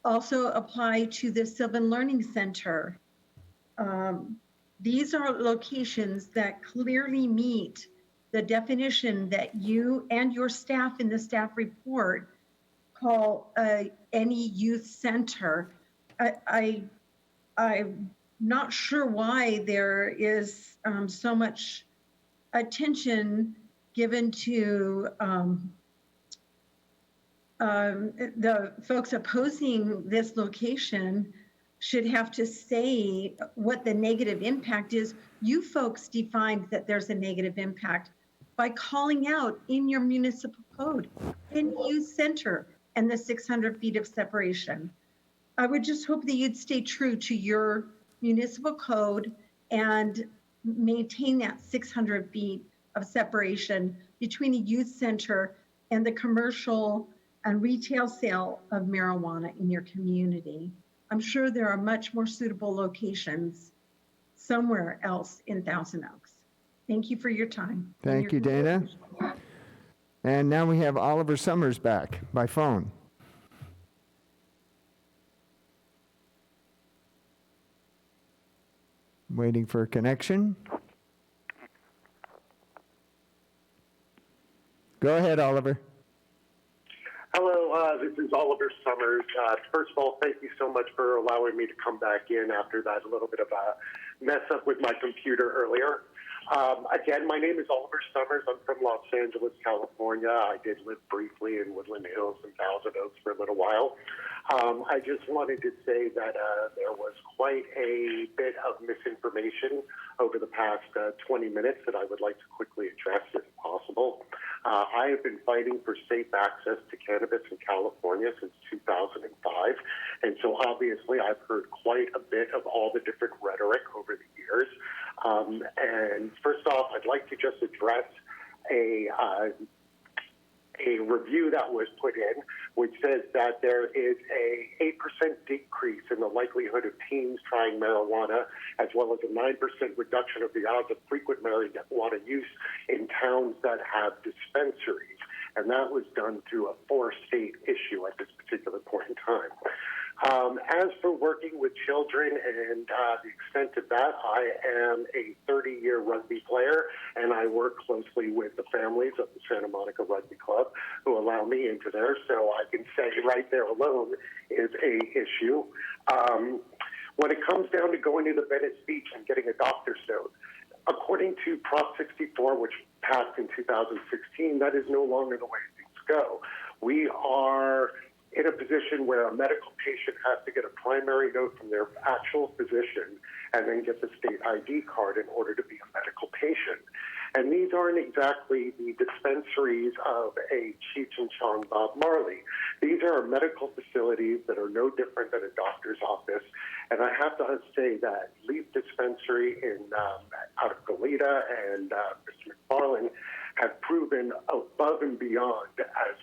also apply to the Sylvan Learning Center. These are locations that clearly meet the definition that you and your staff in the staff report call any youth center. I'm not sure why there is so much attention given to the folks opposing this location should have to say what the negative impact is. You folks defined that there's a negative impact by calling out in your municipal code, any youth center and the 600 feet of separation. I would just hope that you'd stay true to your municipal code and maintain that 600 feet of separation between a youth center and the commercial and retail sale of marijuana in your community. I'm sure there are much more suitable locations somewhere else in Thousand Oaks. Thank you for your time. Thank you, Dana. And now we have Oliver Summers back by phone. Waiting for a connection. Go ahead, Oliver. Hello, this is Oliver Summers. First of all, thank you so much for allowing me to come back in after that little bit of a mess up with my computer earlier. Again, my name is Oliver Summers. I'm from Los Angeles, California. I did live briefly in Woodland Hills and Thousand Oaks for a little while. I just wanted to say that there was quite a bit of misinformation over the past 20 minutes that I would like to quickly address if possible. I have been fighting for safe access to cannabis in California since 2005, and so obviously I've heard quite a bit of all the different rhetoric over the years. And first off, I'd like to just address a review that was put in, which says that there is a 8% decrease in the likelihood of teens trying marijuana, as well as a 9% reduction of the odds of frequent marijuana use in towns that have dispensaries. And that was done through a 4-state issue at this particular point in time. As for working with children and the extent of that, I am a 30-year rugby player, and I work closely with the families of the Santa Monica Rugby Club who allow me into there, so I can say right there alone is a issue. When it comes down to going to the Venice Beach and getting a doctor's note, according to Prop 64, which passed in 2016, that is no longer the way things go. We are in a position where a medical patient has to get a primary note from their actual physician and then get the state ID card in order to be a medical patient. And these aren't exactly the dispensaries of a Cheech and Chong Bob Marley. These are medical facilities that are no different than a doctor's office. And I have to say that Lease Dispensary out of Goleta and Mr. McFarland have proven above and beyond as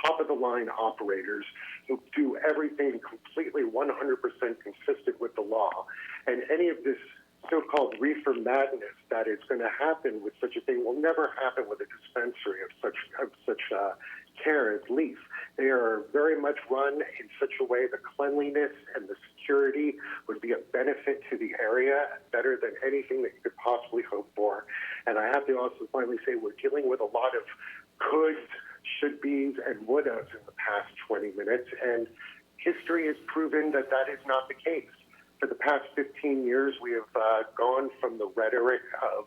top-of-the-line operators who do everything completely 100% consistent with the law. And any of this so-called reefer madness that is going to happen with such a thing will never happen with a dispensary of such care as Leaf. They are very much run in such a way the cleanliness and the security would be a benefit to the area, better than anything that you could possibly hope for. And I have to also finally say we're dealing with a lot of coulds, should-be's, and would-haves in the past 20 minutes, and history has proven that that is not the case. For the past 15 years, we have gone from the rhetoric of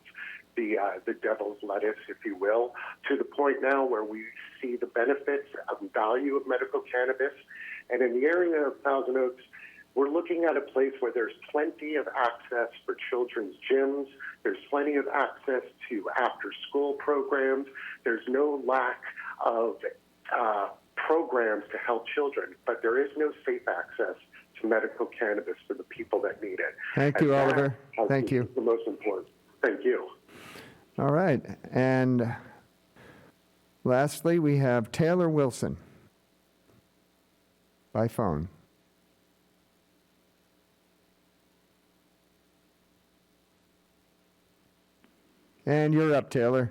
the devil's lettuce, if you will, to the point now where we see the benefits and value of medical cannabis. And in the area of Thousand Oaks, we're looking at a place where there's plenty of access for children's gyms. There's plenty of access to after-school programs. There's no lack of programs to help children, but there is no safe access to medical cannabis for the people that need it. Thank you, Oliver. Thank you. The most important. Thank you. All right. And lastly, we have Taylor Wilson by phone. And you're up, Taylor.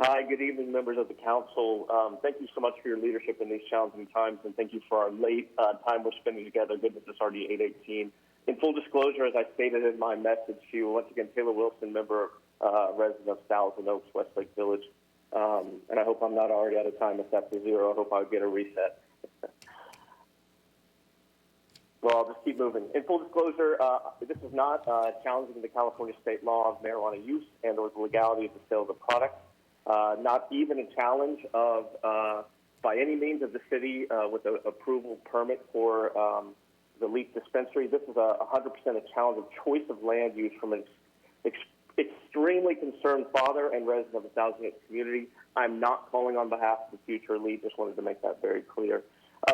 Hi, good evening, members of the council. Thank you so much for your leadership in these challenging times, and thank you for our late time we're spending together. Goodness, it's already 8:18. In full disclosure, as I stated in my message to you, once again, Taylor Wilson, member, resident of Thousand Oaks, Westlake Village. And I hope I'm not already out of time. If that's a zero, I hope I'll get a reset. Well, I'll just keep moving. In full disclosure, this is not challenging the California state law of marijuana use and or the legality of the sale of the product. Not even a challenge of, by any means, of the city with an approval permit for the Lease Dispensary. This is 100% a challenge of choice of land use from an extremely concerned father and resident of the Thousand Oaks community. I'm not calling on behalf of the future elite. Just wanted to make that very clear.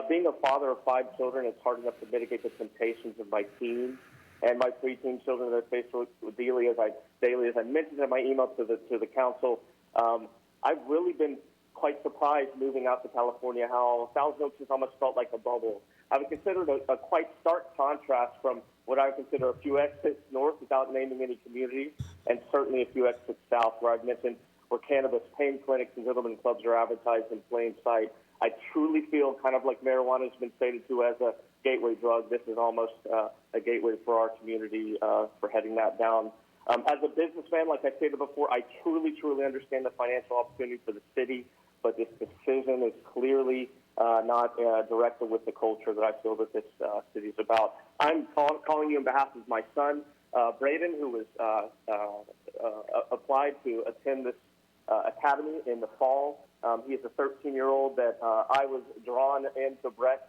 Being a father of 5 children, it's hard enough to mitigate the temptations of my teens and my preteen children that are faced with daily. As I mentioned in my email to the council, I've really been quite surprised moving out to California how Thousand Oaks has almost felt like a bubble. I would consider it a quite stark contrast from what I would consider a few exits north without naming any community, and certainly a few exits south where I've mentioned where cannabis pain clinics and gentlemen clubs are advertised in plain sight. I truly feel kind of like marijuana has been stated to as a gateway drug. This is almost a gateway for our community for heading that down. As a businessman, like I stated before, I truly understand the financial opportunity for the city, but this decision is clearly not directed with the culture that I feel that this city is about. I'm calling you on behalf of my son, Braden, who was applied to attend this academy in the fall. He is a 13-year-old that I was drawn into Brett's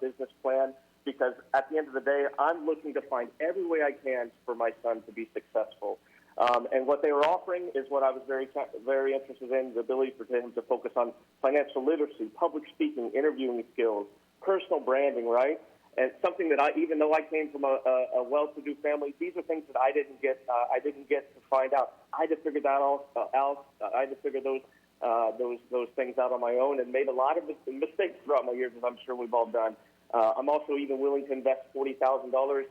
business plan because at the end of the day, I'm looking to find every way I can for my son to be successful. And what they were offering is what I was very interested in, the ability for him to focus on financial literacy, public speaking, interviewing skills, personal branding, right? And something that even though I came from a well-to-do family, these are things that I didn't get to find out. I had to figure that all out. I had to figure those things out on my own and made a lot of mistakes throughout my years, as I'm sure we've all done. I'm also even willing to invest $40,000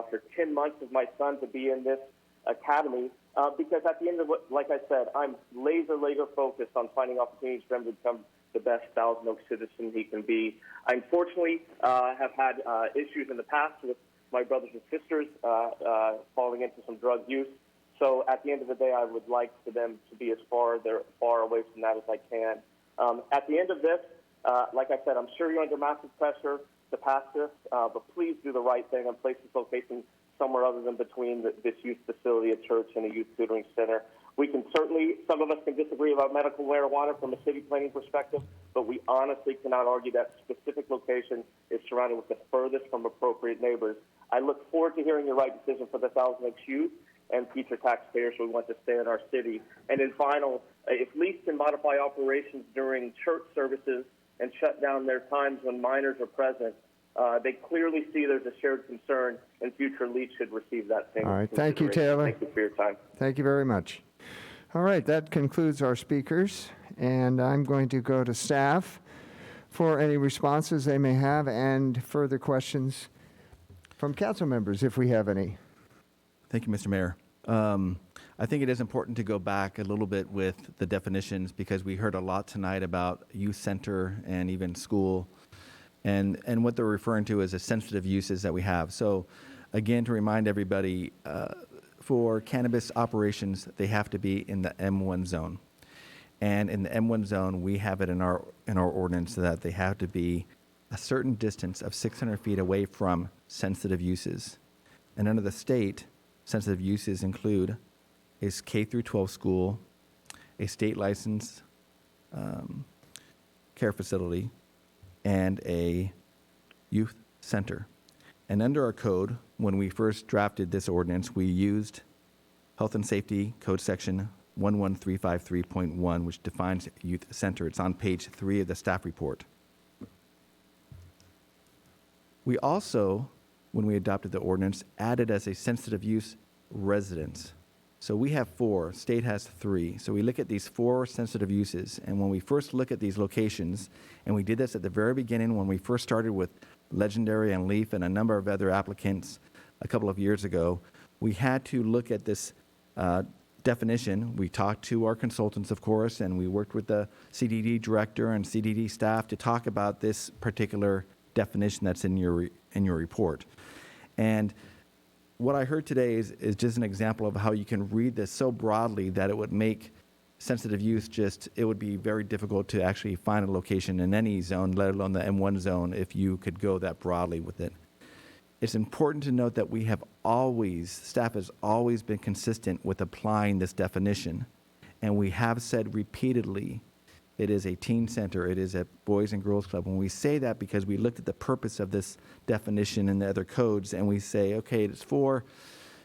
for 10 months of my son to be in this academy because at the end of it, like I said, I'm laser focused on finding opportunities for him to become the best Thousand Oaks citizen he can be. I unfortunately have had issues in the past with my brothers and sisters falling into some drug use. So at the end of the day, I would like for them to be as far away from that as I can. At the end of this, like I said, I'm sure you're under massive pressure to pass this, but please do the right thing and place this location somewhere other than between this youth facility, a church, and a youth tutoring center. We can certainly, some of us can disagree about medical marijuana from a city planning perspective, but we honestly cannot argue that specific location is surrounded with the furthest from appropriate neighbors. I look forward to hearing your right decision for the Thousand Oaks youth and future taxpayers who want to stay in our city. And then final, if Lease can modify operations during church services and shut down their times when minors are present, they clearly see there's a shared concern, and future Lease should receive that same. All right. Thank you, Taylor. Thank you for your time. Thank you very much. All right. That concludes our speakers, and I'm going to go to staff for any responses they may have and further questions from council members, if we have any. Thank you, Mr. Mayor. I think it is important to go back a little bit with the definitions because we heard a lot tonight about youth center and even school and what they're referring to as the sensitive uses that we have. So again, to remind everybody, for cannabis operations, they have to be in the M1 zone. And in the M1 zone, we have it in our ordinance that they have to be a certain distance of 600 feet away from sensitive uses. And under the state, sensitive uses include a K through 12 school, a state licensed care facility, and a youth center. And under our code, when we first drafted this ordinance, we used Health and Safety Code Section 11353.1, which defines youth center. It's on page 3 of the staff report. We also, when we adopted the ordinance, added as a sensitive use residence. So we have 4, state has 3. So we look at these 4 sensitive uses, and when we first look at these locations, and we did this at the very beginning when we first started with Legendary and Leaf and a number of other applicants a couple of years ago, we had to look at this definition. We talked to our consultants, of course, and we worked with the CDD director and CDD staff to talk about this particular definition that's in your report. And what I heard today is just an example of how you can read this so broadly that it would make sensitive use it would be very difficult to actually find a location in any zone, let alone the M1 zone, if you could go that broadly with it. It's important to note that staff has always been consistent with applying this definition. And we have said repeatedly, it is a teen center, it is a boys and girls club. When we say that because we looked at the purpose of this definition in the other codes, and we say, okay, it's for,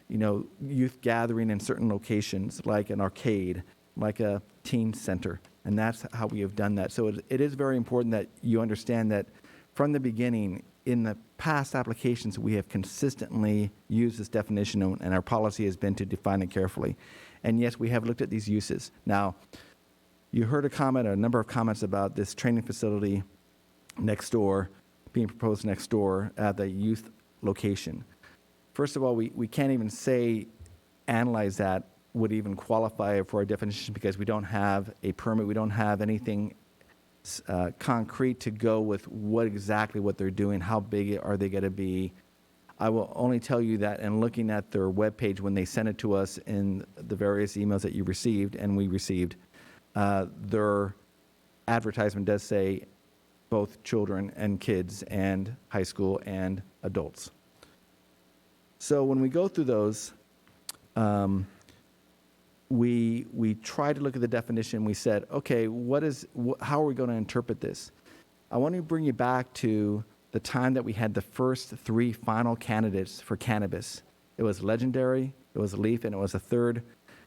youth gathering in certain locations, like an arcade, like a teen center. And that's how we have done that. So it is very important that you understand that from the beginning, in the past applications, we have consistently used this definition, and our policy has been to define it carefully. And yes, we have looked at these uses. Now, you heard a number of comments about this training facility next door, being proposed next door at the youth location. First of all, we can't even analyze that would even qualify for a definition because we don't have a permit, we don't have anything concrete to go with exactly what they're doing, how big are they going to be. I will only tell you that in looking at their webpage when they sent it to us in the various emails that you received and we received, their advertisement does say both children and kids and high school and adults. So when we go through those, we try to look at the definition. We said, okay, how are we going to interpret this? I want to bring you back to the time that we had the first 3 final candidates for cannabis. It was Legendary, it was Leaf, and it was a third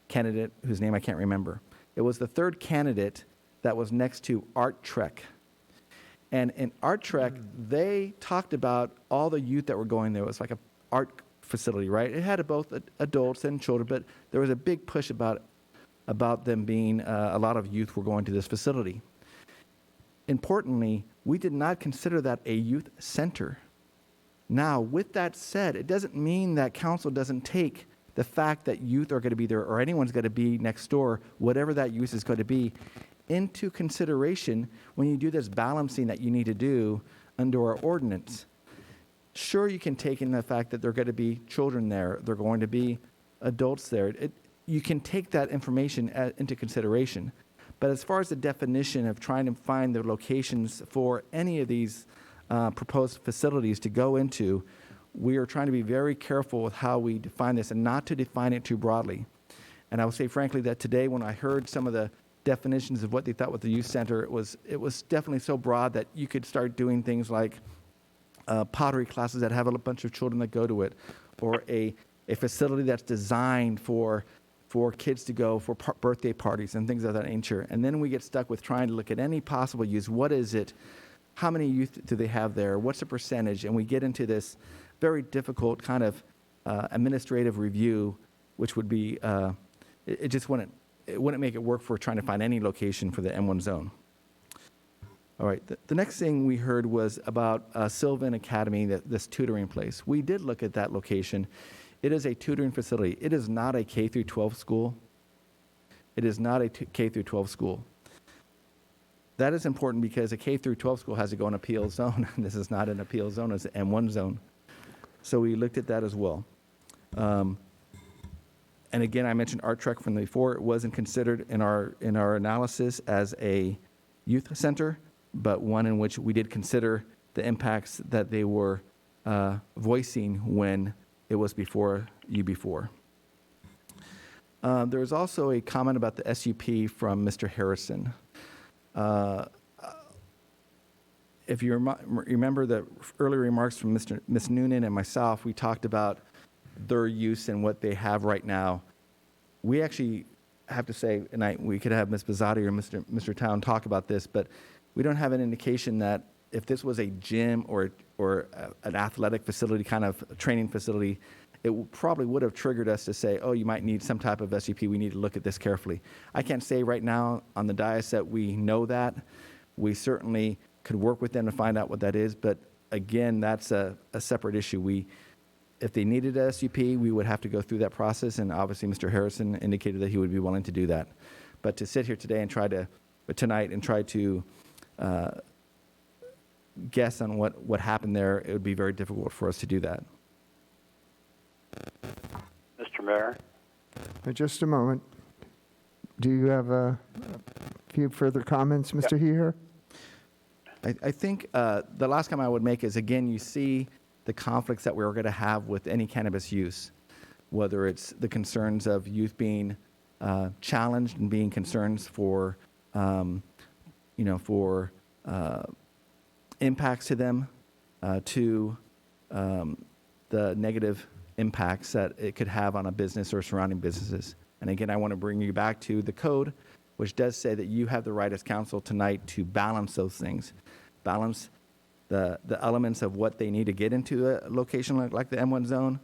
candidate whose name I can't remember. It was the third candidate that was next to Art Trek. And in Art Trek, they talked about all the youth that were going there. It was like an art facility, right? It had both adults and children, but there was a big push about them being, a lot of youth were going to this facility. Importantly, we did not consider that a youth center. Now, with that said, it doesn't mean that council doesn't take the fact that youth are going to be there or anyone's going to be next door, whatever that use is going to be, into consideration when you do this balancing that you need to do under our ordinance. Sure, you can take in the fact that there are going to be children there, there are going to be adults there. You can take that information into consideration. But as far as the definition of trying to find the locations for any of these proposed facilities to go into, we are trying to be very careful with how we define this and not to define it too broadly. And I will say frankly that today when I heard some of the definitions of what they thought was the youth center, it was definitely so broad that you could start doing things like pottery classes that have a bunch of children that go to it, or a facility that's designed for kids to go for birthday parties and things of that nature. And then we get stuck with trying to look at any possible use. What is it? How many youth do they have there? What's the percentage? And we get into this very difficult kind of administrative review, which would be, it wouldn't make it work for trying to find any location for the M1 zone. All right, the next thing we heard was about Sylvan Academy, this tutoring place. We did look at that location. It is a tutoring facility. It is not a K through 12 school. It is not a K through 12 school. That is important because a K through 12 school has to go in an appeal zone. This is not an appeal zone, it's an M1 zone. So we looked at that as well. And again, I mentioned Art Trek from before. It wasn't considered in our analysis as a youth center, but one in which we did consider the impacts that they were voicing when it was before you before. There was also a comment about the SUP from Mr. Harrison. If you remember the earlier remarks from Ms. Noonan and myself, we talked about their use and what they have right now. We actually have to say, and we could have Ms. Bizzotti or Mr. Town talk about this, but we don't have an indication that if this was a gym or an athletic facility, kind of training facility, it probably would have triggered us to say, oh, you might need some type of SUP. We need to look at this carefully. I can't say right now on the dais that we know that. We certainly could work with them to find out what that is, but again, that's a separate issue. If they needed a SUP, we would have to go through that process, and obviously Mr. Harrison indicated that he would be willing to do that. But to sit here today and try to guess on what happened there, it would be very difficult for us to do that. Mr. Mayor? Just a moment. Do you have a few further comments, Mr. Heer? I think the last comment I would make is, again, you see the conflicts that we're going to have with any cannabis use, whether it's the concerns of youth being challenged and being concerns for, impacts to them, to the negative impacts that it could have on a business or surrounding businesses. And again, I want to bring you back to the code, which does say that you have the right as council tonight to balance those things, balance the elements of what they need to get into a location like the M1 zone,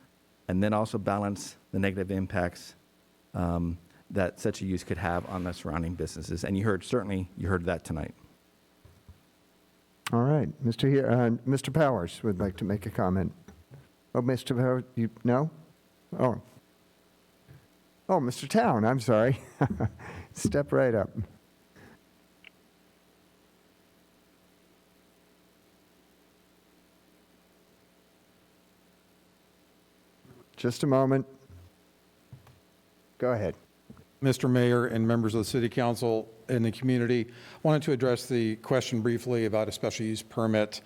and then also balance the negative impacts that such a use could have on the surrounding businesses. And you heard that tonight. All right, Mr. Heer, Mr. Powers would like to make a comment. Oh, Mr. Powers, no? Oh, Mr. Town, I'm sorry. Step right up. Just a moment. Go ahead. Mr. Mayor and members of the City Council and the community, I wanted to address the question briefly about a special use permit.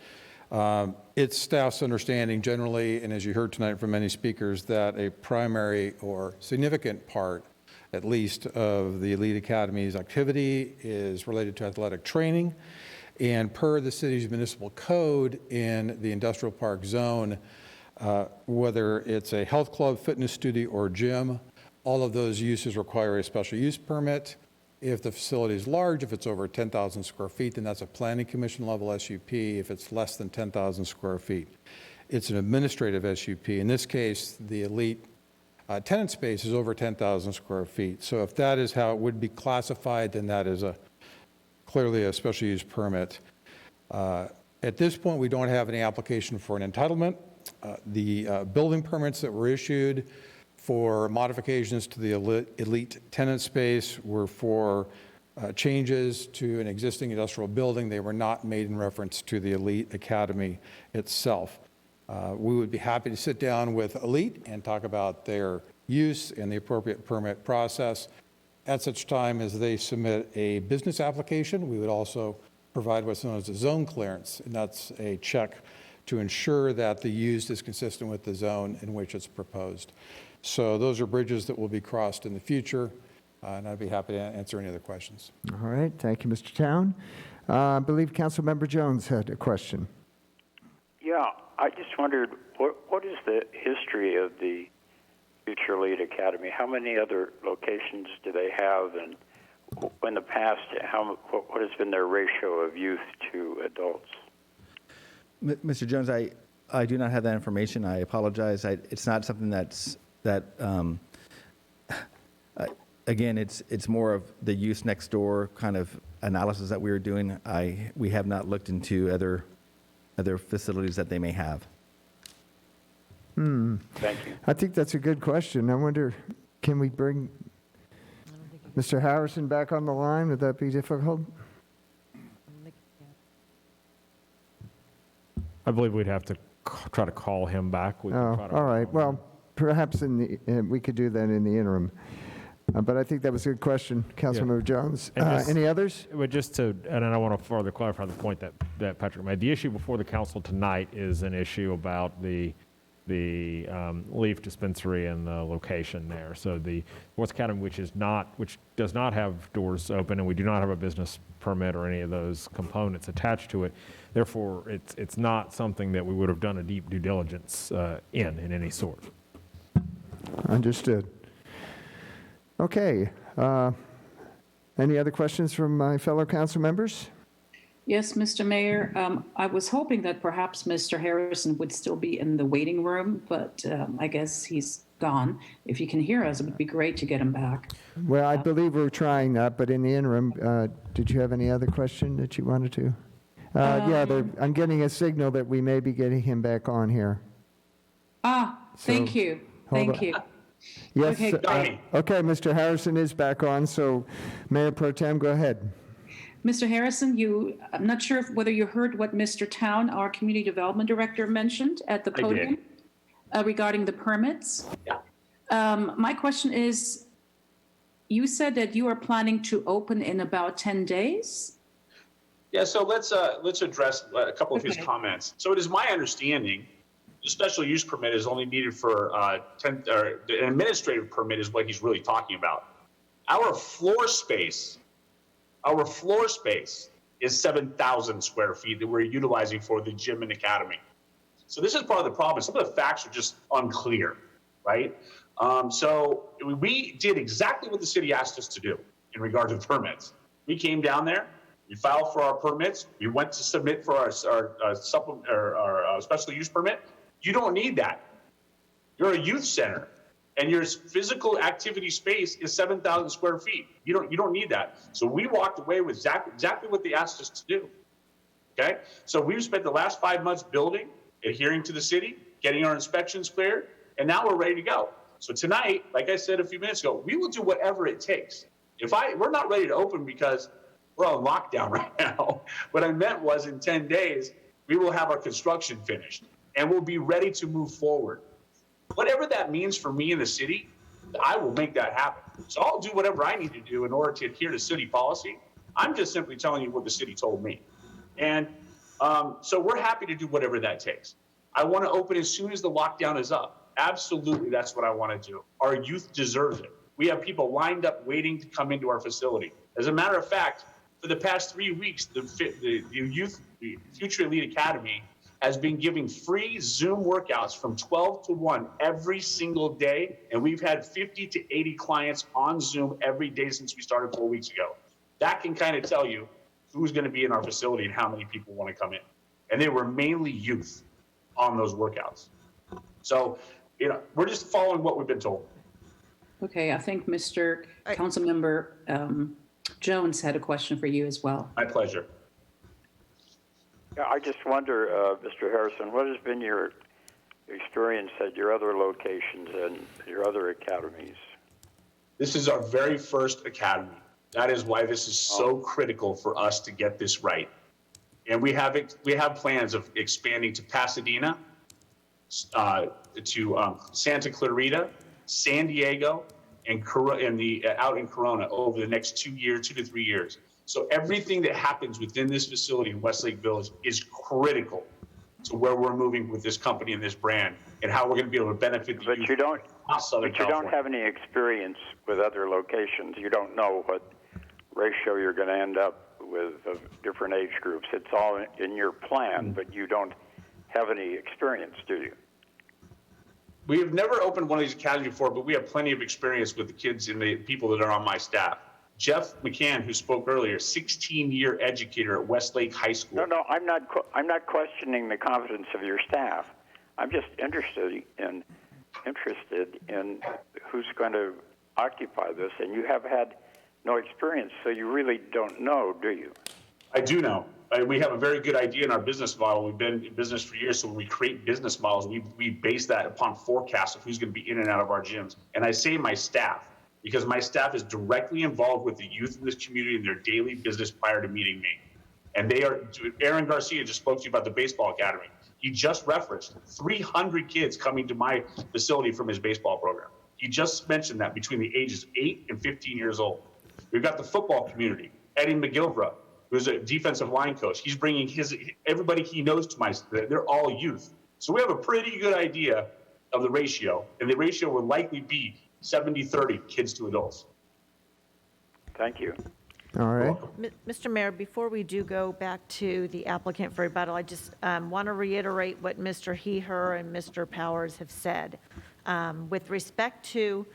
It's staff's understanding generally, and as you heard tonight from many speakers, that a primary or significant part, at least, of the Elite Academy's activity is related to athletic training. And per the city's municipal code in the industrial park zone, whether it's a health club, fitness studio, or gym, all of those uses require a special use permit. If the facility is large, if it's over 10,000 square feet, then that's a planning commission level SUP. If it's less than 10,000 square feet, it's an administrative SUP. In this case, the Elite tenant space is over 10,000 square feet. So if that is how it would be classified, then that is clearly a special use permit. At this point, we don't have any application for an entitlement. The building permits that were issued for modifications to the Elite tenant space were for changes to an existing industrial building. They were not made in reference to the Elite Academy itself. We would be happy to sit down with Elite and talk about their use and the appropriate permit process. At such time as they submit a business application, we would also provide what's known as a zone clearance, and that's a check to ensure that the use is consistent with the zone in which it's proposed. So those are bridges that will be crossed in the future, and I'd be happy to answer any other questions. All right, thank you, Mr. Town. I believe Councilmember Jones had a question. Yeah, I just wondered, what is the history of the Future Elite Academy? How many other locations do they have, and in the past, what has been their ratio of youth to adults? Mr. Jones, I do not have that information. I apologize. It's not something again, it's more of the use next door kind of analysis that we were doing. We have not looked into other facilities that they may have. Thank you. I think that's a good question. I wonder, can we bring Mr. Harrison back on the line? Would that be difficult? I believe we'd have to try to call him back. We can try to all right. Well, perhaps we could do that in the interim. But I think that was a good question, Councilmember Jones. Any others? And I want to further clarify the point that Patrick made. The issue before the council tonight is an issue about the the Leaf Dispensary and the location there. So the Fourth Academy, which does not have doors open, and we do not have a business permit or any of those components attached to it. Therefore, it's not something that we would have done a deep due diligence in any sort. Understood. Okay. Any other questions from my fellow council members? Yes, Mr. Mayor, I was hoping that perhaps Mr. Harrison would still be in the waiting room, but I guess he's gone. If you can hear us, it would be great to get him back. Well, I believe we're trying that, but in the interim, did you have any other question that you wanted to? I'm getting a signal that we may be getting him back on here. Thank you. Thank you. Yes. Okay. Okay, Mr. Harrison is back on, so Mayor Pro Tem, go ahead. Mr. Harrison, I'm not sure whether you heard what Mr. Town, our Community Development Director, mentioned at the podium regarding the permits. Yeah. My question is, you said that you are planning to open in about 10 days? Yeah, so let's address a couple of his comments. So it is my understanding the special use permit is only needed for an administrative permit is what he's really talking about. Our floor space is 7,000 square feet that we're utilizing for the gym and academy. So this is part of the problem. Some of the facts are just unclear, right? So we did exactly what the city asked us to do in regard to permits. We came down there, we filed for our permits, we went to submit for our special use permit. You don't need that. You're a youth center, and your physical activity space is 7,000 square feet. You don't need that. So we walked away with exactly what they asked us to do. Okay? So we've spent the last 5 months building, adhering to the city, getting our inspections cleared, and now we're ready to go. So tonight, like I said a few minutes ago, we will do whatever it takes. We're not ready to open because we're on lockdown right now. What I meant was in 10 days, we will have our construction finished and we'll be ready to move forward. Whatever that means for me in the city, I will make that happen. So I'll do whatever I need to do in order to adhere to city policy. I'm just simply telling you what the city told me. And so we're happy to do whatever that takes. I want to open as soon as the lockdown is up. Absolutely, that's what I want to do. Our youth deserves it. We have people lined up waiting to come into our facility. As a matter of fact, for the past 3 weeks, the Future Elite Academy has been giving free Zoom workouts from 12 to 1 every single day. And we've had 50 to 80 clients on Zoom every day since we started 4 weeks ago. That can kind of tell you who's going to be in our facility and how many people want to come in. And they were mainly youth on those workouts. So, we're just following what we've been told. Okay, I think Mr. Councilmember Jones had a question for you as well. My pleasure. Yeah, I just wonder, Mr. Harrison, what has been your experience at your other locations and your other academies? This is our very first academy. That is why this is so critical for us to get this right. And we have plans of expanding to Pasadena, to Santa Clarita, San Diego, and out in Corona over the next 2 to 3 years. So everything that happens within this facility in Westlake Village is critical to where we're moving with this company and this brand and how we're going to be able to benefit the youth. But you don't have any experience with other locations. You don't know what ratio you're going to end up with of different age groups. It's all in your plan, but you don't have any experience, do you? We have never opened one of these academies before, but we have plenty of experience with the kids and the people that are on my staff. Jeff McCann, who spoke earlier, 16-year educator at Westlake High School. No, I'm not questioning the competence of your staff. I'm just interested in who's going to occupy this, and you have had no experience, so you really don't know, do you? I do know. We have a very good idea in our business model. We've been in business for years, so when we create business models, we base that upon forecasts of who's going to be in and out of our gyms. And I say my staff, because my staff is directly involved with the youth in this community in their daily business prior to meeting me. And Aaron Garcia just spoke to you about the baseball academy. He just referenced 300 kids coming to my facility from his baseball program. He just mentioned that between the ages of 8 and 15 years old. We've got the football community. Eddie McGilvra, who's a defensive line coach. He's bringing everybody he knows to they're all youth. So we have a pretty good idea of the ratio, and the ratio will likely be 70-30 kids to adults. Thank you. All right. Mr. Mayor, before we do go back to the applicant for rebuttal, I just want to reiterate what Mr. He, her, and Mr. Powers have said. With respect to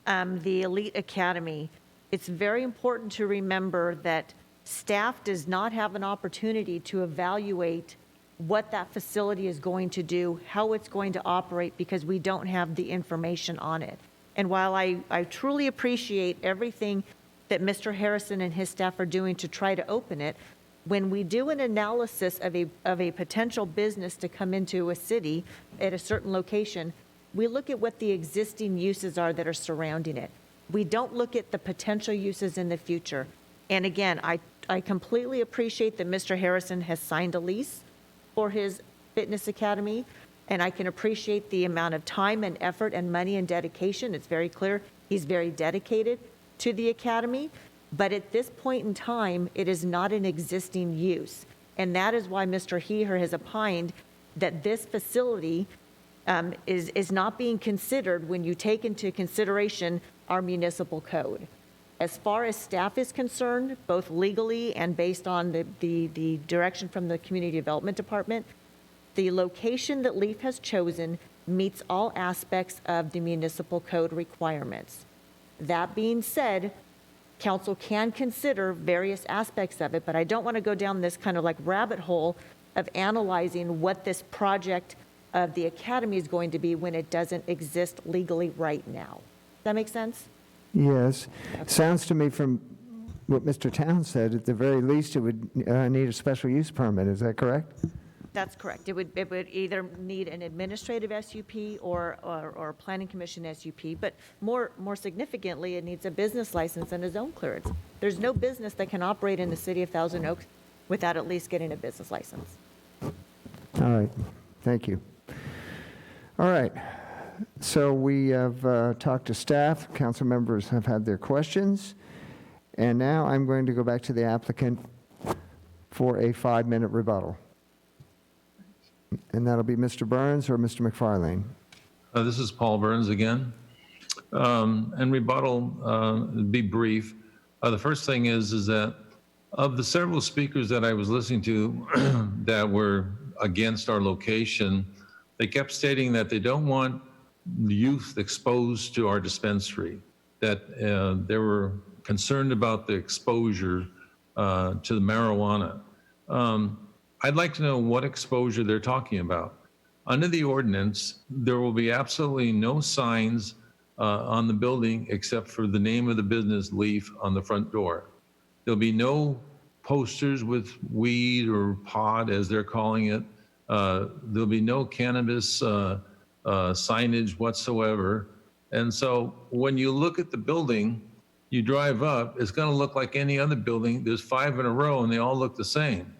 the Elite Academy, it's very important to remember that staff does not have an opportunity to evaluate what that facility is going to do, how it's going to operate, because we don't have the information on it. And while I truly appreciate everything that Mr. Harrison and his staff are doing to try to open it, when we do an analysis of a potential business to come into a city at a certain location, we look at what the existing uses are that are surrounding it. We don't look at the potential uses in the future. And again, I completely appreciate that Mr. Harrison has signed a lease for his fitness academy, and I can appreciate the amount of time and effort and money and dedication. It's very clear he's very dedicated to the academy, but at this point in time, it is not an existing use. And that is why Mr. Heher has opined that this facility is not being considered when you take into consideration our municipal code. As far as staff is concerned, both legally and based on the direction from the Community Development Department, the location that LEAF has chosen meets all aspects of the municipal code requirements. That being said, council can consider various aspects of it, but I don't want to go down this kind of like rabbit hole of analyzing what this project of the academy is going to be when it doesn't exist legally right now. Does that make sense? Yes. Sounds to me from what Mr. Towns said, at the very least, it would need a special use permit. Is that correct? That's correct. It would either need an administrative SUP or a planning commission SUP, but more significantly, it needs a business license and a zone clearance. There's no business that can operate in the city of Thousand Oaks without at least getting a business license. All right. Thank you. All right. So we have talked to staff. Council members have had their questions. And now I'm going to go back to the applicant for a 5-minute rebuttal. And that'll be Mr. Burns or Mr. McFarlane. This is Paul Burns again. And rebuttal, be brief. The first thing is that of the several speakers that I was listening to that were against our location, they kept stating that they don't want youth exposed to our dispensary, that they were concerned about the exposure to the marijuana. I'd like to know what exposure they're talking about. Under the ordinance, there will be absolutely no signs on the building except for the name of the business, Leaf, on the front door. There'll be no posters with weed or pod, as they're calling it. There'll be no cannabis signage whatsoever. And so when you look at the building, you drive up, it's going to look like any other building. There's 5 in a row and they all look the same.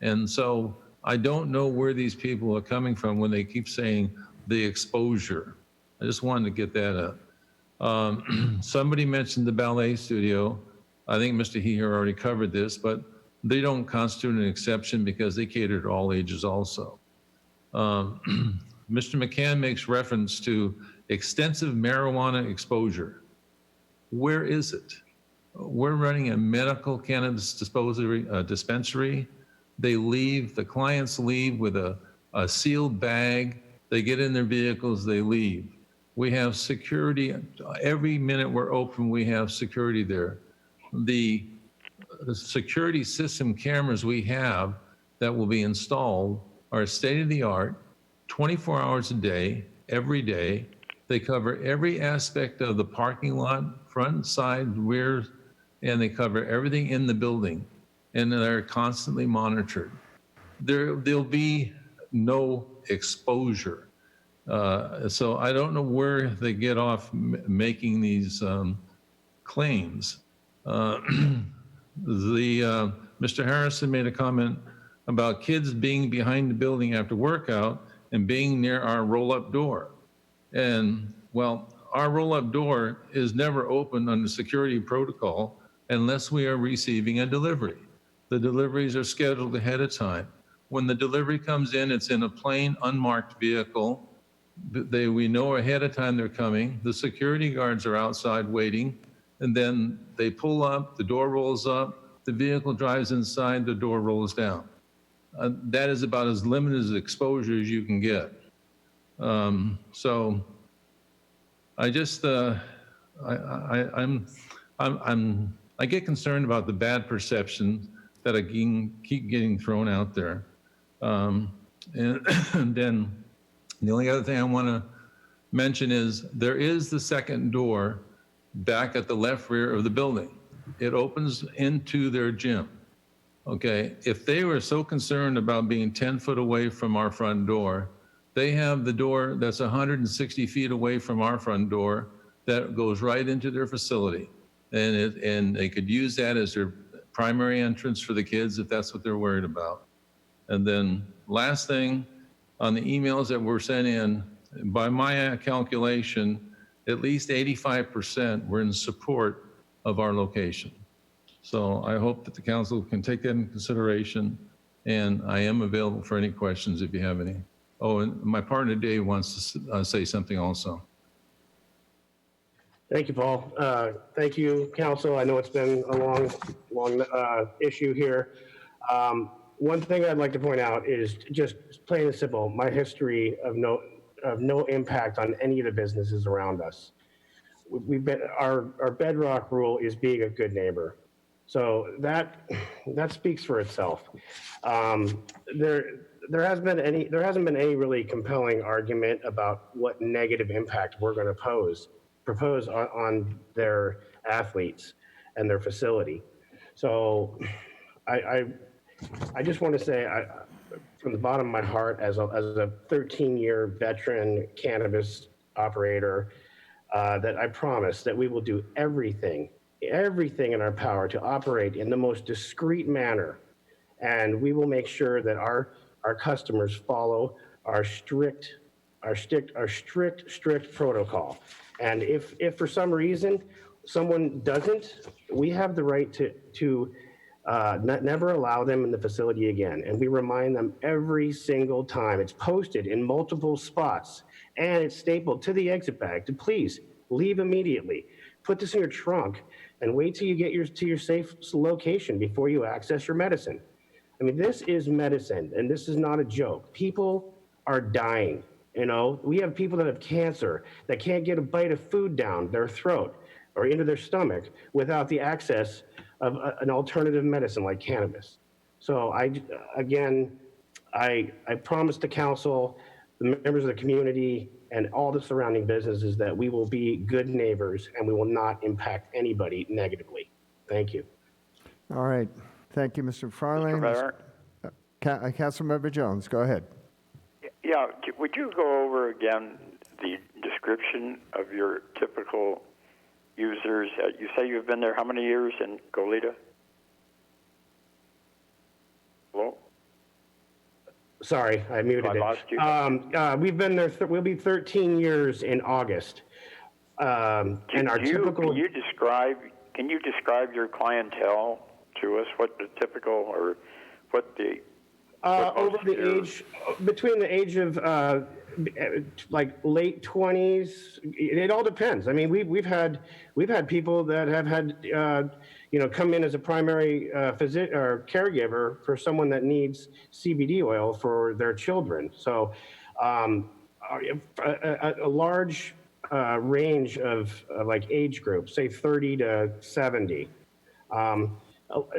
And so I don't know where these people are coming from when they keep saying the exposure. I just wanted to get that up. Somebody mentioned the ballet studio. I think Mr. Heher already covered this, but they don't constitute an exception because they cater to all ages also. Mr. McCann makes reference to extensive marijuana exposure. Where is it? We're running a medical cannabis dispensary. They leave, the clients leave with a sealed bag. They get in their vehicles, they leave. We have security. Every minute we're open, we have security there. The security system cameras we have that will be installed are state-of-the-art, 24 hours a day, every day. They cover every aspect of the parking lot, front, side, rear, and they cover everything in the building, and they're constantly monitored. There'll be no exposure. So I don't know where they get off making these claims. Mr. Harrison made a comment about kids being behind the building after workout and being near our roll-up door. And well, our roll-up door is never open under security protocol unless we are receiving a delivery. The deliveries are scheduled ahead of time. When the delivery comes in, it's in a plain, unmarked vehicle. we know ahead of time they're coming. The security guards are outside waiting, and then they pull up, the door rolls up, the vehicle drives inside, the door rolls down. That is about as limited as exposure as you can get. So I just, I get concerned about the bad perception that I keep getting thrown out there. And then the only other thing I want to mention is there is the second door back at the left rear of the building. It opens into their gym. Okay, if they were so concerned about being 10 foot away from our front door, they have the door that's 160 feet away from our front door that goes right into their facility. And they could use that as their primary entrance for the kids if that's what they're worried about. And then last thing, on the emails that were sent in, by my calculation, at least 85% were in support of our location. So I hope that the council can take that into consideration, and I am available for any questions if you have any. Oh, and my partner Dave wants to say something also. Thank you, Paul. Thank you, council. I know it's been a long issue here. One thing I'd like to point out is just plain and simple, my history of no impact on any of the businesses around us. Our bedrock rule is being a good neighbor. So that speaks for itself. There hasn't been any really compelling argument about what negative impact we're going to propose on their athletes and their facility. So I just want to say, from the bottom of my heart, as a 13-year veteran cannabis operator, that I promise that we will do everything in our power to operate in the most discreet manner, and we will make sure that our customers follow our strict protocol. And if for some reason someone doesn't, we have the right to never allow them in the facility again. And we remind them every single time. It's posted in multiple spots and it's stapled to the exit bag to please leave immediately. Put this in your trunk and wait till you get to your safe location before you access your medicine. I mean, this is medicine and this is not a joke. People are dying. You know, we have people that have cancer that can't get a bite of food down their throat or into their stomach without the access of an alternative medicine like cannabis. So I promise the council, the members of the community, and all the surrounding businesses that we will be good neighbors and we will not impact anybody negatively. Thank you. All right. Thank you, Mr. Farlane. Councilmember Jones, go ahead. Yeah, would you go over again the description of your typical users? You say you've been there how many years in Goleta? Hello? Sorry, I muted it. Lost you. We've been there, we'll be 13 years in August. And our typical... Can you describe your clientele to us? What the typical, or what the... over the age, between the age of like late 20s, it all depends. I mean, we've had people that have had come in as a primary physician or caregiver for someone that needs CBD oil for their children. So a large range of like age groups, say 30 to 70.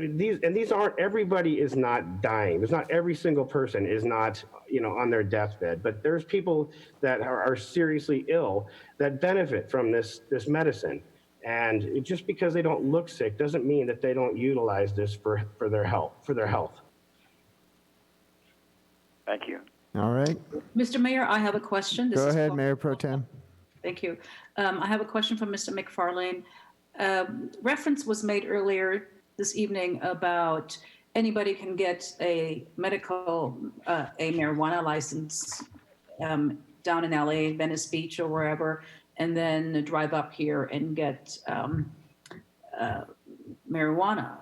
These aren't, everybody is not dying. There's not every single person is not, on their deathbed, but there's people that are seriously ill that benefit from this medicine. And just because they don't look sick doesn't mean that they don't utilize this for their health. Thank you. All right. Mr. Mayor, I have a question. Go ahead, Mayor Pro Tem. Thank you. I have a question from Mr. McFarlane. Reference was made earlier this evening about anybody can get a marijuana license down in LA, Venice Beach or wherever, and then drive up here and get marijuana.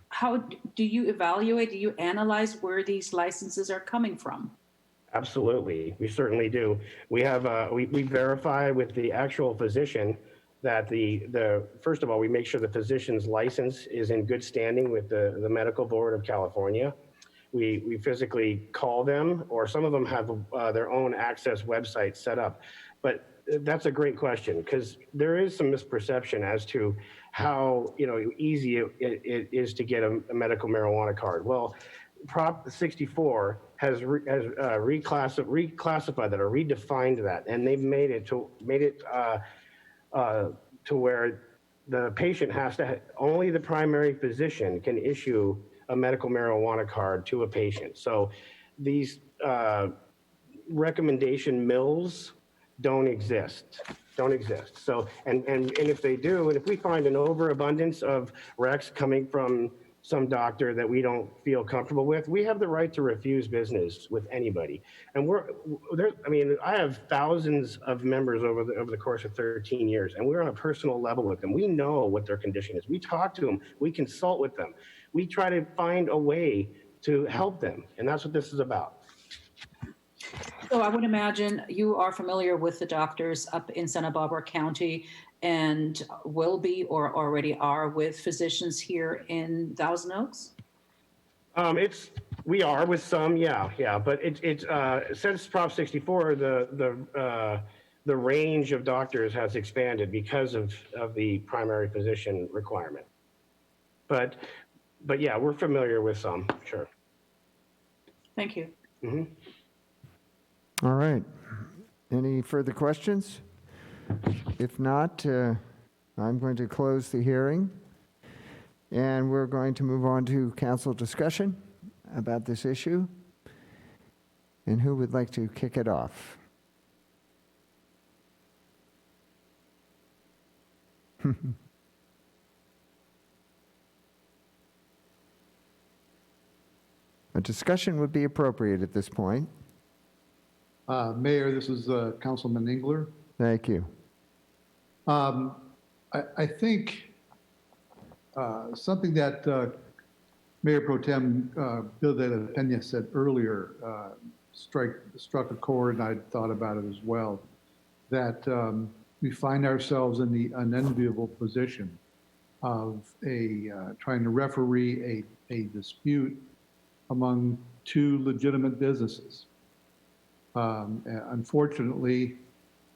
How do you evaluate, do you analyze where these licenses are coming from? Absolutely, we certainly do. We have, we verify with the actual physician that first of all, we make sure the physician's license is in good standing with the Medical Board of California. We physically call them, or some of them have their own access website set up. But that's a great question, because there is some misperception as to how easy it is to get a medical marijuana card. Well, Prop 64 has reclassified that or redefined that, and they've made it to where the patient has to only the primary physician can issue a medical marijuana card to a patient. So these recommendation mills don't exist. So and if they do, and if we find an overabundance of recs coming from some doctor that we don't feel comfortable with, we have the right to refuse business with anybody. And I have thousands of members over the course of 13 years, and we're on a personal level with them. We know what their condition is. We talk to them. We consult with them. We try to find a way to help them, and that's what this is about. So I would imagine you are familiar with the doctors up in Santa Barbara County and will be or already are with physicians here in Thousand Oaks? We are with some, yeah. But it's since Prop 64, the range of doctors has expanded because of the primary physician requirement. But yeah, we're familiar with some, sure. Thank you. Mm-hmm. All right. Any further questions? If not, I'm going to close the hearing, and we're going to move on to council discussion about this issue. And who would like to kick it off? A discussion would be appropriate at this point. Mayor, this is Councilman Engler. Thank you. I think something that Mayor Pro Tem Bill de la Pena said earlier struck a chord, and I thought about it as well, that we find ourselves in the unenviable position of trying to referee a dispute among two legitimate businesses. Unfortunately,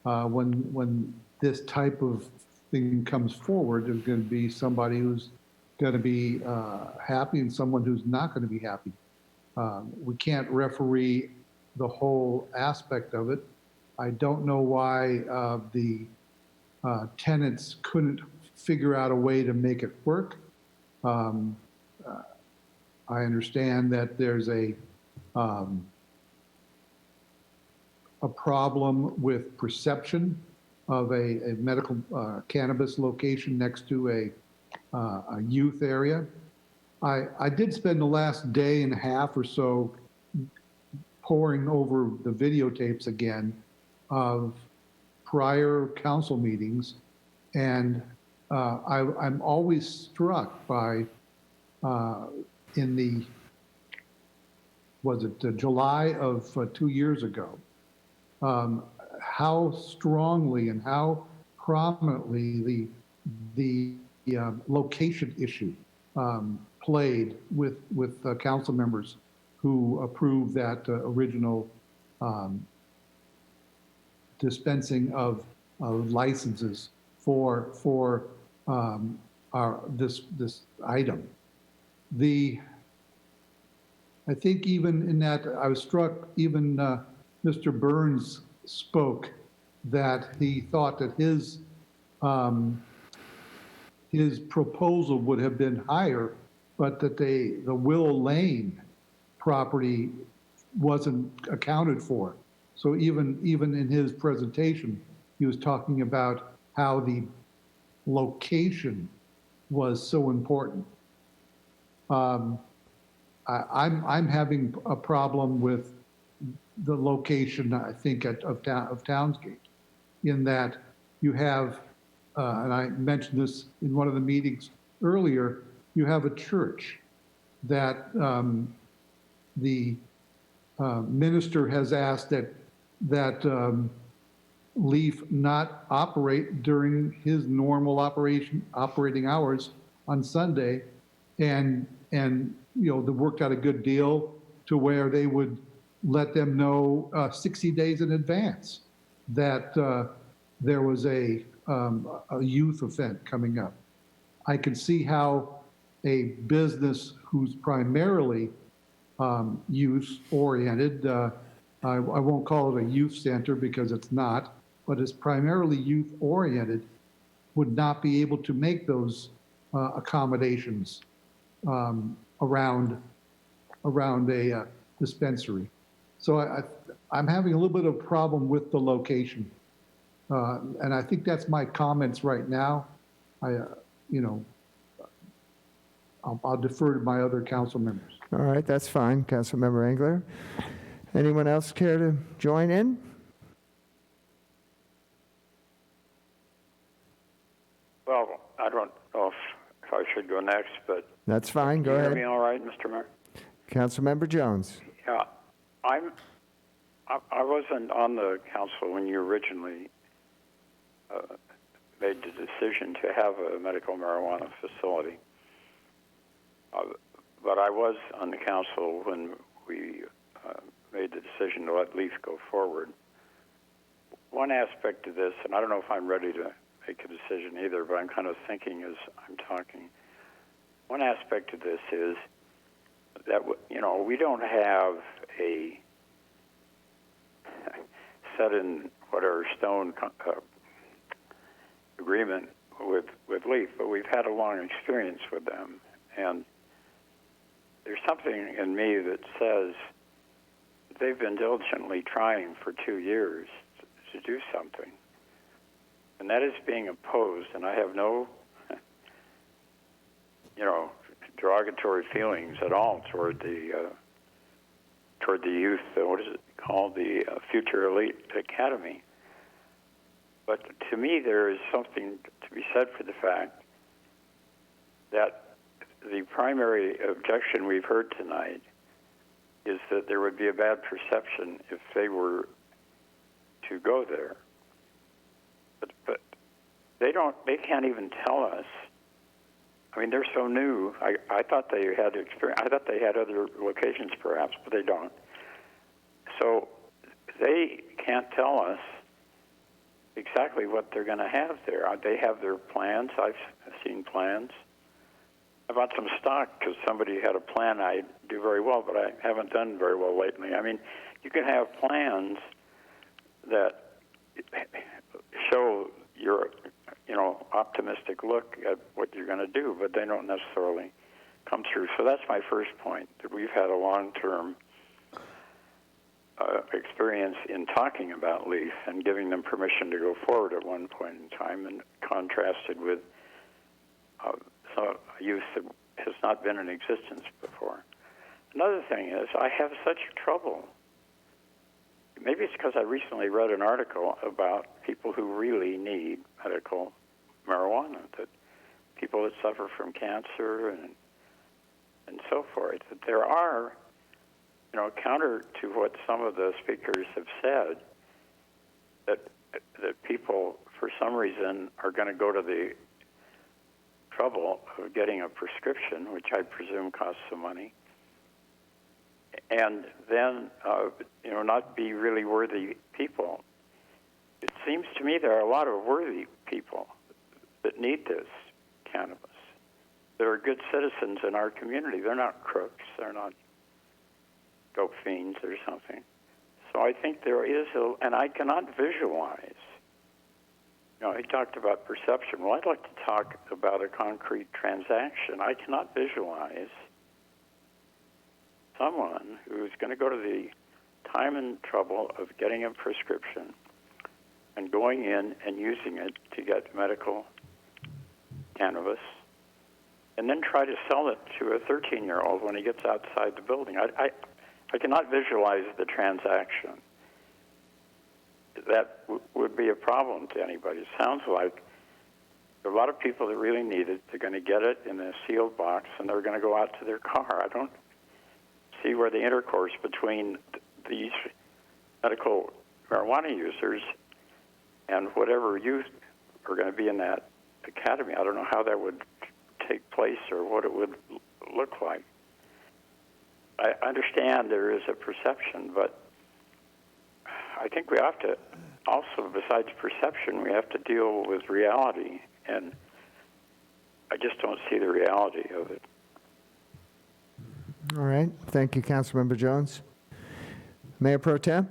when this type of thing comes forward, there's going to be somebody who's going to be happy and someone who's not going to be happy. We can't referee the whole aspect of it. I don't know why the tenants couldn't figure out a way to make it work. I understand that there's a problem with perception of a medical cannabis location next to a youth area. I did spend the last day and a half or so poring over the videotapes again of prior council meetings, and I'm always struck by July of 2 years ago, how strongly and how prominently the location issue played with council members who approved that original dispensing of licenses for this item. I think even in that, I was struck, even Mr. Burns spoke that he thought that his proposal would have been higher, but that the Willow Lane property wasn't accounted for. So even in his presentation, he was talking about how the location was so important. I'm having a problem with the location, I think, of Townsgate, in that you have, and I mentioned this in one of the meetings earlier, you have a church that the minister has asked that Leaf not operate during his normal operating hours on Sunday, and they worked out a good deal to where they would let them know 60 days in advance that there was a youth event coming up. I can see how a business who's primarily youth-oriented, I won't call it a youth center because it's not, but is primarily youth-oriented, would not be able to make those accommodations around a dispensary. So I'm having a little bit of a problem with the location. And I think that's my comments right now. I'll defer to my other council members. All right, that's fine, Councilmember Engler. Anyone else care to join in? Well, I don't know if I should go next, but That's fine, go can you ahead. hear me all right, Mr. Mayor? Councilmember Jones. Yeah, I wasn't on the council when you originally made the decision to have a medical marijuana facility. But I was on the council when we made the decision to let Leaf go forward. One aspect of this, and I don't know if I'm ready to make a decision either, but I'm kind of thinking as I'm talking. One aspect of this is that, we don't have a set in stone agreement with Leaf, but we've had a long experience with them. And there's something in me that says they've been diligently trying for 2 years to do something. And that is being opposed, and I have no, derogatory feelings at all toward the youth, what is it called, the Future Elite Academy. But to me, there is something to be said for the fact that the primary objection we've heard tonight is that there would be a bad perception if they were to go there. But they can't even tell us. I mean, they're so new. I thought they had experience. I thought they had other locations perhaps, but they don't. So they can't tell us exactly what they're going to have there. They have their plans. I've seen plans. I bought some stock because somebody had a plan. I do very well, but I haven't done very well lately. I mean, you can have plans that show your, optimistic look at what you're going to do, but they don't necessarily come through. So that's my first point, that we've had a long-term experience in talking about Leaf and giving them permission to go forward at one point in time, and contrasted with youth that has not been in existence before. Another thing is, I have such trouble. Maybe it's because I recently read an article about people who really need medical marijuana, that people that suffer from cancer and so forth, that there are, counter to what some of the speakers have said, that people, for some reason, are going to go to the trouble of getting a prescription, which I presume costs some money, and then, not be really worthy people. It seems to me there are a lot of worthy people that need this cannabis, that are good citizens in our community. They're not crooks. They're not dope fiends or something. So I think there is, and I cannot visualize. He talked about perception. Well, I'd like to talk about a concrete transaction. I cannot visualize someone who's going to go to the time and trouble of getting a prescription and going in and using it to get medical cannabis, and then try to sell it to a 13-year-old when he gets outside the building. I cannot visualize the transaction. That would be a problem to anybody. It sounds like there are a lot of people that really need it. They're going to get it in a sealed box, and they're going to go out to their car. I don't see where the intercourse between these medical marijuana users and whatever youth are going to be in that academy. I don't know how that would take place or what it would look like. I understand there is a perception, but I think we have to also, besides perception, we have to deal with reality, and I just don't see the reality of it. All right. Thank you, Councilmember Jones. Mayor Pro Tem?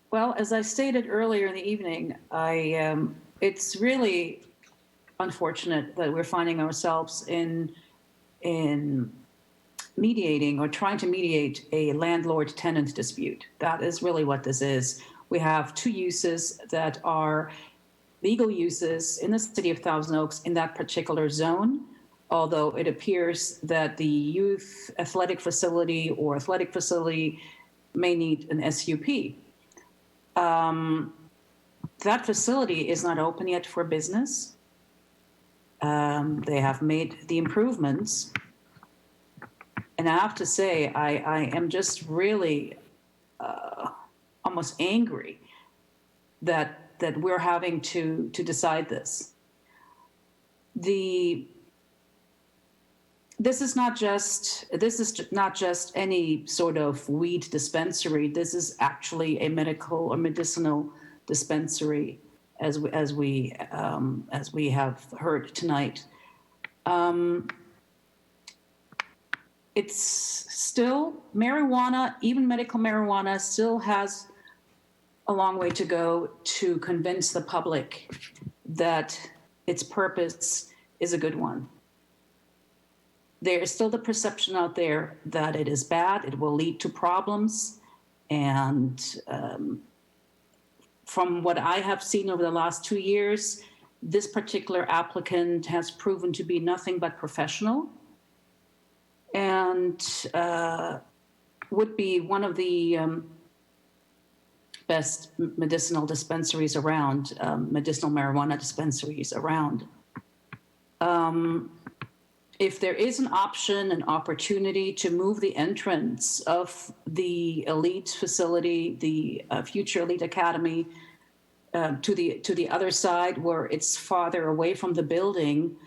Well, as I stated earlier in the evening, it's really unfortunate that we're finding ourselves in mediating or trying to mediate a landlord-tenant dispute. That is really what this is. We have two uses that are legal uses in the city of Thousand Oaks in that particular zone, although it appears that the youth athletic facility or athletic facility may need an SUP. That facility is not open yet for business. They have made the improvements. And I have to say, I am just really almost angry that we're having to decide this. This is not just any sort of weed dispensary. This is actually a medical or medicinal dispensary, as we have heard tonight. It's still marijuana, even medical marijuana, still has a long way to go to convince the public that its purpose is a good one. There is still the perception out there that it is bad, it will lead to problems, and from what I have seen over the last 2 years, this particular applicant has proven to be nothing but professional and would be one of the best medicinal dispensaries around, medicinal marijuana dispensaries around. If there is an option, an opportunity to move the entrance of the elite facility, the future elite academy, to the other side where it's farther away from the building,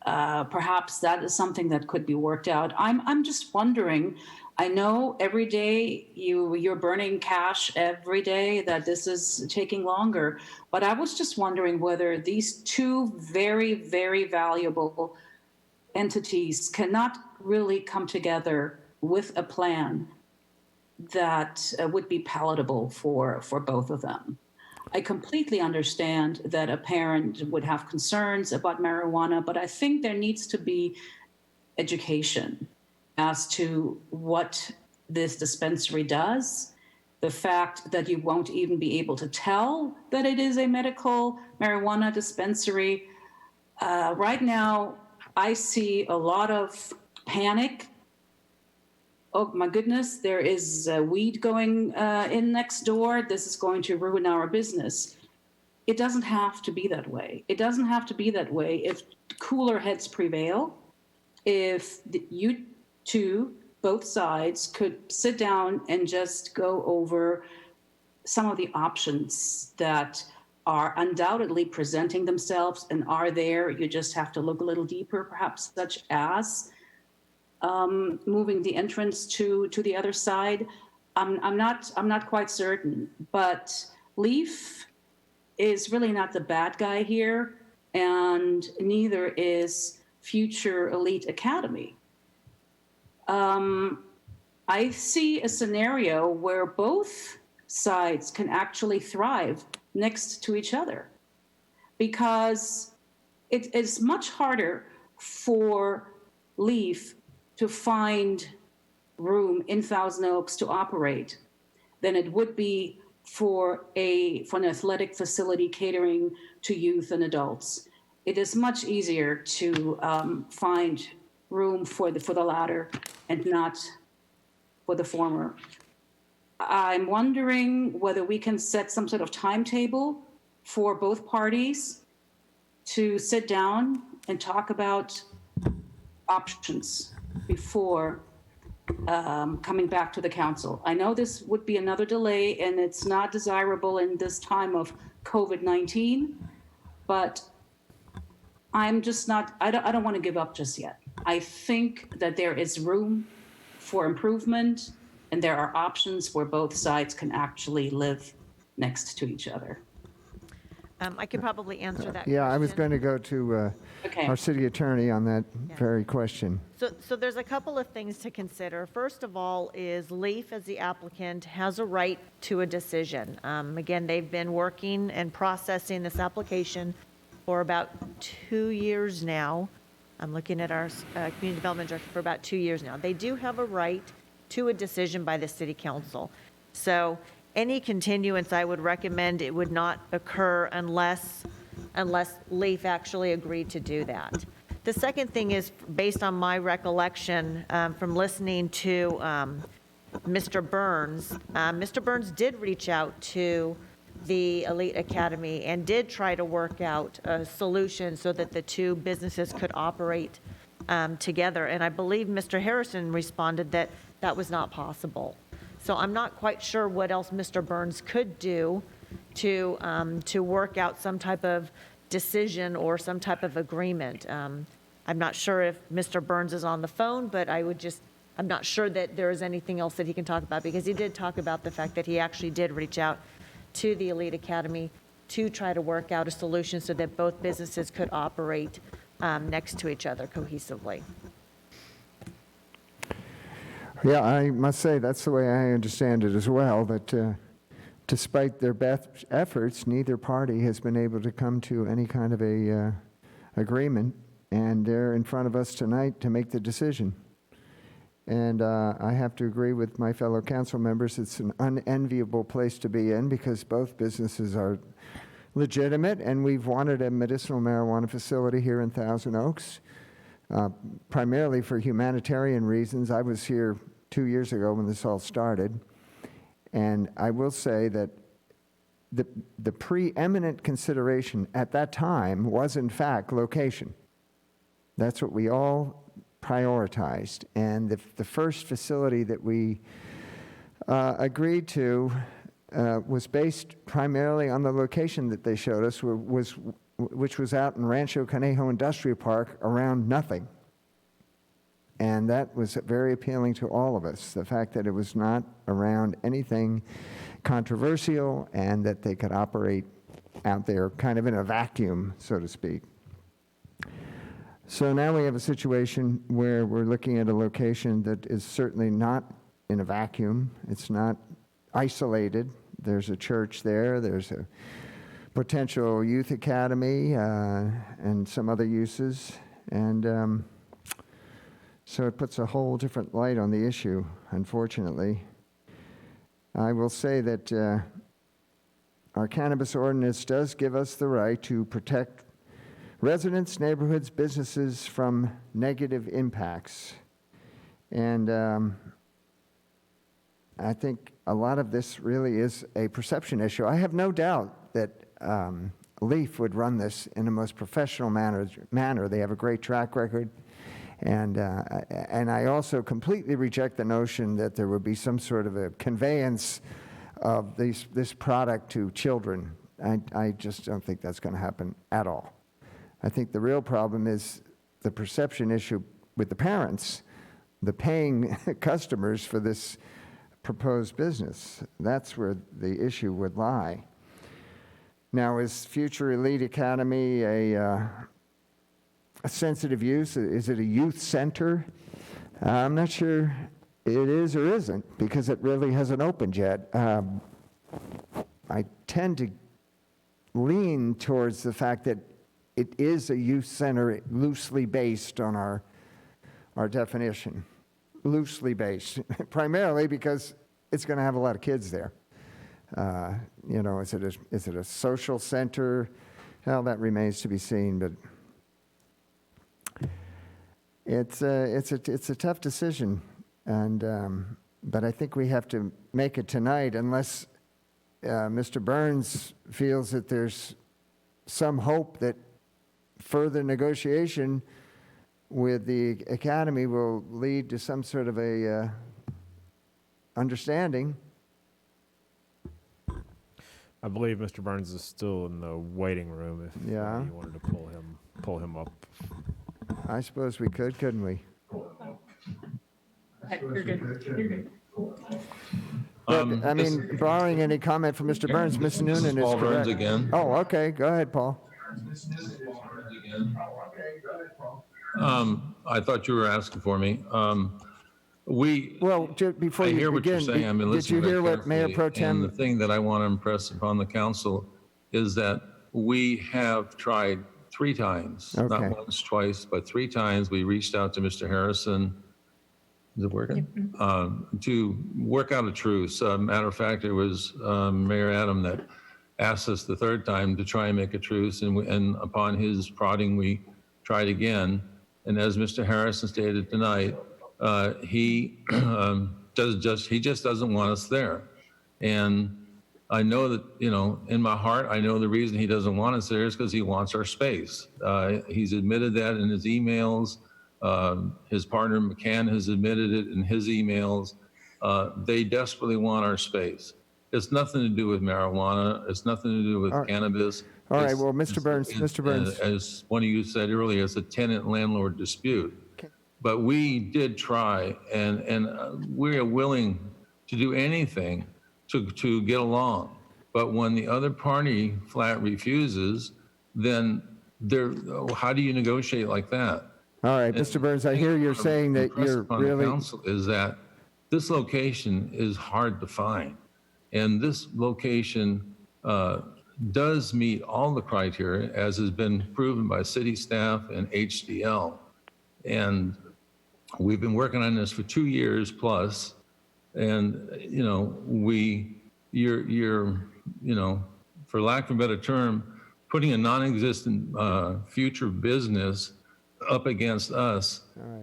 perhaps that is something that could be worked out. I'm just wondering. I know every day you're burning cash every day, that this is taking longer, but I was just wondering whether these two very, very valuable entities cannot really come together with a plan that would be palatable for both of them. I completely understand that a parent would have concerns about marijuana, but I think there needs to be education as to what this dispensary does, the fact that you won't even be able to tell that it is a medical marijuana dispensary. Right now, I see a lot of panic. Oh my goodness, there is weed going in next door. This is going to ruin our business. It doesn't have to be that way. It doesn't have to be that way if cooler heads prevail, if you two, both sides, could sit down and just go over some of the options that are undoubtedly presenting themselves and are there. You just have to look a little deeper, perhaps, such as moving the entrance to the other side. I'm not quite certain, but Leaf is really not the bad guy here, and neither is Future Elite Academy. I see a scenario where both sides can actually thrive next to each other, because it is much harder for Leaf to find room in Thousand Oaks to operate than it would be for an athletic facility catering to youth and adults. It is much easier to find room for the latter and not for the former. I'm wondering whether we can set some sort of timetable for both parties to sit down and talk about options before coming back to the council. I know this would be another delay and it's not desirable in this time of COVID-19, but I'm just not, I don't want to give up just yet. I think that there is room for improvement and there are options where both sides can actually live next to each other. I could probably answer that Yeah, I was question. going to go to Okay. our city attorney on that very question. So there's a couple of things to consider. First of all is Leaf, as the applicant, has a right to a decision. Again, they've been working and processing this application for about 2 years now. I'm looking at our community development director for about 2 years now. They do have a right to a decision by the city council. So any continuance, I would recommend it would not occur unless Leaf actually agreed to do that. The second thing is, based on my recollection from listening to Mr. Burns, Mr. Burns did reach out to the Elite Academy and did try to work out a solution so that the two businesses could operate together. And I believe Mr. Harrison responded that that was not possible. So I'm not quite sure what else Mr. Burns could do to work out some type of decision or some type of agreement. I'm not sure if Mr. Burns is on the phone, but I'm not sure that there is anything else that he can talk about, because he did talk about the fact that he actually did reach out to the Elite Academy to try to work out a solution so that both businesses could operate next to each other cohesively. Yeah, I must say that's the way I understand it as well, that despite their best efforts, neither party has been able to come to any kind of a agreement, and they're in front of us tonight to make the decision. And I have to agree with my fellow council members, it's an unenviable place to be in because both businesses are legitimate, and we've wanted a medicinal marijuana facility here in Thousand Oaks, primarily for humanitarian reasons. I was here 2 years ago when this all started, and I will say that the preeminent consideration at that time was, in fact, location. That's what we all prioritized. And the first facility that we agreed to was based primarily on the location that they showed us, which was out in Rancho Conejo Industrial Park around nothing. And that was very appealing to all of us, the fact that it was not around anything controversial and that they could operate out there kind of in a vacuum, so to speak. So now we have a situation where we're looking at a location that is certainly not in a vacuum. It's not isolated. There's a church there. There's a potential youth academy and some other uses. And so it puts a whole different light on the issue, unfortunately. I will say that our cannabis ordinance does give us the right to protect residents, neighborhoods, businesses from negative impacts. And I think a lot of this really is a perception issue. I have no doubt that Leaf would run this in the most professional manner. They have a great track record. And I also completely reject the notion that there would be some sort of a conveyance of this product to children. I just don't think that's going to happen at all. I think the real problem is the perception issue with the parents, the paying customers for this proposed business. That's where the issue would lie. Now, is Future Elite Academy a sensitive use? Is it a youth center? I'm not sure it is or isn't, because it really hasn't opened yet. I tend to lean towards the fact that it is a youth center loosely based on our definition. Loosely based, primarily because it's going to have a lot of kids there. Is it a social center? Well, that remains to be seen, but it's a tough decision, and but I think we have to make it tonight, unless Mr. Burns feels that there's some hope that further negotiation with the academy will lead to some sort of a understanding. I believe Mr. Burns is still in the waiting room if Yeah. you wanted to pull him up. I suppose we could, couldn't we? You're good. You're good. But, I mean, barring any comment from Mr. Burns, Ms. Noonan is Paul correct. Burns again. Oh, okay. Go ahead, Paul. I thought you were asking for me. Well, before I you hear what you're begin, saying. I've been did listening you hear very what Mayor Pro carefully. And the Tem? thing that I want to impress upon the council is that we have tried 3 times, Okay. not once, twice, but 3 times. We reached out to Mr. Harrison. Is it working? To work out a truce. Matter of fact, it was Mayor Adam that asked us the 3rd time to try and make a truce, and upon his prodding, we tried again. And as Mr. Harrison stated tonight, he just doesn't want us there. And I know that, in my heart, I know the reason he doesn't want us there is because he wants our space. He's admitted that in his emails. His partner McCann has admitted it in his emails. They desperately want our space. It's nothing to do with marijuana. It's nothing to do with cannabis. All right, well, Mr. Burns, As one of you said earlier, it's a tenant-landlord dispute. But we did try, and we are willing to do anything to get along. But when the other party flat refuses, then how do you negotiate like that? All right, Mr. Burns, I hear you're saying that you're Upon the really, council is that this location is hard to find. And this location does meet all the criteria, as has been proven by city staff and HDL. And we've been working on this for 2 years plus. And, you're, for lack of a better term, putting a non-existent future business up against us.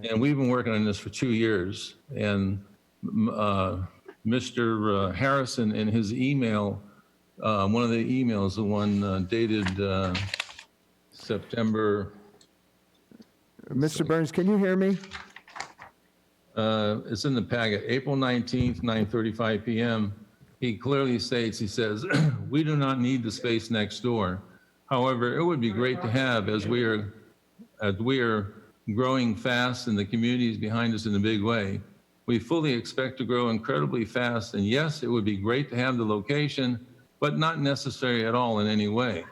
And we've been working on this for 2 years. And Mr. Harrison, in his email, one of the emails, the one dated September. Mr. Burns, can you hear me? It's in the packet, April 19th, 9:35 p.m. He clearly states, he says, we do not need the space next door. However, it would be great to have as we are growing fast and the community is behind us in a big way. We fully expect to grow incredibly fast. And yes, it would be great to have the location, but not necessary at all in any way.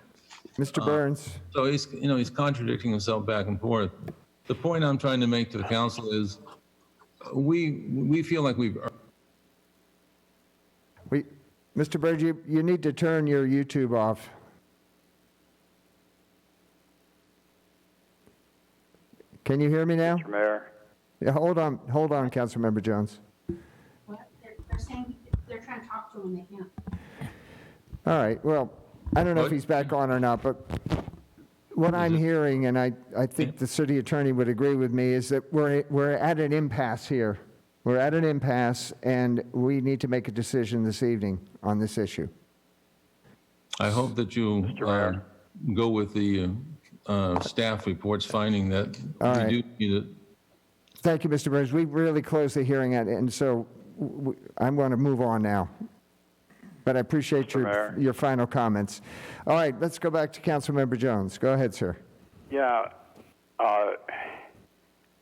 Mr. Burns. So he's contradicting himself back and forth. The point I'm trying to make to the council is we feel like Mr. Burns, you need to turn your YouTube off. Can you hear me now? Mr. Mayor. Yeah, hold on, Councilmember Jones. What? They're saying they're trying to talk to him and they can't. All right, well, I don't know if he's back on or not, but what I'm hearing, and I think the city attorney would agree with me, is that we're at an impasse here. We're at an impasse, and we need to make a decision this evening on this issue. I hope that you go with the staff reports finding that we do need it. Thank you, Mr. Burns. We really closed the hearing, and so I'm going to move on now. But I appreciate your final comments. All right, let's go back to Councilmember Jones. Go ahead, sir. Yeah, I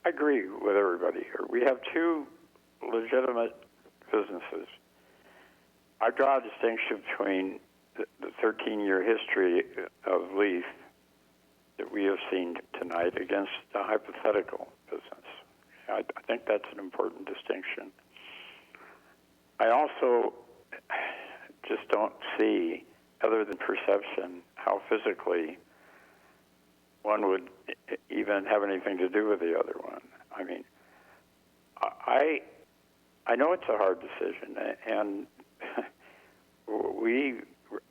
agree with everybody here. We have 2 legitimate businesses. I draw a distinction between the 13-year history of Lease that we have seen tonight against the hypothetical business. I think that's an important distinction. I also just don't see, other than perception, how physically one would even have anything to do with the other one. I mean, I know it's a hard decision, and we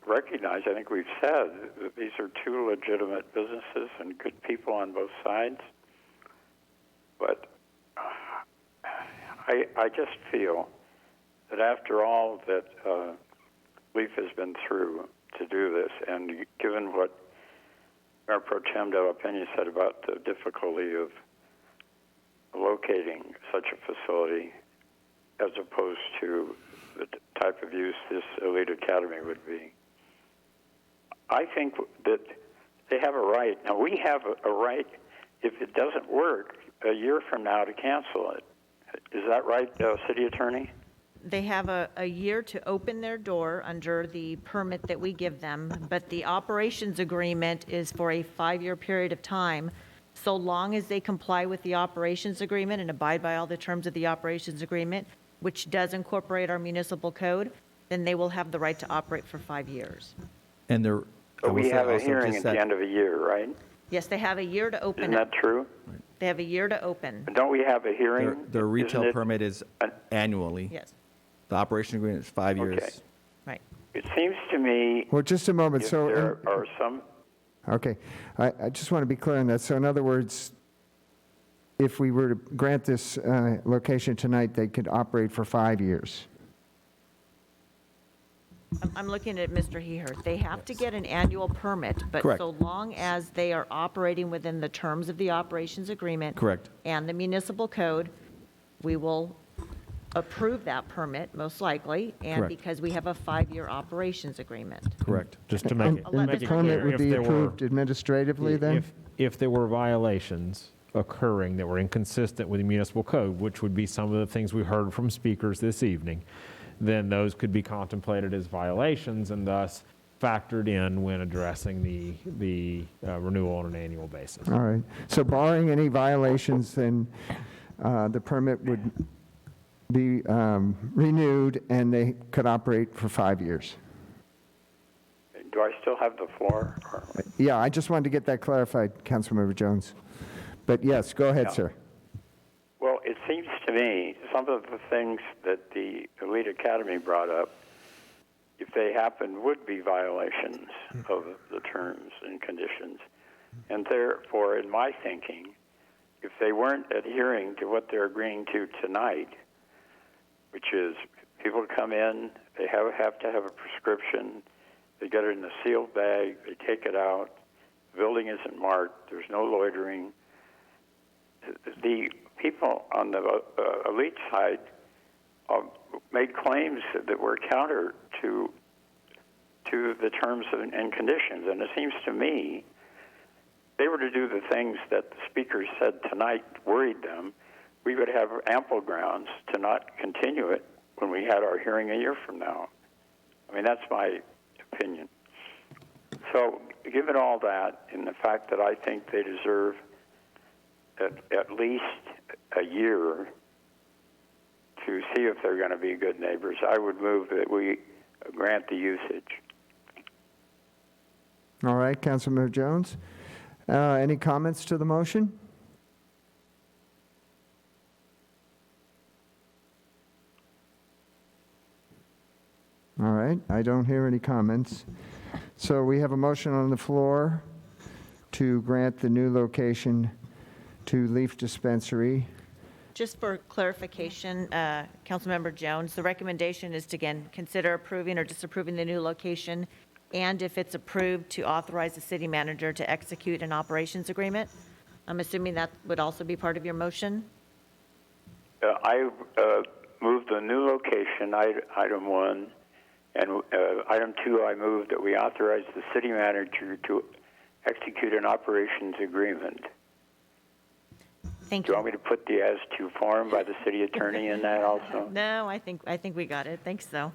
recognize, I think we've said, that these are 2 legitimate businesses and good people on both sides. But I just feel that after all that Leaf has been through to do this, and given what Mayor Pro Tem Del Pena said about the difficulty of locating such a facility as opposed to the type of use this elite academy would be. I think that they have a right. Now, we have a right, if it doesn't work, a year from now to cancel it. Is that right, City Attorney? They have a year to open their door under the permit that we give them, but the operations agreement is for a 5-year period of time. So long as they comply with the operations agreement and abide by all the terms of the operations agreement, which does incorporate our municipal code, then they will have the right to operate for 5 years. And there, I will We say have a also hearing just at the that- end of a year, right? Yes, they have a year to open Isn't it. that true? They have a year to open. Don't we have a hearing? Their retail Isn't it- permit is annually. Yes. The operation agreement is 5 years. Okay. Right. It seems to me Well, just a moment. if So, there are some... okay, I just want to be clear on that. So in other words, if we were to grant this location tonight, they could operate for 5 years. I'm looking at Mr. Heher. They have to get an annual permit, but Correct. so long as they are operating within the terms of the operations agreement. Correct. And the municipal code, we will approve that permit, most likely, and Correct. because we have a 5-year operations agreent. Correct. Just to make it, And make the it permit clear, would if be there were, approved administratively then? if there were violations occurring that were inconsistent with the municipal code, which would be some of the things we heard from speakers this evening, then those could be contemplated as violations and thus factored in when addressing the renewal on an annual basis. All right. So barring any violations, then the permit would be renewed and they could operate for 5 years. Do I still have the floor? Yeah, I just wanted to get that clarified, Councilmember Jones. But yes, go ahead, Yeah. sir. Well, it seems to me some of the things that the Elite Academy brought up, if they happened, would be violations of the terms and conditions. And therefore, in my thinking, if they weren't adhering to what they're agreeing to tonight, which is people come in, they have to have a prescription, they get it in a sealed bag, they take it out, the building isn't marked, there's no loitering. The people on the elite side made claims that were counter to the terms and conditions. And it seems to me they were to do the things that the speakers said tonight worried them, we would have ample grounds to not continue it when we had our hearing a year from now. I mean, that's my opinion. So given all that and the fact that I think they deserve at least a year to see if they're going to be good neighbors, I would move that we grant the usage. All right, Councilmember Jones. Any comments to the motion? All right, I don't hear any comments. So we have a motion on the floor to grant the new location to Leaf Dispensary. Just for clarification, Councilmember Jones, the recommendation is to, again, consider approving or disapproving the new location, and if it's approved, to authorize the city manager to execute an operations agreement. I'm assuming that would also be part of your motion? I moved the new location, item 1, and item 2, I moved that we authorize the city manager to execute an operations agreement. Thank Do you. you want me to put the as to form by the city attorney in that also? No, I think we got it. Thanks, so.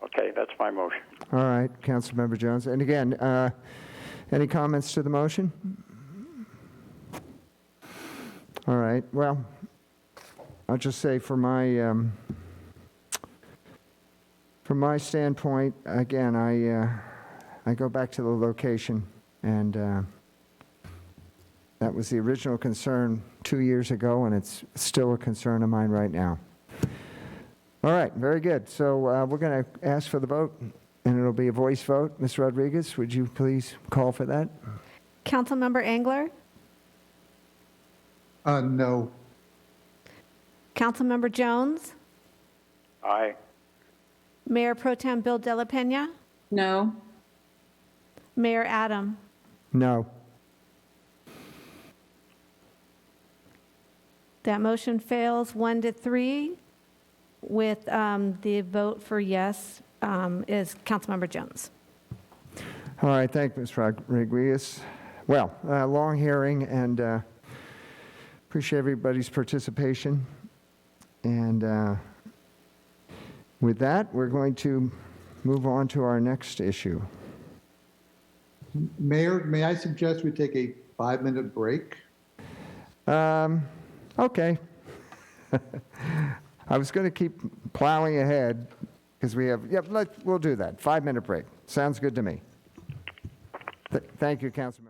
Okay, that's my motion. All right, Councilmember Jones. And again, any comments to the motion? All right, well, I'll just say from my standpoint, again, I go back to the location, and that was the original concern 2 years ago, and it's still a concern of mine right now. All right, very good. So we're going to ask for the vote, and it'll be a voice vote. Ms. Rodriguez, would you please call for that? Councilmember Engler? No. Councilmember Jones? Aye. Mayor Pro Tem Bill De La Pena? No. Mayor Adam? No. That motion fails 1-3 with the vote for yes is Councilmember Jones. All right, thank you, Ms. Rodriguez. Well, long hearing, and appreciate everybody's participation. And with that, we're going to move on to our next issue. Mayor, may I suggest we take a 5-minute break? Okay. I was going to keep plowing ahead because we have, we'll do that. 5-minute break. Sounds good to me. Thank you, Councilmember.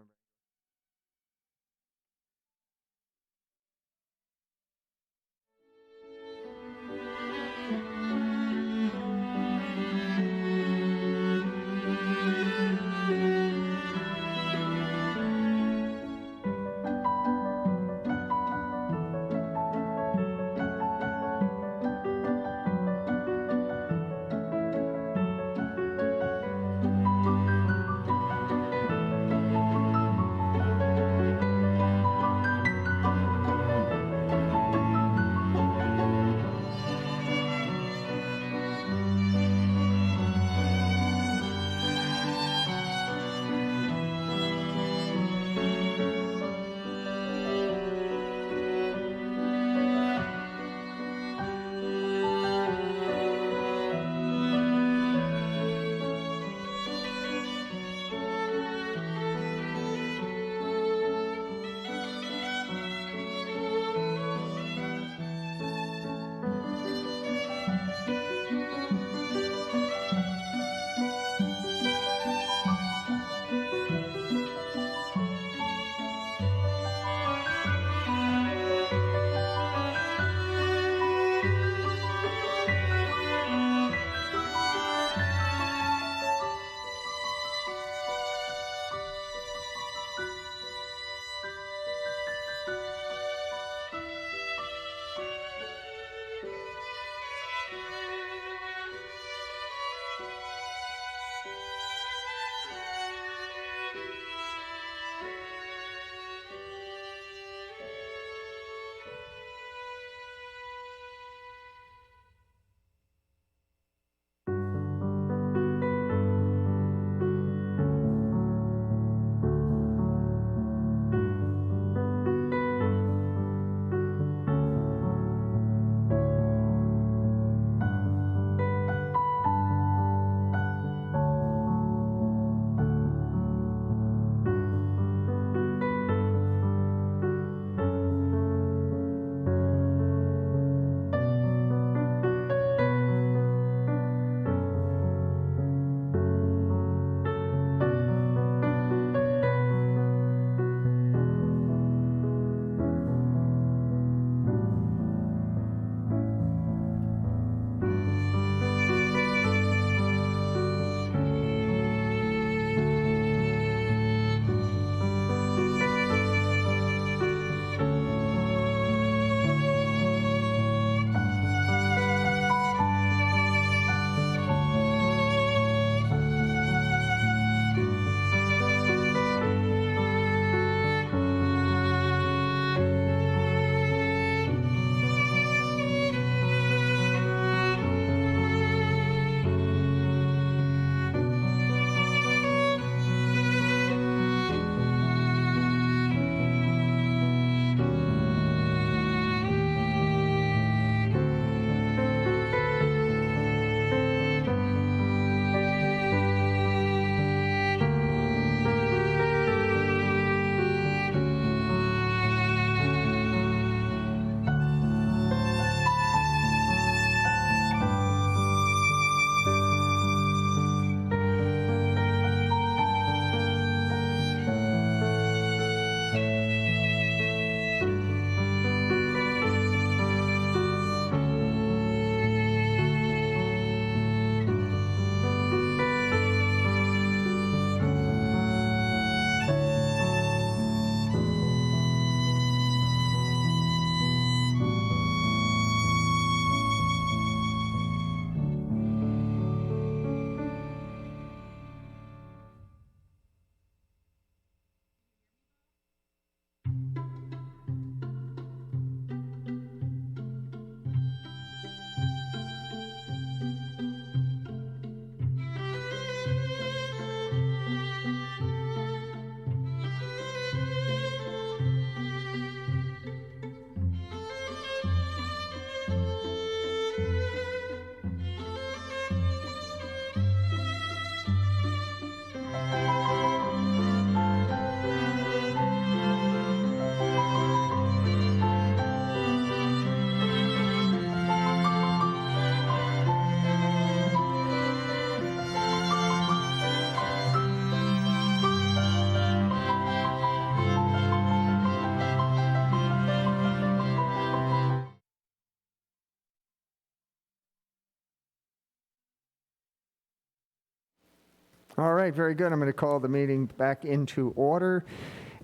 All right, very good. I'm going to call the meeting back into order.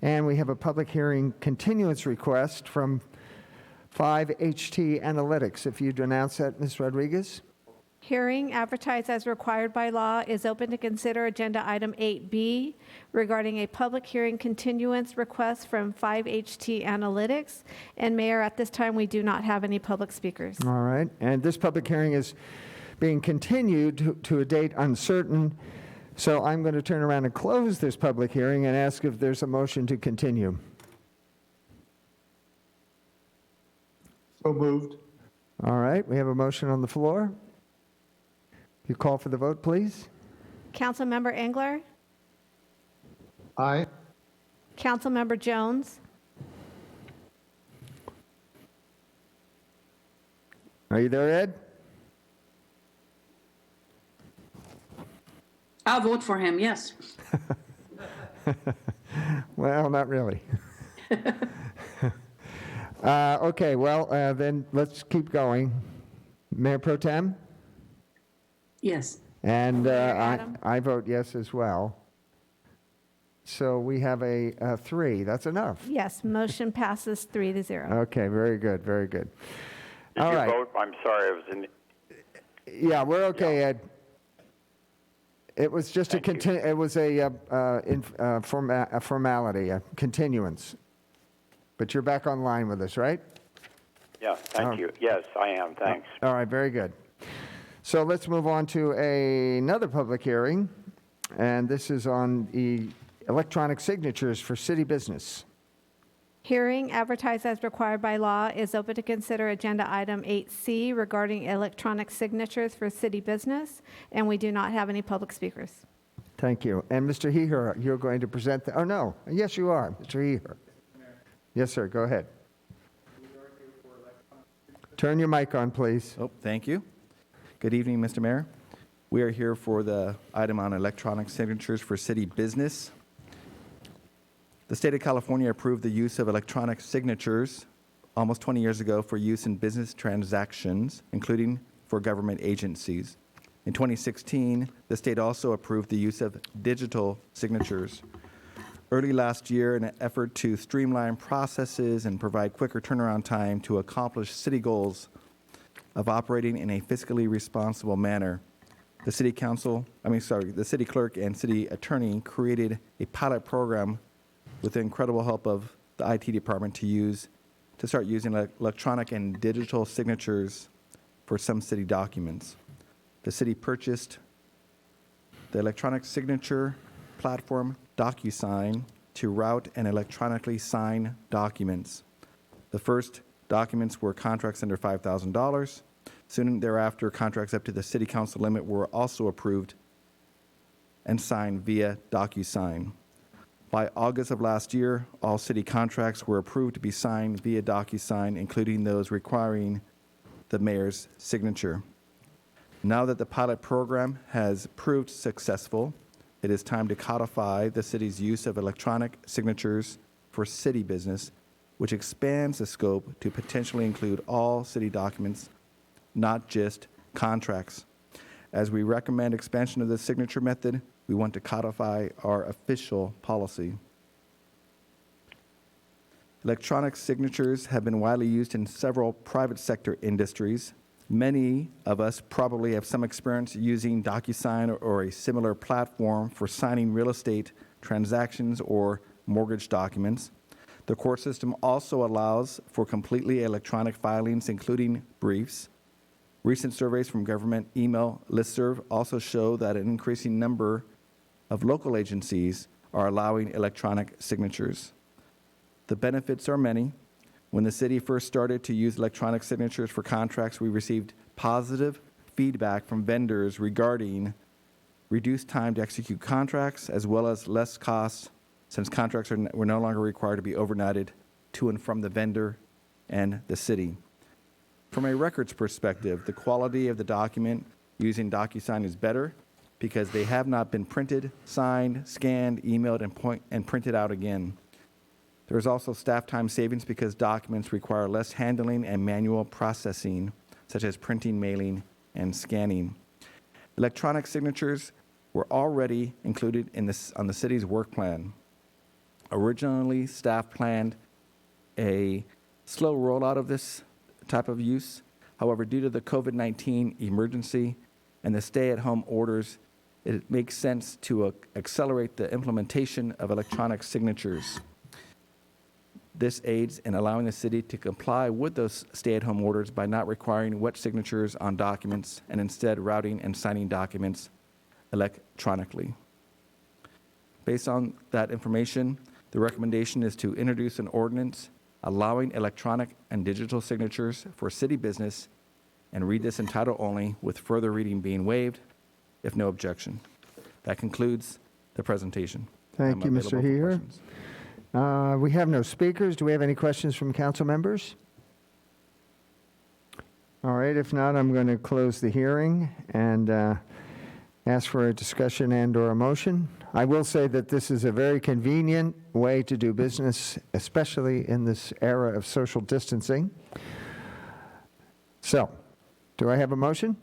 And we have a public hearing continuance request from 5HT Analytics. If you'd announce that, Ms. Rodriguez. Hearing advertised as required by law is open to consider agenda item 8B regarding a public hearing continuance request from 5HT Analytics. And Mayor, at this time, we do not have any public speakers. All right, and this public hearing is being continued to a date uncertain. So I'm going to turn around and close this public hearing and ask if there's a motion to continue. So moved. All right, we have a motion on the floor. You call for the vote, please. Councilmember Engler? Aye. Councilmember Jones? Are you there, Ed? I'll vote for him, yes. Well, not really. Okay, well, then let's keep going. Mayor Pro Tem? Yes. And Mayor Adam? I vote yes as well. So we have a 3. That's enough. Yes, motion passes 3-0. Okay, very good, very good. Did All you right. vote? I'm sorry, I was in. Yeah, we're okay, Ed. It was just a formality, a continuance. But you're back online with us, right? Yeah, thank you. Yes, I am. Thanks. All right, very good. So let's move on to another public hearing, and this is on the electronic signatures for city business. Hearing advertised as required by law is open to consider agenda item 8C regarding electronic signatures for city business, and we do not have any public speakers. Thank you. And Mr. Heher, you're going to present the, oh no, yes you are, Mr. Heher. Yes, sir, go ahead. Turn your mic on, please. Oh, thank you. Good evening, Mr. Mayor. We are here for the item on electronic signatures for city business. The state of California approved the use of electronic signatures almost 20 years ago for use in business transactions, including for government agencies. In 2016, the state also approved the use of digital signatures. Early last year, in an effort to streamline processes and provide quicker turnaround time to accomplish city goals of operating in a fiscally responsible manner, the city clerk and city attorney created a pilot program with the incredible help of the IT department to start using electronic and digital signatures for some city documents. The city purchased the electronic signature platform DocuSign to route and electronically sign documents. The first documents were contracts under $5,000. Soon thereafter, contracts up to the city council limit were also approved and signed via DocuSign. By August of last year, all city contracts were approved to be signed via DocuSign, including those requiring the mayor's signature. Now that the pilot program has proved successful, it is time to codify the city's use of electronic signatures for city business, which expands the scope to potentially include all city documents, not just contracts. As we recommend expansion of the signature method, we want to codify our official policy. Electronic signatures have been widely used in several private sector industries. Many of us probably have some experience using DocuSign or a similar platform for signing real estate transactions or mortgage documents. The court system also allows for completely electronic filings, including briefs. Recent surveys from government email listserv also show that an increasing number of local agencies are allowing electronic signatures. The benefits are many. When the city first started to use electronic signatures for contracts, we received positive feedback from vendors regarding reduced time to execute contracts, as well as less costs, since contracts were no longer required to be overnighted to and from the vendor and the city. From a records perspective, the quality of the document using DocuSign is better because they have not been printed, signed, scanned, emailed, and printed out again. There is also staff time savings because documents require less handling and manual processing, such as printing, mailing, and scanning. Electronic signatures were already included on the city's work plan. Originally, staff planned a slow rollout of this type of use. However, due to the COVID-19 emergency and the stay-at-home orders, it makes sense to accelerate the implementation of electronic signatures. This aids in allowing the city to comply with those stay-at-home orders by not requiring wet signatures on documents and instead routing and signing documents electronically. Based on that information, the recommendation is to introduce an ordinance allowing electronic and digital signatures for city business and read this in title only, with further reading being waived, if no objection. That concludes the presentation. Thank you, Mr. Heer. We have no speakers. Do we have any questions from council members? All right, if not, I'm going to close the hearing and ask for a discussion and/or a motion. I will say that this is a very convenient way to do business, especially in this era of social distancing. So, do I have a motion?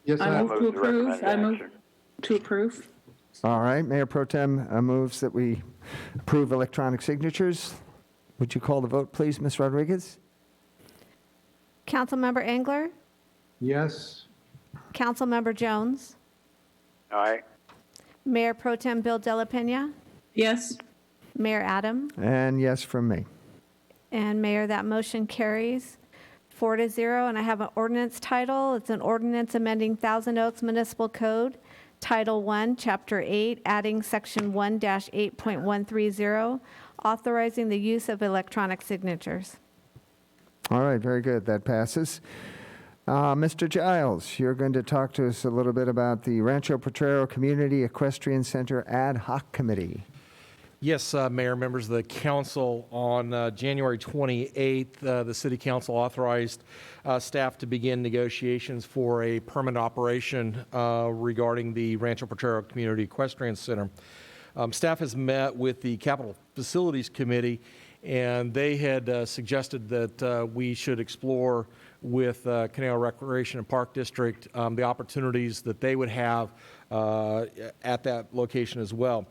Yes, I move to approve. I move to approve. All right, Mayor Pro Tem moves that we approve electronic signatures. Would you call the vote, please, Ms. Rodriguez? Councilmember Engler? Yes. Councilmember Jones? Aye. Mayor Pro Tem Bill Dela Pena? Yes. Mayor Adam? And yes from me. And Mayor, that motion carries 4-0. And I have an ordinance title. It's an ordinance amending Thousand Oaks Municipal Code, Title 1, Chapter 8, adding Section 1-8.130, authorizing the use of electronic signatures. All right, very good. That passes. Mr. Giles, you're going to talk to us a little bit about the Rancho Potrero Community Equestrian Center Ad Hoc Committee. Yes, Mayor, members of the council, on January 28th, the City Council authorized staff to begin negotiations for a permanent operation regarding the Rancho Potrero Community Equestrian Center. Staff has met with the Capital Facilities Committee, and they had suggested that we should explore with Canal Recreation and Park District the opportunities that they would have at that location as well.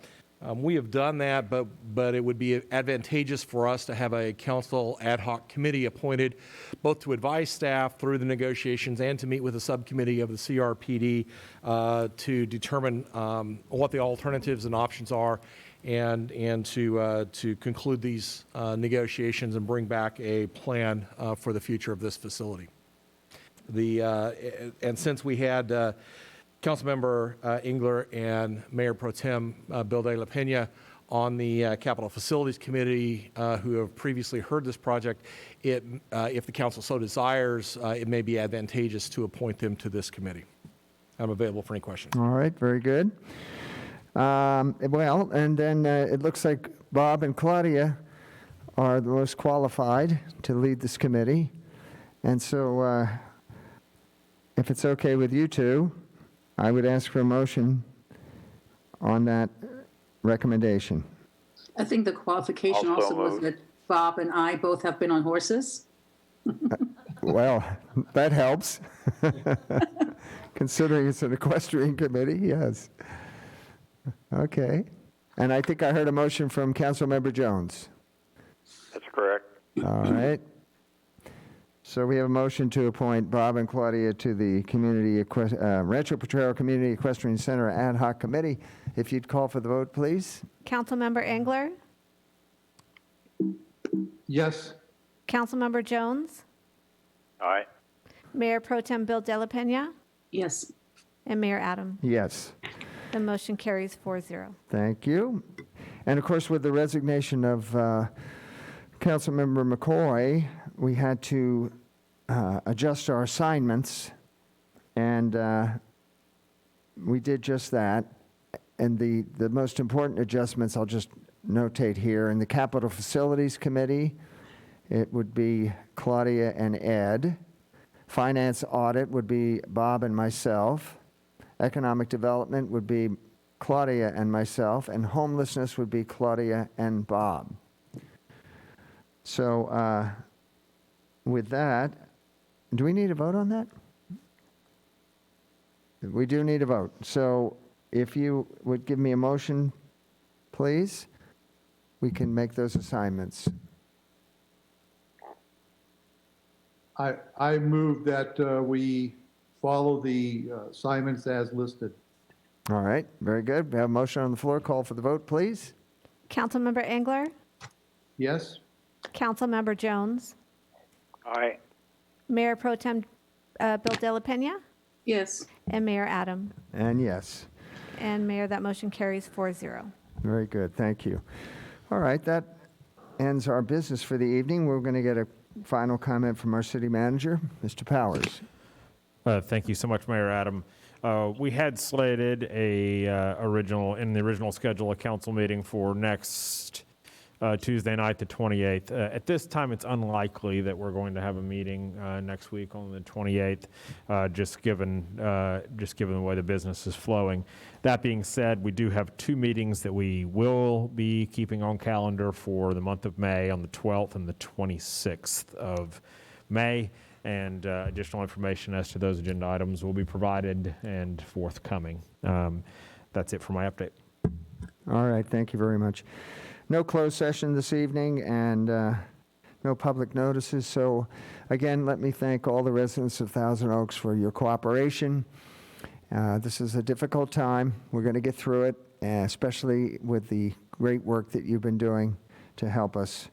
We have done that, but it would be advantageous for us to have a council ad hoc committee appointed, both to advise staff through the negotiations and to meet with a subcommittee of the CRPD to determine what the alternatives and options are, and to conclude these negotiations and bring back a plan for the future of this facility. And since we had Councilmember Engler and Mayor Pro Tem Bill De La Pena on the Capital Facilities Committee, who have previously heard this project, if the council so desires, it may be advantageous to appoint them to this committee. I'm available for any questions. All right, very good. Well, and then it looks like Bob and Claudia are the most qualified to lead this committee. And so if it's okay with you two, I would ask for a motion on that recommendation. I think the qualification also was that Bob and I both have been on horses. Well, that helps. Considering it's an equestrian committee, yes. Okay. And I think I heard a motion from Councilmember Jones. That's correct. All right. So we have a motion to appoint Bob and Claudia to the Rancho Potrero Community Equestrian Center Ad Hoc Committee. If you'd call for the vote, please. Councilmember Engler? Yes. Councilmember Jones? Aye. Mayor Pro Tem Bill Dela Pena? Yes. And Mayor Adam? Yes. The motion carries 4-0. Thank you. And of course, with the resignation of Councilmember McCoy, we had to adjust our assignments, and we did just that. And the most important adjustments I'll just notate here. In the Capital Facilities Committee, it would be Claudia and Ed. Finance Audit would be Bob and myself. Economic Development would be Claudia and myself. And Homelessness would be Claudia and Bob. So with that, do we need a vote on that? We do need a vote. So if you would give me a motion, please, we can make those assignments. I move that we follow the assignments as listed. All right, very good. We have a motion on the floor. Call for the vote, please. Councilmember Engler, Yes? Councilmember Jones, Aye. Mayor Pro Tem Bill De La Pena, Yes. and Mayor Adam. And yes. And Mayor, that motion carries 4-0. Very good, thank you. All right, that ends our business for the evening. We're going to get a final comment from our city manager, Mr. Powers. Thank you so much, Mayor Adam. We had slated in the original schedule, a council meeting for next Tuesday night, the 28th. At this time, it's unlikely that we're going to have a meeting next week on the 28th, just given the way the business is flowing. That being said, we do have two meetings that we will be keeping on calendar for the month of May on the 12th and the 26th of May. And additional information as to those agenda items will be provided and forthcoming. That's it for my update. All right, thank you very much. No closed session this evening and no public notices. So again, let me thank all the residents of Thousand Oaks for your cooperation. This is a difficult time. We're going to get through it, especially with the great work that you've been doing to help us.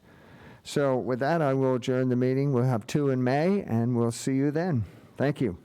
So with that, I will adjourn the meeting. We'll have two in May, and we'll see you then. Thank you.